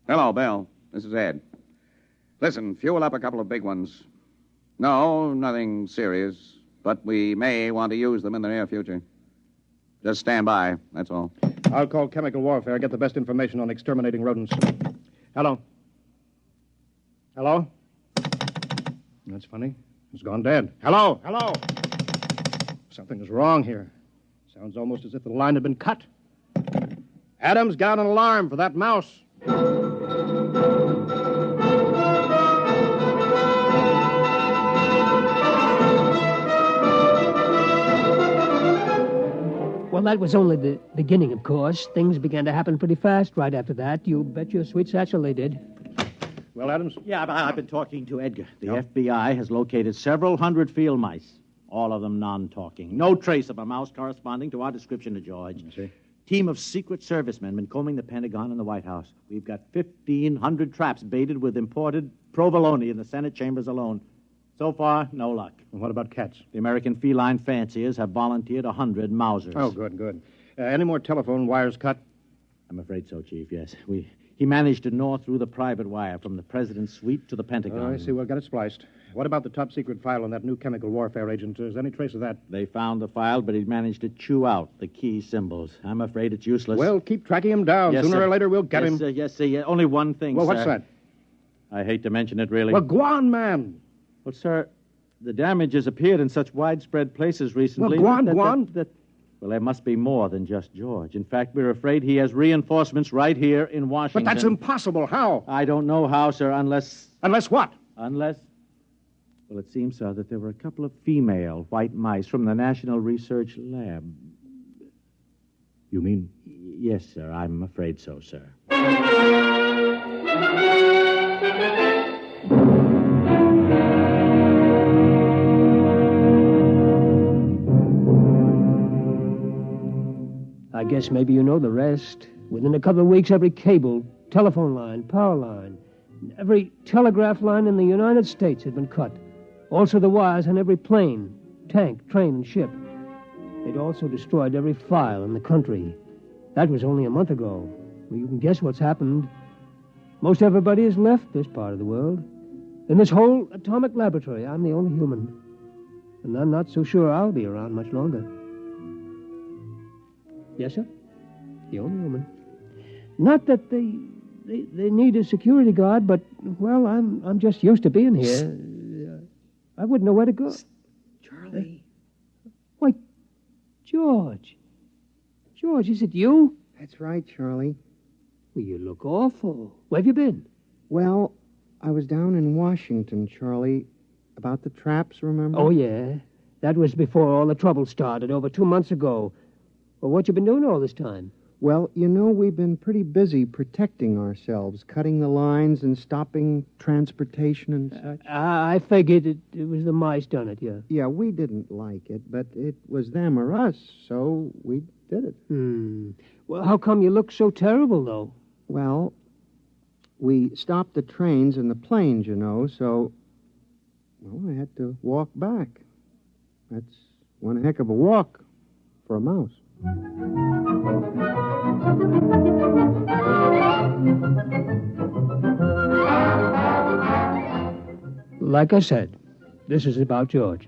Hello, Bill. This is Ed. Listen, fuel up a couple of big ones. No, nothing serious, but we may want to use them in the near future. Just stand by, that's all. I'll call chemical warfare, get the best information on exterminating rodents. Hello? Hello? That's funny. It's gone dead. Hello? Hello? Something is wrong here. Sounds almost as if the line had been cut. Adams, get out an alarm for that mouse. Well, that was only the beginning, of course. Things began to happen pretty fast right after that. You bet your sweet satchel they did. Well, Adams? Yeah, I've been talking to Edgar. The FBI has located several hundred field mice, all of them non-talking. No trace of a mouse corresponding to our description of George. I see. Team of Secret Servicemen been combing the Pentagon and the White House. We've got 1,500 traps baited with imported provolone in the Senate chambers alone. So far, no luck. And what about cats? The American feline fanciers have volunteered 100 Mausers. Oh, good. Any more telephone wires cut? I'm afraid so, Chief, yes. He managed to gnaw through the private wire from the president's suite to the Pentagon. Oh, I see. Well, got it spliced. What about the top-secret file on that new chemical warfare agent? Is there any trace of that? They found the file, but he managed to chew out the key symbols. I'm afraid it's useless. Well, keep tracking him down. Yes, Sooner sir. or later, we'll get yes, him. Sir, yes, sir. Only one thing, Well, sir. what's that? I hate to mention it, really. Well, go on, man. Well, sir, the damage has appeared in such widespread places recently. Well, go on. Well, there must be more than just George. In fact, we're afraid he has reinforcements right here in Washington. But that's impossible. How? I don't know how, sir, unless... Unless what? Unless... Well, it seems, sir, that there were a couple of female white mice from the National Research Lab. You mean? Yes, sir. I'm afraid so, sir. I guess maybe you know the rest. Within a couple of weeks, every cable, telephone line, power line, every telegraph line in the United States had been cut. Also the wires on every plane, tank, train, and ship. They'd also destroyed every file in the country. That was only a month ago. Well, you can guess what's happened. Most everybody has left this part of the world. In this whole atomic laboratory, I'm the only human. And I'm not so sure I'll be around much longer. Yes, sir? The only woman. Not that they need a security guard, but, well, I'm just used to being here. I wouldn't know where to go. Charlie. Why, George. George, is it you? That's right, Charlie. Well, you look awful. Where have you been? Well, I was down in Washington, Charlie, about the traps, remember? Oh, yeah. That was before all the trouble started, over 2 months ago. Well, what you been doing all this time? Well, you know, we've been pretty busy protecting ourselves, cutting the lines and stopping transportation and such. I figured it was the mice done it, yeah. Yeah, we didn't like it, but it was them or us, so we did it. Well, how come you look so terrible, though? Well, we stopped the trains and the planes, you know, so, well, I had to walk back. That's one heck of a walk for a mouse. Like I said, this is about George.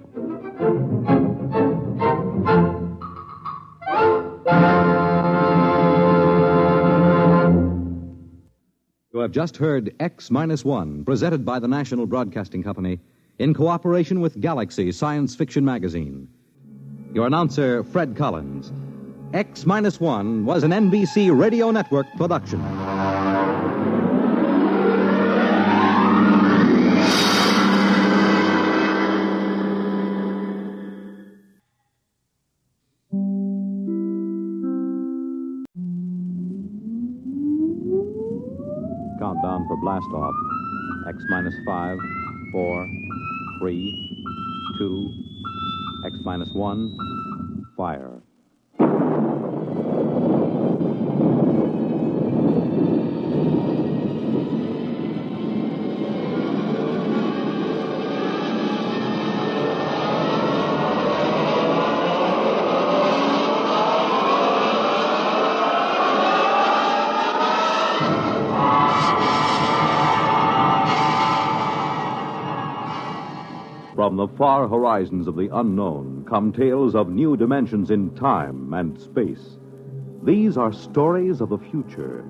You have just heard X-1, presented by the National Broadcasting Company in cooperation with Galaxies Science Fiction Magazine. Your announcer, Fred Collins. X-1 was an NBC Radio Network production. Countdown for blast off. X-5, 4, 3, 2, X-1, fire. From From the far horizons of the unknown come tales of new dimensions in time and space. These are stories of the future,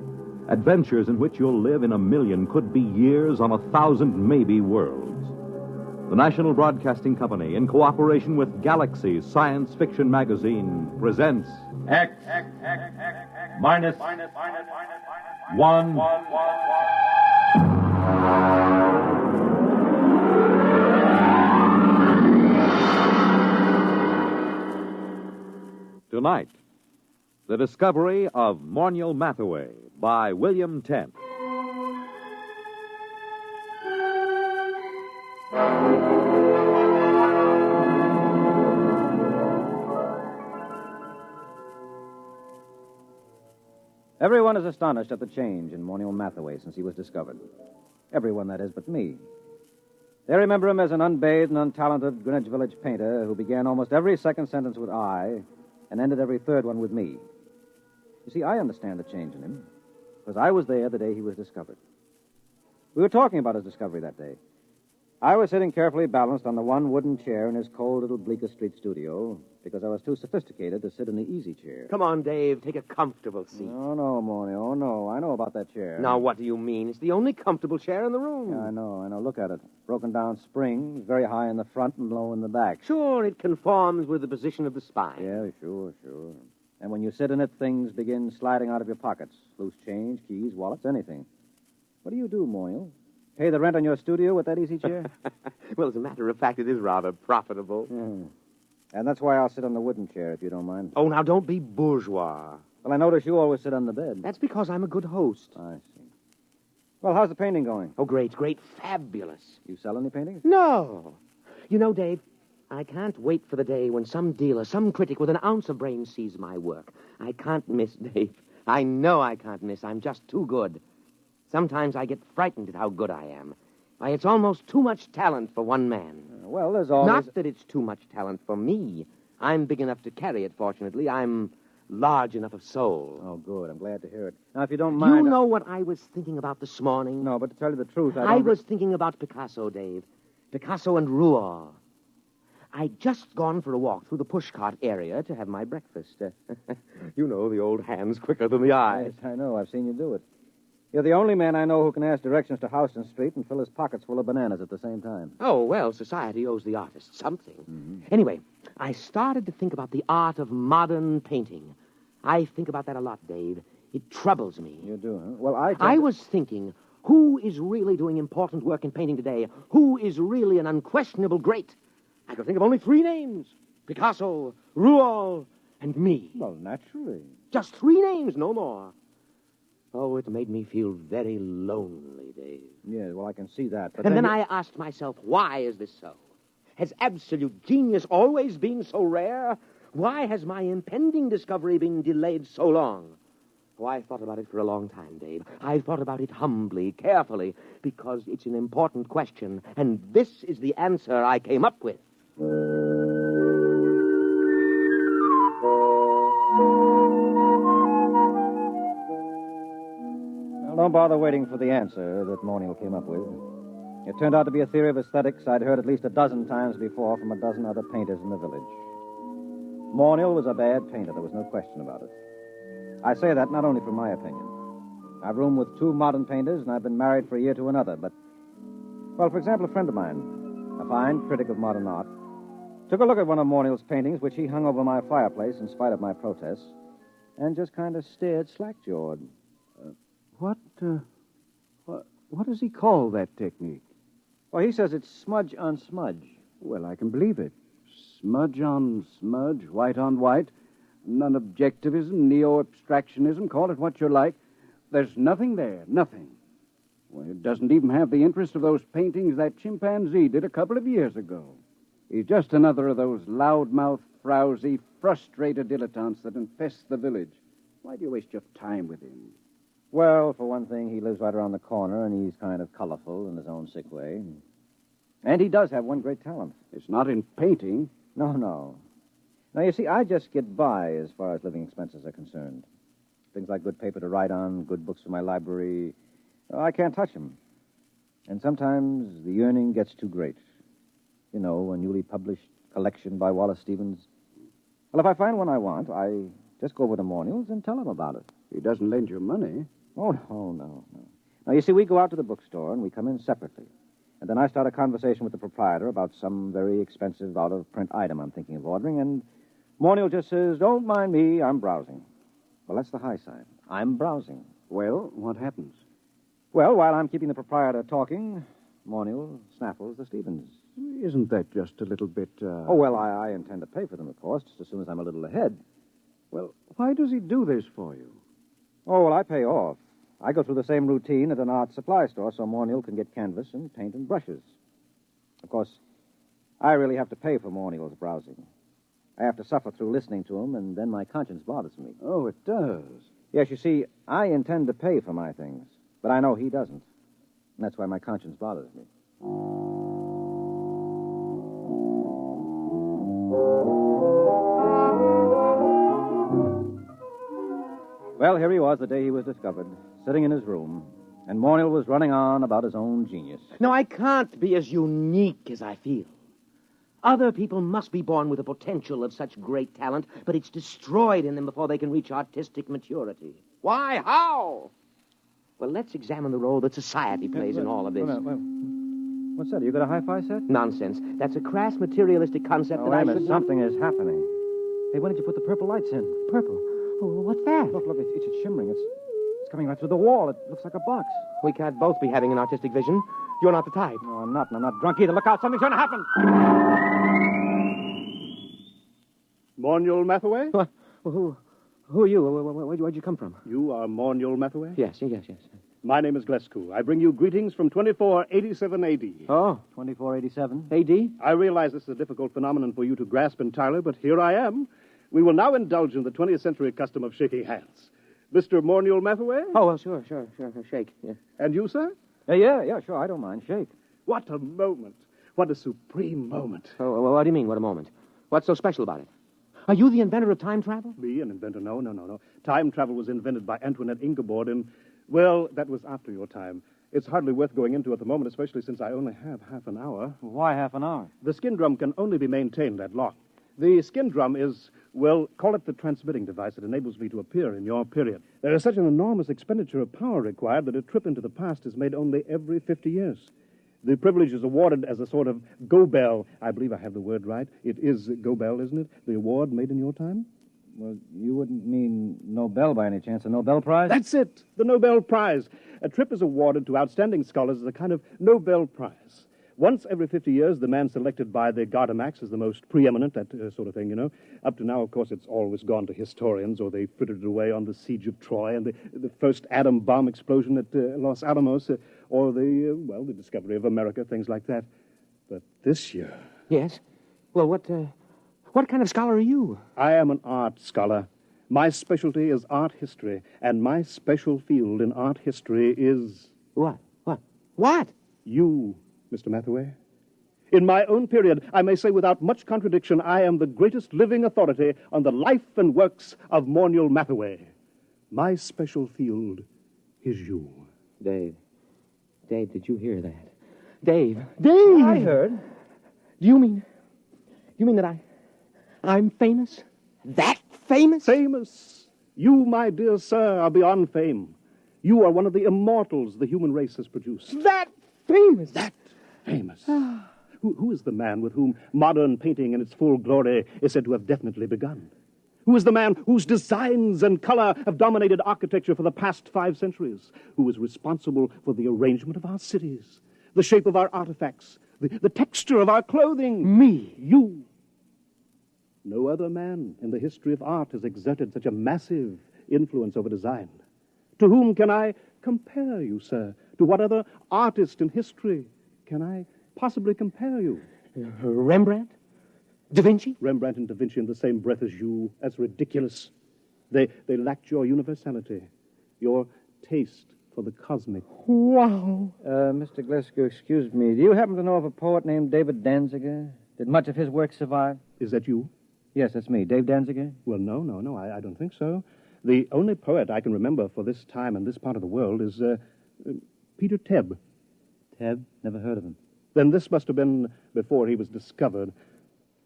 adventures in which you'll live in a million, could be years, on 1,000 maybe worlds. The National Broadcasting Company, in cooperation with Galaxies Science Fiction Magazine, presents X minus 1. Tonight, the discovery of Morniel Mathaway by William Tent. Everyone is astonished at the change in Morniel Mathaway since he was discovered. Everyone, that is, but me. They remember him as an unbathed and untalented Greenwich Village painter who began almost every second sentence with I and ended every third one with me. You see, I understand the change in him, because I was there the day he was discovered. We were talking about his discovery that day. I was sitting carefully balanced on the one wooden chair in his cold little Bleecker Street studio because I was too sophisticated to sit in the easy chair. Come on, Dave. Take a comfortable seat. Oh, no, Morny. Oh, no. I know about that chair. Now, what do you mean? It's the only comfortable chair in the room. Yeah, I know. Look at it. Broken down springs, very high in the front and low in the back. Sure, it conforms with the position of the spine. Yeah, sure. And when you sit in it, things begin sliding out of your pockets. Loose change, keys, wallets, anything. What do you do, Moyle? Pay the rent on your studio with that easy chair? Well, as a matter of fact, it is rather profitable. And that's why I'll sit on the wooden chair, if you don't mind. Oh, now, don't be bourgeois. Well, I notice you always sit on the bed. That's because I'm a good host. I see. Well, how's the painting going? Oh, great. Fabulous. You sell any paintings? No. You know, Dave, I can't wait for the day when some dealer, some critic with an ounce of brains sees my work. I can't miss, Dave. I know I can't miss. I'm just too good. Sometimes I get frightened at how good I am. Why, it's almost too much talent for one man. Well, there's always... Not that it's too much talent for me. I'm big enough to carry it, fortunately. I'm large enough of soul. Oh, good. I'm glad to hear it. Now, if you don't mind... You know what I was thinking about this morning? No, but to tell you the truth, I was thinking about Picasso, Dave. Picasso and Rouault. I'd just gone for a walk through the pushcart area to have my breakfast. You know, the old hand's quicker than the eye. Yes, I know. I've seen you do it. You're the only man I know who can ask directions to Houston Street and fill his pockets full of bananas at the same time. Oh, well, society owes the artist something. Mm-hmm. Anyway, I started to think about the art of modern painting. I think about that a lot, Dave. It troubles me. You do, huh? Well, I was thinking, who is really doing important work in painting today? Who is really an unquestionable great? I could think of only 3 names. Picasso, Rouault, and me. Well, naturally. Just 3 names, no more. Oh, it made me feel very lonely, Dave. Yeah, well, I can see that. But and then I asked myself, why is this so? Has absolute genius always been so rare? Why has my impending discovery been delayed so long? Oh, I thought about it for a long time, Dave. I thought about it humbly, carefully, because it's an important question, and this is the answer I came up with. Don't bother waiting for the answer that Morniel came up with. It turned out to be a theory of aesthetics I'd heard at least a dozen times before from a dozen other painters in the village. Morniel was a bad painter, there was no question about it. I say that not only from my opinion. I've roomed with 2 modern painters, and I've been married for a year to another, but... Well, for example, a friend of mine, a fine critic of modern art, took a look at one of Morniel's paintings, which he hung over my fireplace in spite of my protests, and just kind of stared slack-jawed. What does he call that technique? Well, he says it's smudge on smudge. Well, I can believe it. Smudge on smudge, white on white, non-objectivism, neo-abstractionism, call it what you like. There's nothing there, nothing. Well, it doesn't even have the interest of those paintings that chimpanzee did a couple of years ago. He's just another of those loudmouth, frowsy, frustrated dilettantes that infest the village. Why do you waste your time with him? Well, for one thing, he lives right around the corner, and he's kind of colorful in his own sick way. And he does have one great talent. It's not in painting. No. Now, you see, I just get by as far as living expenses are concerned. Things like good paper to write on, good books for my library. I can't touch them. And sometimes the yearning gets too great. You know, a newly published collection by Wallace Stevens. Well, if I find one I want, I just go over to Mornill's and tell him about it. He doesn't lend you money. Oh, no. Now, you see, we go out to the bookstore and we come in separately. And then I start a conversation with the proprietor about some very expensive out-of-print item I'm thinking of ordering, and Mornill just says, "Don't mind me, I'm browsing." Well, that's the high side. I'm browsing. Well, what happens? Well, while I'm keeping the proprietor talking, Mornill snaffles the Stevens. Isn't that just a little bit, Oh, well, I intend to pay for them, of course, just as soon as I'm a little ahead. Well, why does he do this for you? Oh, well, I pay off. I go through the same routine at an art supply store so Mornill can get canvas and paint and brushes. Of course, I really have to pay for Mornill's browsing. I have to suffer through listening to him, and then my conscience bothers me. Oh, it does. Yes, you see, I intend to pay for my things, but I know he doesn't. And that's why my conscience bothers me. Well, here he was the day he was discovered, sitting in his room, and Mornill was running on about his own genius. No, I can't be as unique as I feel. Other people must be born with the potential of such great talent, but it's destroyed in them before they can reach artistic maturity. Why? How? Well, let's examine the role that society plays in all of this. What's that? You got a hi-fi set? Nonsense. That's a crass materialistic concept that wait I a minute. should... Something is happening. Hey, when did you put the purple lights in? Purple? Oh, what's that? Look, it's shimmering. It's coming right through the wall. It looks like a box. We can't both be having an artistic vision. You're not the type. No, I'm not, and I'm not drunk either. Look out, something's going to happen. Mornill Mathaway? What? Who are you? Where'd you come from? You are Mornill Mathaway? Yes. My name is Glescu. I bring you greetings from 2487 A.D. Oh, 2487? A.D.? I realize this is a difficult phenomenon for you to grasp entirely, but here I am. We will now indulge in the 20th century custom of shaking hands. Mr. Mornill Mathaway? Oh, well, sure. Shake. Yeah. And you, sir? Yeah, sure. I don't mind. Shake. What a moment. What a supreme moment. Oh, well, what do you mean, what a moment? What's so special about it? Are you the inventor of time travel? Me, an inventor? No. Time travel was invented by Antoinette Ingeborg in... Well, that was after your time. It's hardly worth going into at the moment, especially since I only have half an hour. Why half an hour? The skin drum can only be maintained that long. The skin drum is, well, call it the transmitting device that enables me to appear in your period. There is such an enormous expenditure of power required that a trip into the past is made only every 50 years. The privilege is awarded as a sort of go-bell. I believe I have the word right. It is go-bell, isn't it? The award made in your time? Well, you wouldn't mean Nobel by any chance, a Nobel Prize? That's it, the Nobel Prize. A trip is awarded to outstanding scholars as a kind of Nobel Prize. Once every 50 years, the man selected by the Gardemax is the most preeminent, that sort of thing, you know. Up to now, of course, it's always gone to historians, or they frittered it away on the siege of Troy and the first atom bomb explosion at Los Alamos, or the discovery of America, things like that. But this year... Yes? Well, what kind of scholar are you? I am an art scholar. My specialty is art history, and my special field in art history is... What? What? You, Mr. Mathaway. In my own period, I may say without much contradiction, I am the greatest living authority on the life and works of Mornill Mathaway. My special field is you. Dave, did you hear that? Dave! I heard. Do you mean that I'm famous? That famous? Famous. You, my dear sir, are beyond fame. You are one of the immortals the human race has produced. That famous? That famous. Who is the man with whom modern painting in its full glory is said to have definitely begun? Who is the man whose designs and color have dominated architecture for the past 5 centuries? Who is responsible for the arrangement of our cities, the shape of our artifacts, the texture of our clothing? Me. You. No other man in the history of art has exerted such a massive influence over design. To whom can I compare you, sir? To what other artist in history can I possibly compare you? Rembrandt? Da Vinci? Rembrandt and Da Vinci in the same breath as you. That's ridiculous. They lacked your universality, your taste for the cosmic. Wow. Mr. Glescu, excuse me. Do you happen to know of a poet named David Danziger? Did much of his work survive? Is that you? Yes, that's me. Dave Danziger? Well, no, I don't think so. The only poet I can remember for this time and this part of the world is Peter Tebb. Tebb? Never heard of him. Then this must have been before he was discovered.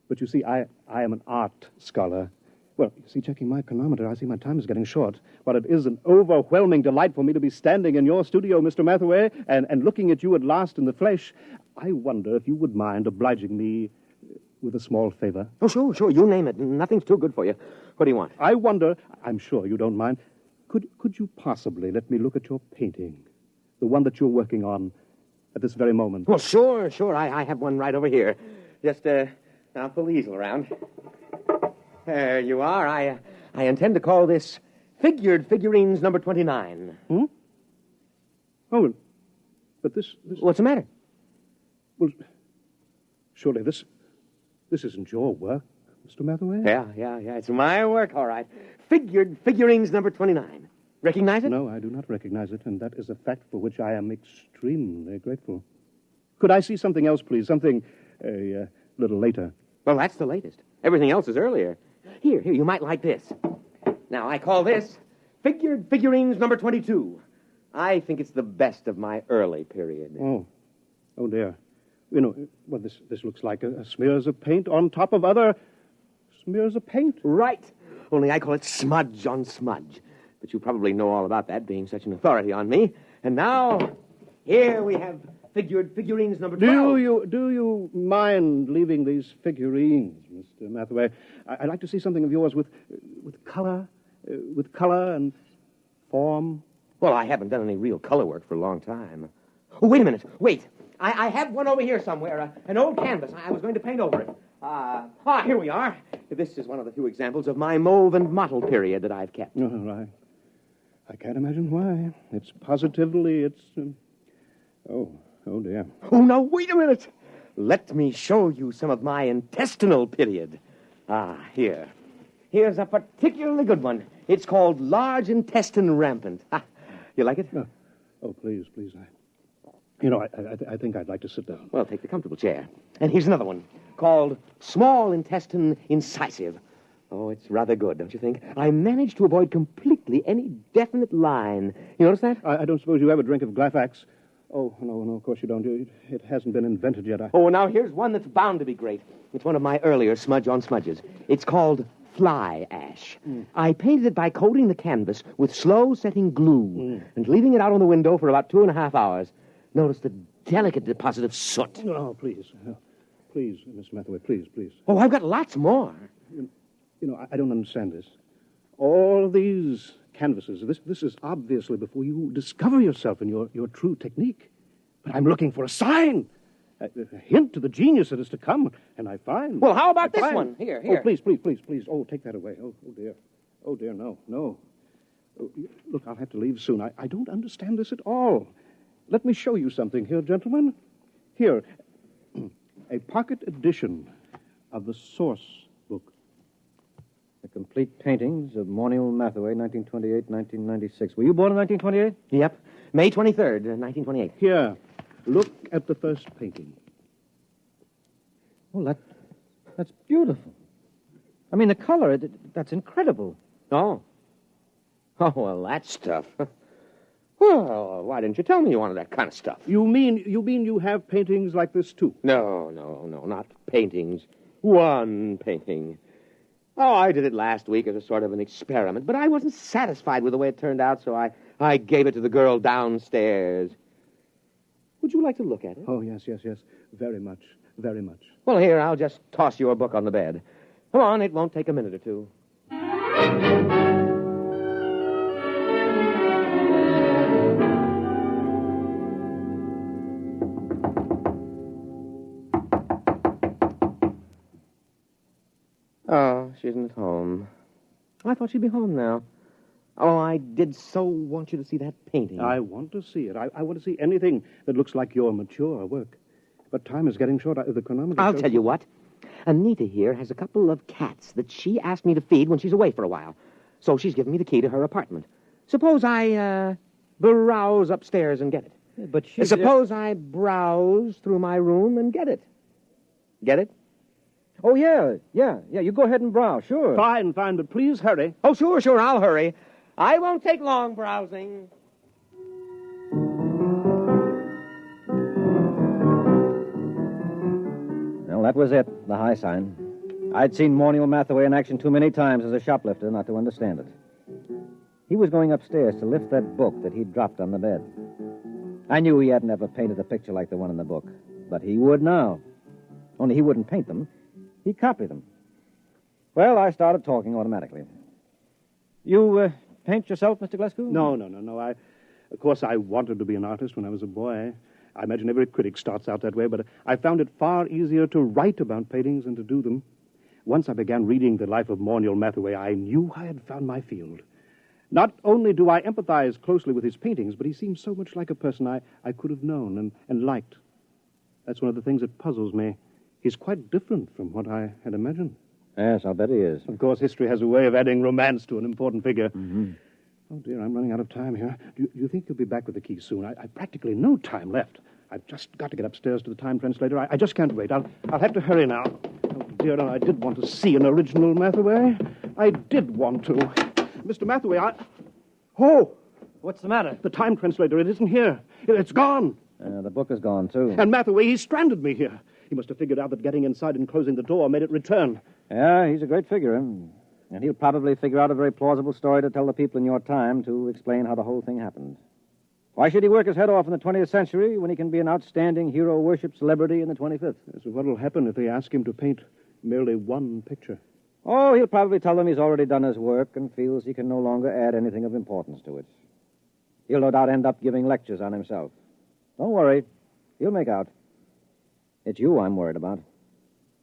But you see, I am an art scholar. Well, you see, checking my chronometer, I see my time is getting short. While it is an overwhelming delight for me to be standing in your studio, Mr. Mathaway, and looking at you at last in the flesh, I wonder if you would mind obliging me with a small favor. Oh, sure. You name it. Nothing's too good for you. What do you want? I wonder, I'm sure you don't mind, could you possibly let me look at your painting? The one that you're working on at this very moment. Well, sure. I have one right over here. Just, I'll pull the easel around. There you are. I intend to call this Figured Figurines number 29. Hmm? Oh, but this... What's the matter? Well, surely this isn't your work, Mr. Mathaway? Yeah. It's my work, all right. Figured Figurines number 29. Recognize it? No, I do not recognize it, and that is a fact for which I am extremely grateful. Could I see something else, please? Something a little later. Well, that's the latest. Everything else is earlier. Here, you might like this. Now, I call this Figured Figurines number 22. I think it's the best of my early period. Oh dear. You know, well, this looks like smears of paint on top of other smears of paint. Right. Only I call it smudge on smudge. But you probably know all about that, being such an authority on me. And now, here we have Figured Figurines number 12. Do you mind leaving these figurines, Mr. Mathaway? I'd like to see something of yours with color and form. Well, I haven't done any real color work for a long time. Oh, wait a minute. Wait. I have one over here somewhere, an old canvas. I was going to paint over it. Here we are. This is one of the few examples of my mauve and mottled period that I've kept. Oh, I can't imagine why. It's positively, Oh, dear. Oh, now, wait a minute. Let me show you some of my intestinal period. Here. Here's a particularly good one. It's called Large Intestine Rampant. You like it? Oh, please. I think I'd like to sit down. Well, take the comfortable chair. And here's another one called Small Intestine Incisive. Oh, it's rather good, don't you think? I managed to avoid completely any definite line. You notice that? I don't suppose you ever drink of Glafax. Oh, no, of course you don't. It hasn't been invented yet. Oh, now here's one that's bound to be great. It's one of my earlier smudge on smudges. It's called Fly Ash. I painted it by coating the canvas with slow-setting glue and leaving it out on the window for about 2.5 hours. Notice the delicate deposit of soot. Oh, please. Please, Miss Mathaway, please. Oh, I've got lots more. I don't understand this. All these canvases, this is obviously before you discover yourself and your true technique. But I'm looking for a sign, a hint to the genius that is to come, and I find... Well, how about this one? Here. Oh, please. Oh, take that away. Oh, dear. Oh, dear, no. Oh, look, I'll have to leave soon. I don't understand this at all. Let me show you something here, gentlemen. Here, a pocket edition of the source book. The complete paintings of Monial Mathaway, 1928-1996. Were you born in 1928? Yep. May 23rd, 1928. Here, look at the first painting. Well, that's beautiful. I mean, the color, that's incredible. Oh, well, that stuff. Well, why didn't you tell me you wanted that kind of stuff? You mean you have paintings like this, too? No, not paintings. One painting. Oh, I did it last week as a sort of an experiment, but I wasn't satisfied with the way it turned out, so I gave it to the girl downstairs. Would you like to look at it? Oh, yes. Very much. Well, here, I'll just toss your book on the bed. Come on, it won't take a minute or two. Oh, she isn't at home. I thought she'd be home now. Oh, I did so want you to see that painting. I want to see it. I want to see anything that looks like your mature work. But time is getting short. The chronometer... I'll tell you what. Anita here has a couple of cats that she asked me to feed when she's away for a while. So she's given me the key to her apartment. Suppose I, browse upstairs and get it. Yeah, but she... Suppose I browse through my room and get it. Get it? Oh, yeah. You go ahead and browse, sure. Fine, but please hurry. Oh, sure, I'll hurry. I won't take long browsing. that was it, the high sign. I'd seen Morniel Mathaway in action too many times as a shoplifter not to understand it. He was going upstairs to lift that book that he'd dropped on the bed. I knew he hadn't ever painted a picture like the one in the book, but he would now. Only he wouldn't paint them. He'd copy them. Well, I started talking automatically. You paint yourself, Mr. Glasgow? No. Of course, I wanted to be an artist when I was a boy. I imagine every critic starts out that way, but I found it far easier to write about paintings than to do them. Once I began reading the life of Morniel Mathaway, I knew I had found my field. Not only do I empathize closely with his paintings, but he seems so much like a person I could have known and liked. That's one of the things that puzzles me. He's quite different from what I had imagined. Yes, I'll bet he is. Of course, history has a way of adding romance to an important figure. Mm-hmm. Oh, dear, I'm running out of time here. Do you think you'll be back with the key soon? I've practically no time left. I've just got to get upstairs to the time translator. I just can't wait. I'll have to hurry now. Oh, dear, I did want to see an original Mathaway. I did want to. Mr. Mathaway, Oh! What's the matter? The time translator, it isn't here. It's gone. The book is gone, too. And Mathaway, he stranded me here. He must have figured out that getting inside and closing the door made it return. Yeah, he's a great figure. And he'll probably figure out a very plausible story to tell the people in your time to explain how the whole thing happened. Why should he work his head off in the 20th century when he can be an outstanding hero-worship celebrity in the 25th? So what'll happen if they ask him to paint merely one picture? Oh, he'll probably tell them he's already done his work and feels he can no longer add anything of importance to it. He'll no doubt end up giving lectures on himself. Don't worry. He'll make out. It's you I'm worried about.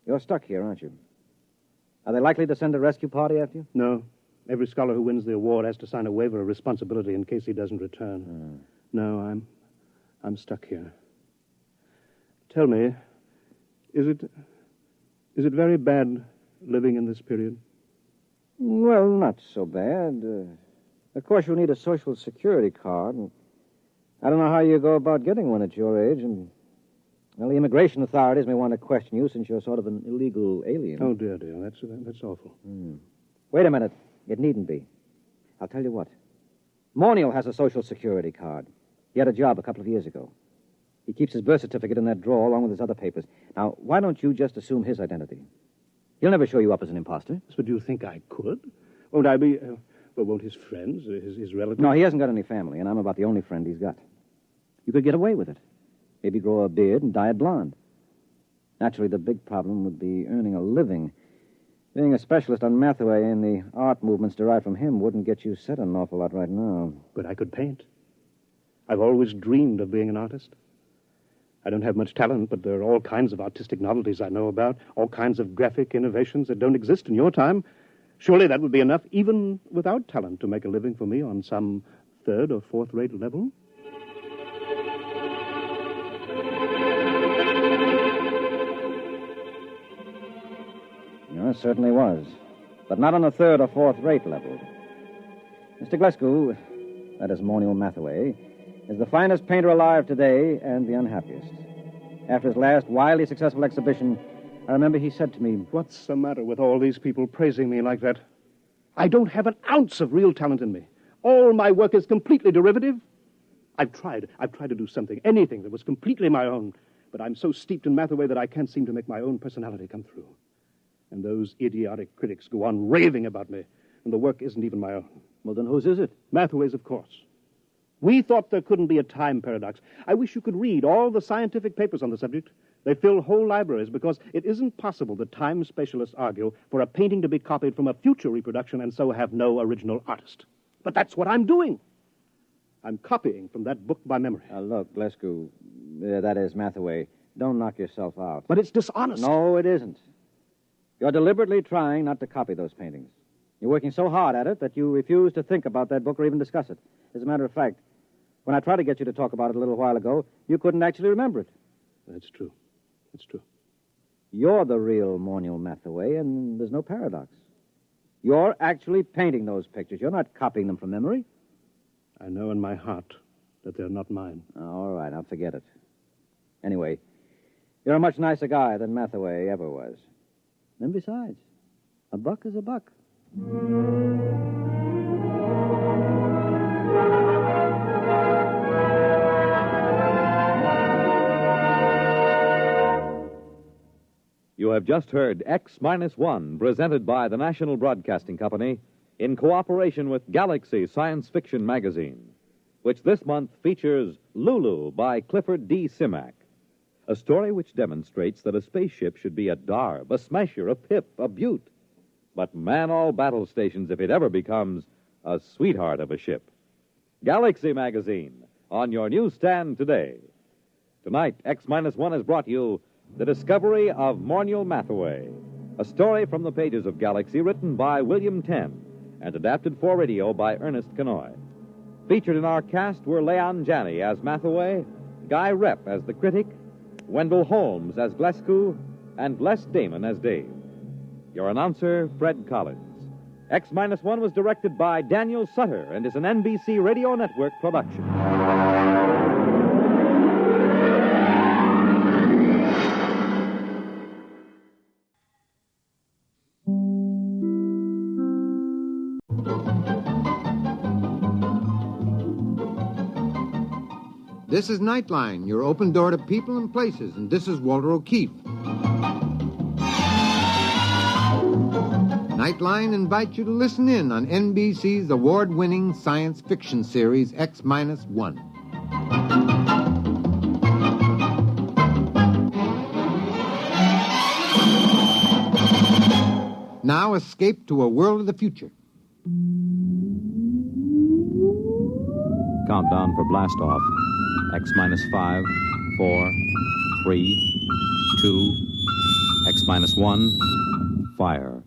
You're stuck here, aren't you? Are they likely to send a rescue party after you? No. Every scholar who wins the award has to sign a waiver of responsibility in case he doesn't return. No, I'm stuck here. Tell me, is it very bad living in this period? Well, not so bad. Of course, you'll need a Social Security card. And I don't know how you go about getting one at your age. And, well, the immigration authorities may want to question you since you're sort of an illegal alien. Oh, dear. That's awful. Wait a minute. It needn't be. I'll tell you what. Morniel has a Social Security card. He had a job a couple of years ago. He keeps his birth certificate in that drawer along with his other papers. Now, why don't you just assume his identity? He'll never show you up as an imposter. So do you think I could? Won't I be... won't his friends, his relatives... No, he hasn't got any family, and I'm about the only friend he's got. You could get away with it. Maybe grow a beard and dye it blonde. Naturally, the big problem would be earning a living. Being a specialist on Mathaway and the art movements derived from him wouldn't get you set an awful lot right now. But I could paint. I've always dreamed of being an artist. I don't have much talent, but there are all kinds of artistic novelties I know about, all kinds of graphic innovations that don't exist in your time. Surely that would be enough, even without talent, to make a living for me on some third or fourth-rate level. It certainly was. But not on a third or fourth-rate level. Mr. Glasgow, that is Morniel Mathaway, is the finest painter alive today and the unhappiest. After his last wildly successful exhibition, I remember he said to me, "What's the matter with all these people praising me like that? I don't have an ounce of real talent in me. All my work is completely derivative. I've tried to do something, anything that was completely my own, but I'm so steeped in Mathaway that I can't seem to make my own personality come through. And those idiotic critics go on raving about me, and the work isn't even my own." Well, then whose is it? Mathaway's, of course. We thought there couldn't be a time paradox. I wish you could read all the scientific papers on the subject. They fill whole libraries because it isn't possible that time specialists argue for a painting to be copied from a future reproduction and so have no original artist. But that's what I'm doing. I'm copying from that book by memory. Look, Glasgow, that is Mathaway. Don't knock yourself out. But it's dishonest. No, it isn't. You're deliberately trying not to copy those paintings. You're working so hard at it that you refuse to think about that book or even discuss it. As a matter of fact, when I tried to get you to talk about it a little while ago, you couldn't actually remember it. That's true. That's true. You're the real Morniel Mathaway, and there's no paradox. You're actually painting those pictures. You're not copying them from memory. I know in my heart that they're not mine. All right, I'll forget it. Anyway, you're a much nicer guy than Mathaway ever was. And besides, a buck is a buck. You have just heard X-1, presented by the National Broadcasting Company in cooperation with Galaxy Science Fiction Magazine, which this month features Lulu by Clifford D. Simak, a story which demonstrates that a spaceship should be a darb, a smasher, a pip, a beaut, but man all battle stations if it ever becomes a sweetheart of a ship. Galaxy Magazine, on your newsstand today. Tonight, X-1 has brought you The Discovery of Morniel Mathaway, a story from the pages of Galaxy written by William Tenn and adapted for radio by Ernest Kenoy. Featured in our cast were Leon Janney as Mathaway, Guy Repp as the critic, Wendell Holmes as Glescu, and Les Damon as Dave. Your announcer, Fred Collins. X-1 was directed by Daniel Sutter and is an NBC Radio Network production. This is Nightline, your open door to people and places, and this is Walter O'Keefe. Nightline invites you to listen in on NBC's award-winning science fiction series X-1. Now escape to a world of the future. Countdown for blast-off. X-5, 4, 3, 2, X-1, fire.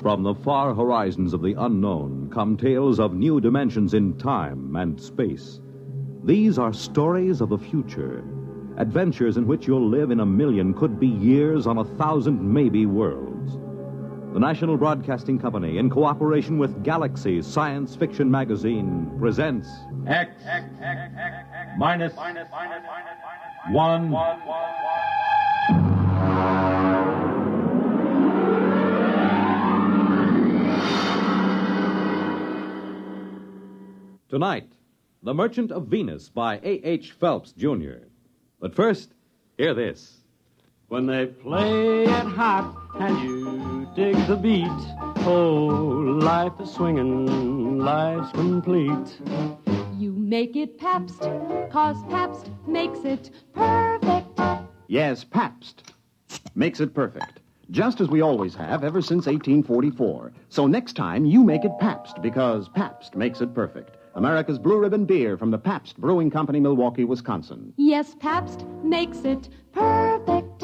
From the far horizons of the unknown come tales of new dimensions in time and space. These are stories of the future, adventures in which you'll live in a million, could be years, on 1,000 maybe worlds. The National Broadcasting Company, in cooperation with Galaxy Science Fiction Magazine, presents X-1. Tonight, The Merchant of Venus by A.H. Phelps, Jr. But first, hear this. When they play it hot and you dig the beat, oh, life is swinging, life's complete. You make it Pabst, 'cause Pabst makes it perfect. Yes, Pabst makes it perfect. Just as we always have ever since 1844. So next time, you make it Pabst, because Pabst makes it perfect. America's Blue Ribbon beer from the Pabst Brewing Company, Milwaukee, Wisconsin. Yes, Pabst makes it perfect.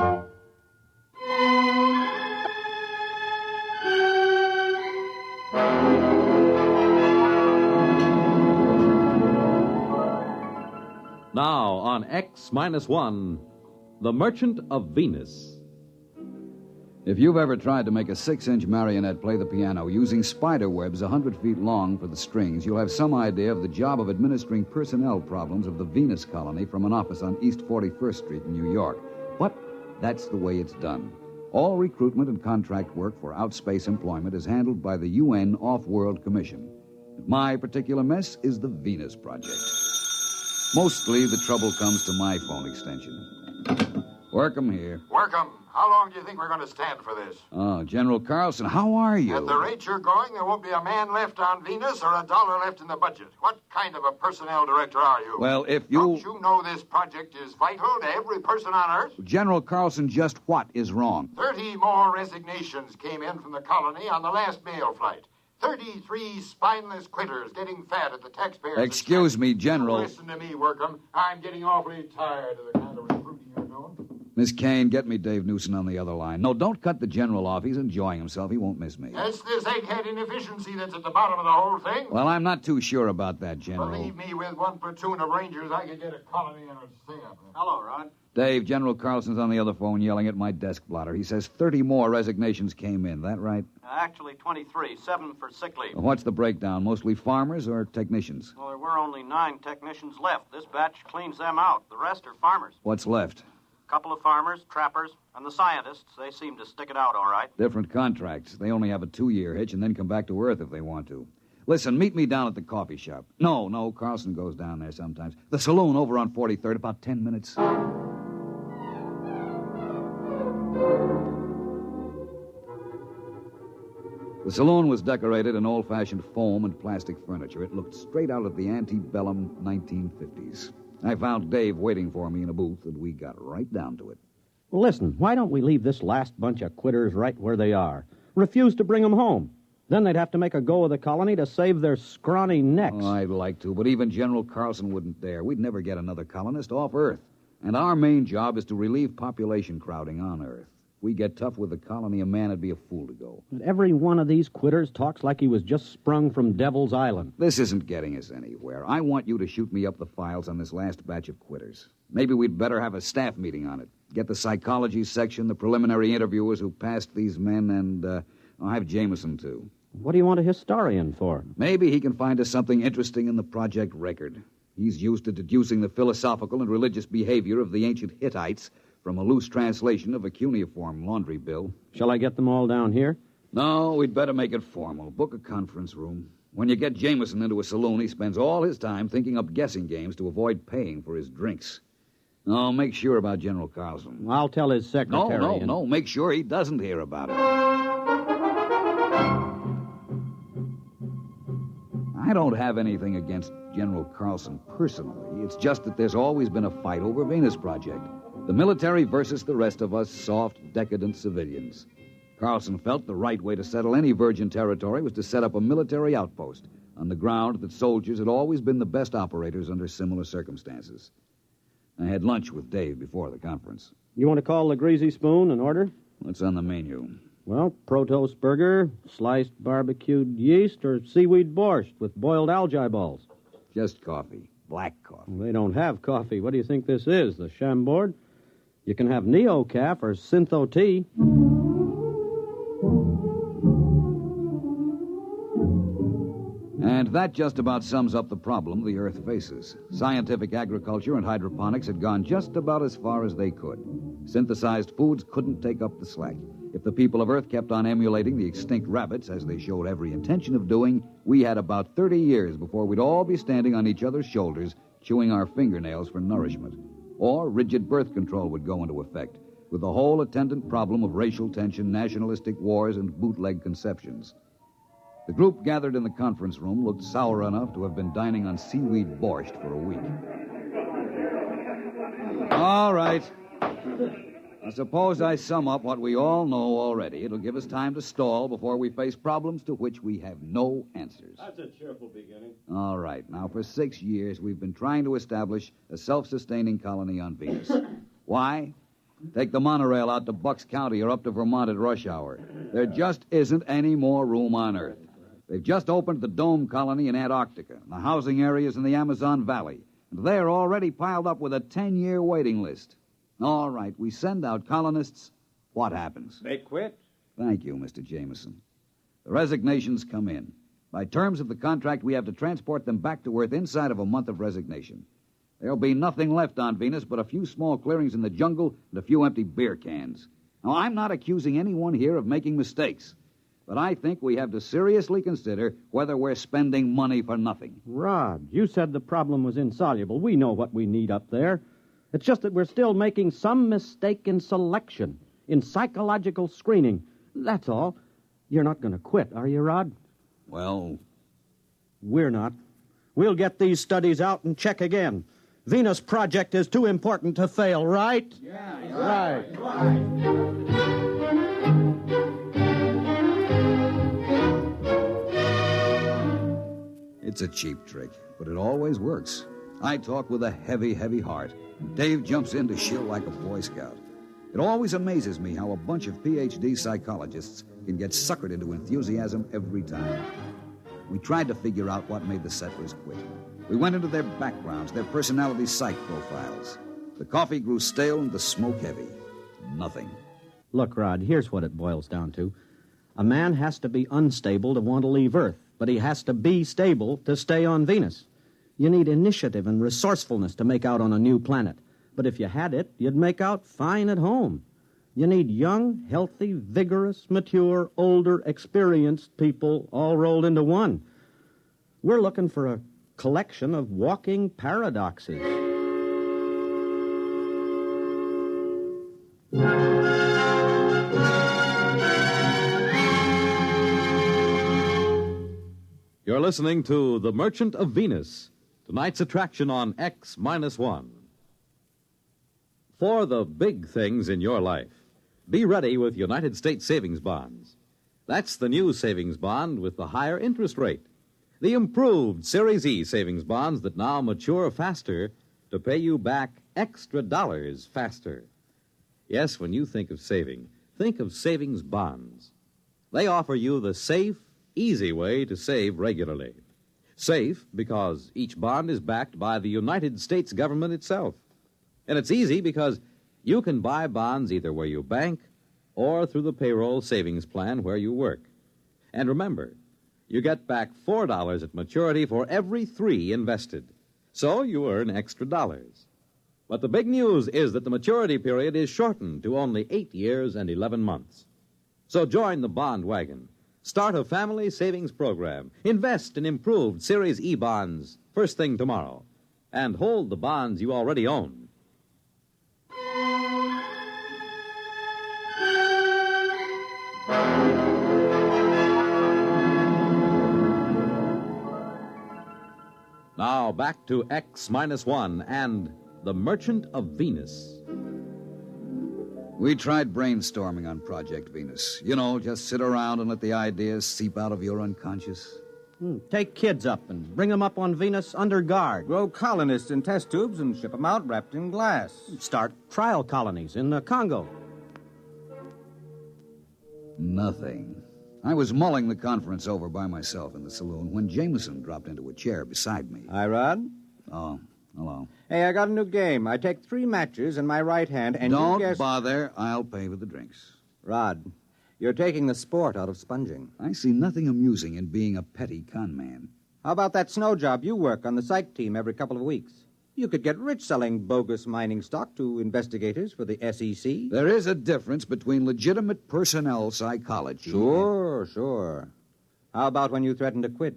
Now on X-1, The Merchant of Venus. If you've ever tried to make a 6-inch marionette play the piano using spider webs 100 feet long for the strings, you'll have some idea of the job of administering personnel problems of the Venus colony from an office on East 41st Street in New York. But that's the way it's done. All recruitment and contract work for outspace employment is handled by the UN Off-World Commission. My particular mess is the Venus Project. Mostly the trouble comes to my phone extension. Work 'em here. Work 'em. How long do you think we're going to stand for this? Oh, General Carlson, how are you? At the rate you're going, there won't be a man left on Venus or a dollar left in the budget. What kind of a personnel director are you? Well, if you... Don't you know this project is vital to every person on Earth? General Carlson, just what is wrong? 30 more resignations came in from the colony on the last mail flight. 33 spineless quitters getting fat at the taxpayers' Excuse me, General. Listen to me, Workham. I'm getting awfully tired of the kind of recruiting you're doing. Miss Kane, get me Dave Newson on the other line. No, don't cut the general off. He's enjoying himself. He won't miss me. It's this egghead inefficiency that's at the bottom of the whole thing. Well, I'm not too sure about that, General. Believe me, with one platoon of Rangers, I could get a colony and a thing up. Hello, Rod. Dave, General Carlson's on the other phone yelling at my desk blotter. He says 30 more resignations came in. That right? Actually, 23. 7 for sick leave. What's the breakdown? Mostly farmers or technicians? Well, there were only 9 technicians left. This batch cleans them out. The rest are farmers. What's left? A couple of farmers, trappers, and the scientists. They seem to stick it out all right. Different contracts. They only have a 2-year hitch and then come back to Earth if they want to. Listen, meet me down at the coffee shop. No, Carlson goes down there sometimes. The saloon over on 43rd, about 10 minutes. The saloon was decorated in old-fashioned foam and plastic furniture. It looked straight out of the antebellum 1950s. I found Dave waiting for me in a booth, and we got right down to it. Well, listen, why don't we leave this last bunch of quitters right where they are? Refuse to bring them home. Then they'd have to make a go of the colony to save their scrawny necks. Oh, I'd like to, but even General Carlson wouldn't dare. We'd never get another colonist off Earth. And our main job is to relieve population crowding on Earth. If we get tough with the colony, a man would be a fool to go. But every one of these quitters talks like he was just sprung from Devil's Island. This isn't getting us anywhere. I want you to shoot me up the files on this last batch of quitters. Maybe we'd better have a staff meeting on it. Get the psychology section, the preliminary interviewers who passed these men, and I'll have Jameson, too. What do you want a historian for? Maybe he can find us something interesting in the project record. He's used to deducing the philosophical and religious behavior of the ancient Hittites from a loose translation of a cuneiform laundry bill. Shall I get them all down here? No, we'd better make it formal. Book a conference room. When you get Jameson into a saloon, he spends all his time thinking up guessing games to avoid paying for his drinks. No, make sure about General Carlson. I'll tell his secretary. No. Make sure he doesn't hear about it. I don't have anything against General Carlson personally. It's just that there's always been a fight over Venus Project. The military versus the rest of us soft, decadent civilians. Carlson felt the right way to settle any virgin territory was to set up a military outpost on the ground that soldiers had always been the best operators under similar circumstances. I had lunch with Dave before the conference. You want to call the Greasy Spoon and order? What's on the menu? Well, Protoss burger, sliced barbecued yeast, or seaweed borscht with boiled algae balls. Just coffee. Black coffee. Well, they don't have coffee. What do you think this is, the Chambord? You can have Neo-Caf or Syntho tea. And that just about sums up the problem the Earth faces. Scientific agriculture and hydroponics had gone just about as far as they could. Synthesized foods couldn't take up the slack. If the people of Earth kept on emulating the extinct rabbits, as they showed every intention of doing, we had about 30 years before we'd all be standing on each other's shoulders, chewing our fingernails for nourishment. Or rigid birth control would go into effect, with the whole attendant problem of racial tension, nationalistic wars, and bootleg conceptions. The group gathered in the conference room looked sour enough to have been dining on seaweed borscht for a week. All right. I suppose I sum up what we all know already. It'll give us time to stall before we face problems to which we have no answers. That's a cheerful beginning. All right. Now, for 6 years, we've been trying to establish a self-sustaining colony on Venus. Why? Take the monorail out to Bucks County or up to Vermont at rush hour. There just isn't any more room on Earth. They've just opened the Dome Colony in Antarctica, the housing areas in the Amazon Valley, and they're already piled up with a 10-year waiting list. All right, we send out colonists. What happens? They quit. Thank you, Mr. Jameson. The resignations come in. By terms of the contract, we have to transport them back to Earth inside of a month of resignation. There'll be nothing left on Venus but a few small clearings in the jungle and a few empty beer cans. Now, I'm not accusing anyone here of making mistakes, but I think we have to seriously consider whether we're spending money for nothing. Rod, you said the problem was insoluble. We know what we need up there. It's just that we're still making some mistake in selection, in psychological screening. That's all. You're not going to quit, are you, Rod? Well, we're not. We'll get these studies out and check again. Venus Project is too important to fail, right? Yeah, right. It's a cheap trick, but it always works. I talk with a heavy, heavy heart. Dave jumps in to shill like a Boy Scout. It always amazes me how a bunch of PhD psychologists can get suckered into enthusiasm every time. We tried to figure out what made the settlers quit. We went into their backgrounds, their personality psych profiles. The coffee grew stale and the smoke heavy. Nothing. Look, Rod, here's what it boils down to. A man has to be unstable to want to leave Earth, but he has to be stable to stay on Venus. You need initiative and resourcefulness to make out on a new planet. But if you had it, you'd make out fine at home. You need young, healthy, vigorous, mature, older, experienced people all rolled into one. We're looking for a collection of walking paradoxes. You're listening to The Merchant of Venus, tonight's attraction on X-1. For the big things in your life, be ready with United States savings bonds. That's the new savings bond with the higher interest rate. The improved Series E savings bonds that now mature faster to pay you back extra dollars faster. Yes, when you think of saving, think of savings bonds. They offer you the safe, easy way to save regularly. Safe because each bond is backed by the United States government itself. And it's easy because you can buy bonds either where you bank or through the payroll savings plan where you work. And remember, you get back $4 at maturity for every $3 invested. So you earn extra dollars. But the big news is that the maturity period is shortened to only 8 years and 11 months. So join the bond wagon. Start a family savings program. Invest in improved Series E bonds first thing tomorrow. And hold the bonds you already own. Now back to X-1 and The Merchant of Venus. We tried brainstorming on Project Venus. You know, just sit around and let the ideas seep out of your unconscious. Take kids up and bring them up on Venus under guard. Grow colonists in test tubes and ship them out wrapped in glass. Start trial colonies in the Congo. Nothing. I was mulling the conference over by myself in the saloon when Jameson dropped into a chair beside me. Hi, Rod. Oh, hello. Hey, I got a new game. I take 3 matches in my right hand and Don't you guess... bother. I'll pay for the drinks. Rod, you're taking the sport out of sponging. I see nothing amusing in being a petty con man. How about that snow job you work on the psych team every couple of weeks? You could get rich selling bogus mining stock to investigators for the SEC. There is a difference between legitimate personnel psychology. Sure. How about when you threatened to quit?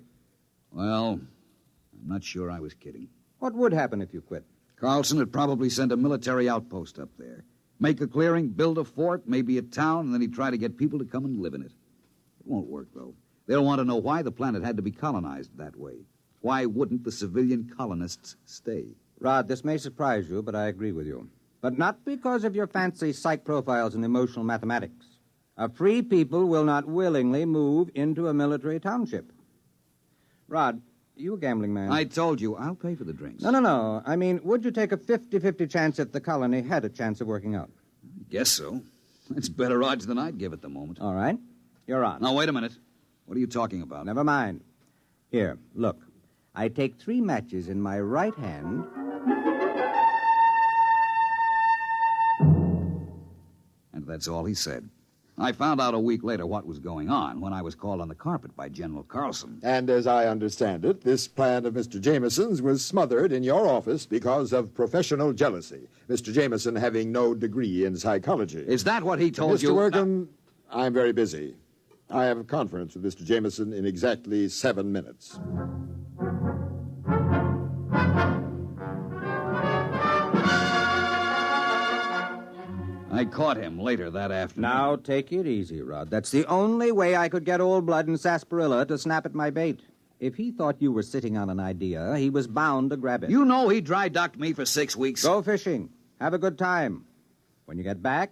Well, I'm not sure I was kidding. What would happen if you quit? Carlson would probably send a military outpost up there. Make a clearing, build a fort, maybe a town, and then he'd try to get people to come and live in it. It won't work, though. They'll want to know why the planet had to be colonized that way. Why wouldn't the civilian colonists stay? Rod, this may surprise you, but I agree with you. But not because of your fancy psych profiles and emotional mathematics. A free people will not willingly move into a military township. Rod, you a gambling man? I told you, I'll pay for the drinks. No. I mean, would you take a 50-50 chance if the colony had a chance of working out? Guess so. It's better odds than I'd give at the moment. All right. You're on. Now, wait a minute. What are you talking about? Never mind. Here, look. I take 3 matches in my right hand... And that's all he said. I found out a week later what was going on when I was called on the carpet by General Carlson. And as I understand it, this plan of Mr. Jameson's was smothered in your office because of professional jealousy, Mr. Jameson having no degree in psychology. Is that what he told you? Mr. Workham, I'm very busy. I have a conference with Mr. Jameson in exactly 7 minutes. I caught him later that afternoon. Now, take it easy, Rod. That's the only way I could get Old Blood and Sarsaparilla to snap at my bait. If he thought you were sitting on an idea, he was bound to grab it. You know he dry-docked me for 6 weeks. Go fishing. Have a good time. When you get back,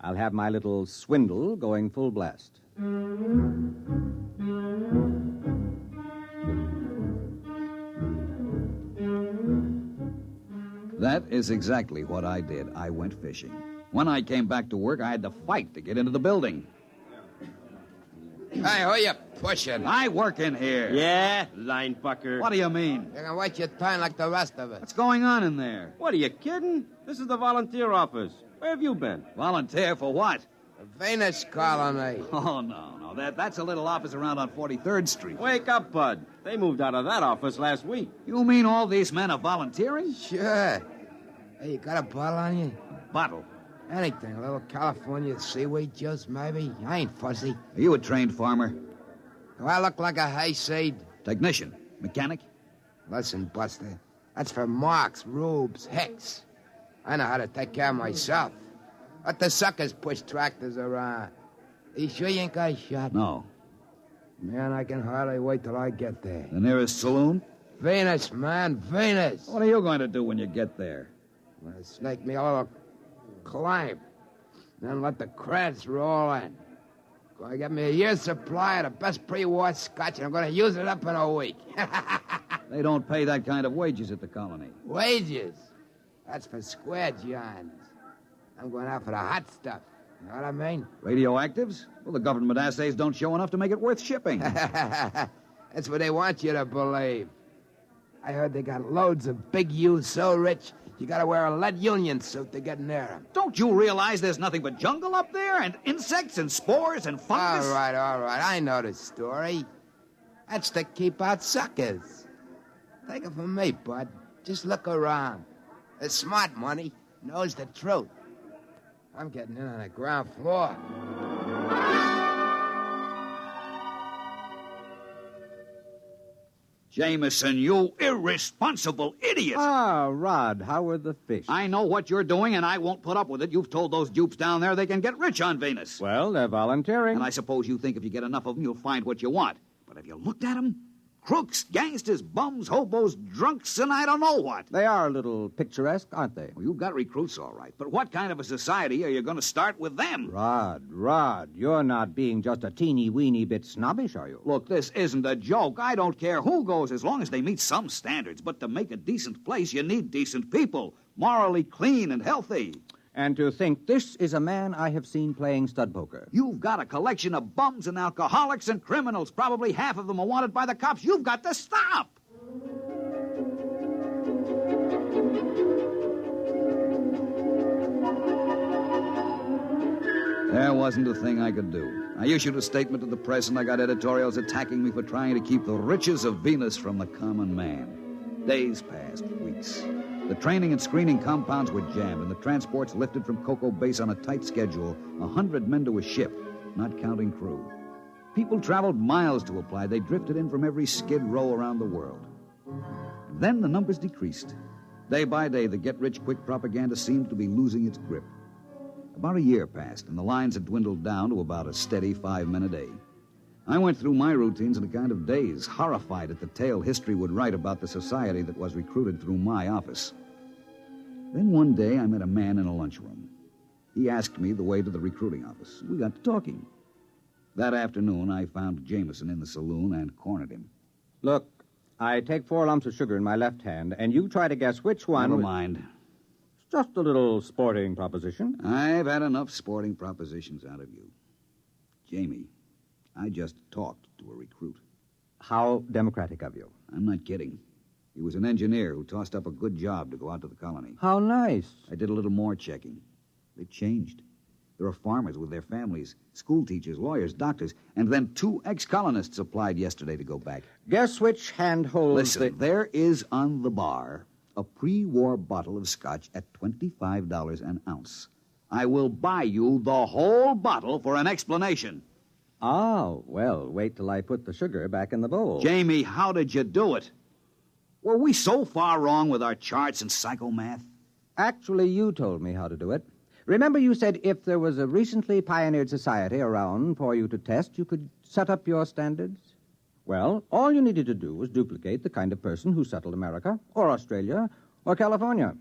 I'll have my little swindle going full blast. That is exactly what I did. I went fishing. When I came back to work, I had to fight to get into the building. Hey, who you pushing? I work in here. Yeah, line fucker. What do you mean? You can wait your turn like the rest of us. What's going on in there? What, are you kidding? This is the volunteer office. Where have you been? Volunteer for what? The Venus colony. Oh, no. That's a little office around on 43rd Street. Wake up, Bud. They moved out of that office last week. You mean all these men are volunteering? Sure. Hey, you got a bottle on you? Bottle? Anything. A little California seaweed juice, maybe. I ain't fussy. Are you a trained farmer? Do I look like a hayseed? Technician? Mechanic? Listen, Buster. That's for Marks, Rubes, Hicks. I know how to take care of myself. Let the suckers push tractors around. You sure you ain't got a shot? No. Man, I can hardly wait till I get there. The nearest saloon? Venus, man, Venus. What are you going to do when you get there? I'm gonna snake me a little climb. Then let the creds roll in. Gonna get me a year's supply of the best pre-war scotch, and I'm gonna use it up in a week. They don't pay that kind of wages at the colony. Wages? That's for square johns. I'm going out for the hot stuff. You know what I mean? Radioactives? Well, the government assays don't show enough to make it worth shipping. That's what they want you to believe. I heard they got loads of big U's so rich, you gotta wear a lead union suit to get near them. Don't you realize there's nothing but jungle up there? And insects and spores and fungus? All right. I know the story. That's to keep out suckers. Take it from me, bud. Just look around. The smart money knows the truth. I'm getting in on the ground floor. Jameson, you irresponsible idiot! Ah, Rod, how are the fish? I know what you're doing, and I won't put up with it. You've told those dupes down there they can get rich on Venus. Well, they're volunteering. And I suppose you think if you get enough of them, you'll find what you want. But have you looked at them? Crooks, gangsters, bums, hobos, drunks, and I don't know what. They are a little picturesque, aren't they? Well, you've got recruits, all right. But what kind of a society are you going to start with them? Rod, you're not being just a teeny-weeny bit snobbish, are you? Look, this isn't a joke. I don't care who goes as long as they meet some standards. But to make a decent place, you need decent people, morally clean and healthy. And to think this is a man I have seen playing stud poker. You've got a collection of bums and alcoholics and criminals. Probably half of them are wanted by the cops. You've got to stop. There wasn't a thing I could do. I issued a statement to the press, and I got editorials attacking me for trying to keep the riches of Venus from the common man. Days passed, weeks. The training and screening compounds were jammed, and the transports lifted from Cocoa Base on a tight schedule, 100 men to a ship, not counting crew. People traveled miles to apply. They drifted in from every skid row around the world. Then the numbers decreased. Day by day, the get-rich-quick propaganda seemed to be losing its grip. About a year passed, and the lines had dwindled down to about a steady 5 men a day. I went through my routines in a kind of daze, horrified at the tale history would write about the society that was recruited through my office. Then one day I met a man in a lunchroom. He asked me the way to the recruiting office. We got to talking. That afternoon, I found Jameson in the saloon and cornered him. Look, I take 4 lumps of sugar in my left hand, and you try to guess which one... Never mind. It's just a little sporting proposition. I've had enough sporting propositions out of you. Jamie, I just talked to a recruit. How democratic of you. I'm not kidding. He was an engineer who tossed up a good job to go out to the colony. How nice. I did a little more checking. They've changed. There are farmers with their families, school teachers, lawyers, doctors, and then 2 ex-colonists applied yesterday to go back. Guess which hand holds Listen, there is on the bar a pre-war bottle of scotch at $25 an ounce. I will buy you the whole bottle for an explanation. Oh, well, wait till I put the sugar back in the bowl. Jamie, how did you do it? Were we so far wrong with our charts and psychomath? Actually, you told me how to do it. Remember you said if there was a recently pioneered society around for you to test, you could set up your standards? Well, all you needed to do was duplicate the kind of person who settled America, or Australia, or California.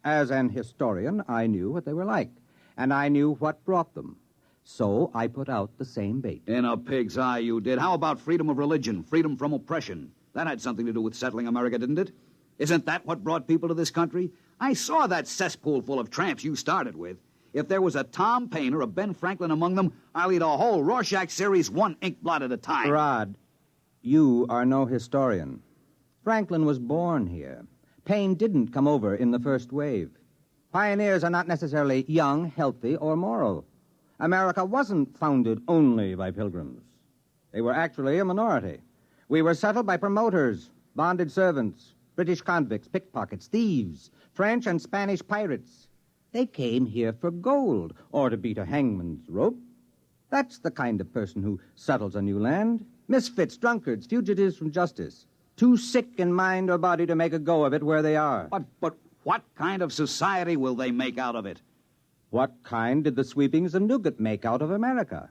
As an historian, I knew what they were like, and I knew what brought them. So I put out the same bait. In a pig's eye, you did. How about freedom of religion, freedom from oppression? That had something to do with settling America, didn't it? Isn't that what brought people to this country? I saw that cesspool full of tramps you started with. If there was a Tom Paine or a Ben Franklin among them, I'll eat a whole Rorschach series one ink blot at a time. Rod, you are no historian. Franklin was born here. Paine didn't come over in the first wave. Pioneers are not necessarily young, healthy, or moral. America wasn't founded only by pilgrims. They were actually a minority. We were settled by promoters, bonded servants, British convicts, pickpockets, thieves, French and Spanish pirates. They came here for gold or to beat a hangman's rope. That's the kind of person who settles a new land. Misfits, drunkards, fugitives from justice. Too sick in mind or body to make a go of it where they are. But what kind of society will they make out of it? What kind did the sweepings of Newgate make out of America?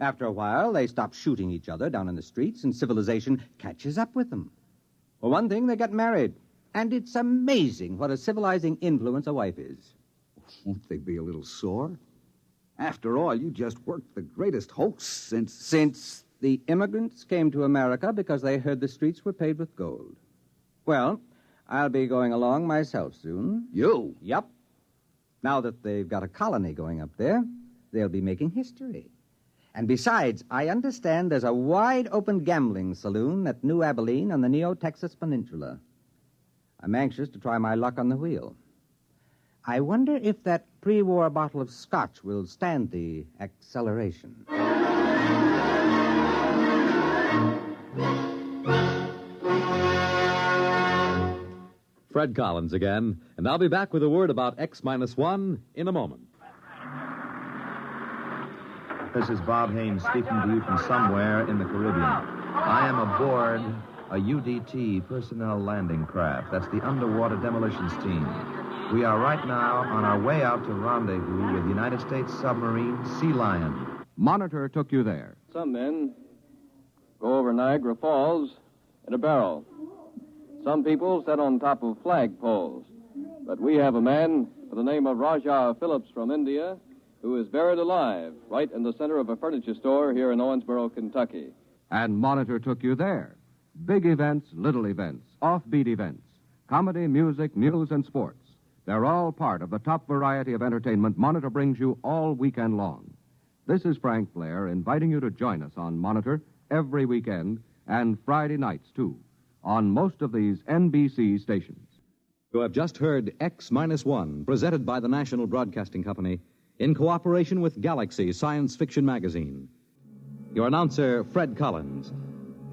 After a while, they stop shooting each other down in the streets, and civilization catches up with them. For one thing, they get married. And it's amazing what a civilizing influence a wife is. Won't they be a little sore? After all, you just worked the greatest hoax since... Since the immigrants came to America because they heard the streets were paved with gold. Well, I'll be going along myself soon. You? Yup. Now that they've got a colony going up there, they'll be making history. And besides, I understand there's a wide-open gambling saloon at New Abilene on the Neo-Texas Peninsula. I'm anxious to try my luck on the wheel. I wonder if that pre-war bottle of scotch will stand the acceleration. Fred Collins again, and I'll be back with a word about X-1 in a moment. This is Bob Haynes speaking to you from somewhere in the Caribbean. I am aboard a UDT personnel landing craft. That's the Underwater Demolitions Team. We are right now on our way out to rendezvous with United States submarine Sea Lion. Monitor took you there. Some men go over Niagara Falls in a barrel. Some people sit on top of flagpoles. But we have a man by the name of Rajah Phillips from India who is buried alive right in the center of a furniture store here in Owensboro, Kentucky. And Monitor took you there. Big events, little events, offbeat events, comedy, music, news, and sports. They're all part of the top variety of entertainment Monitor brings you all weekend long. This is Frank Blair inviting you to join us on Monitor every weekend and Friday nights, too, on most of these NBC stations. You have just heard X-1, presented by the National Broadcasting Company in cooperation with Galaxies Science Fiction Magazine. Your announcer, Fred Collins.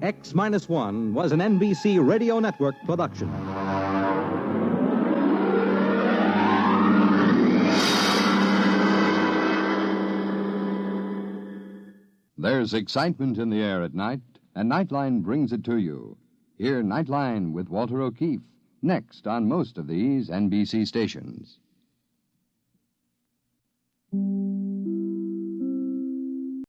X-1 was an NBC Radio Network production. There's excitement in the air at night, and Nightline brings it to you. Hear Nightline with Walter O'Keefe, next on most of these NBC stations.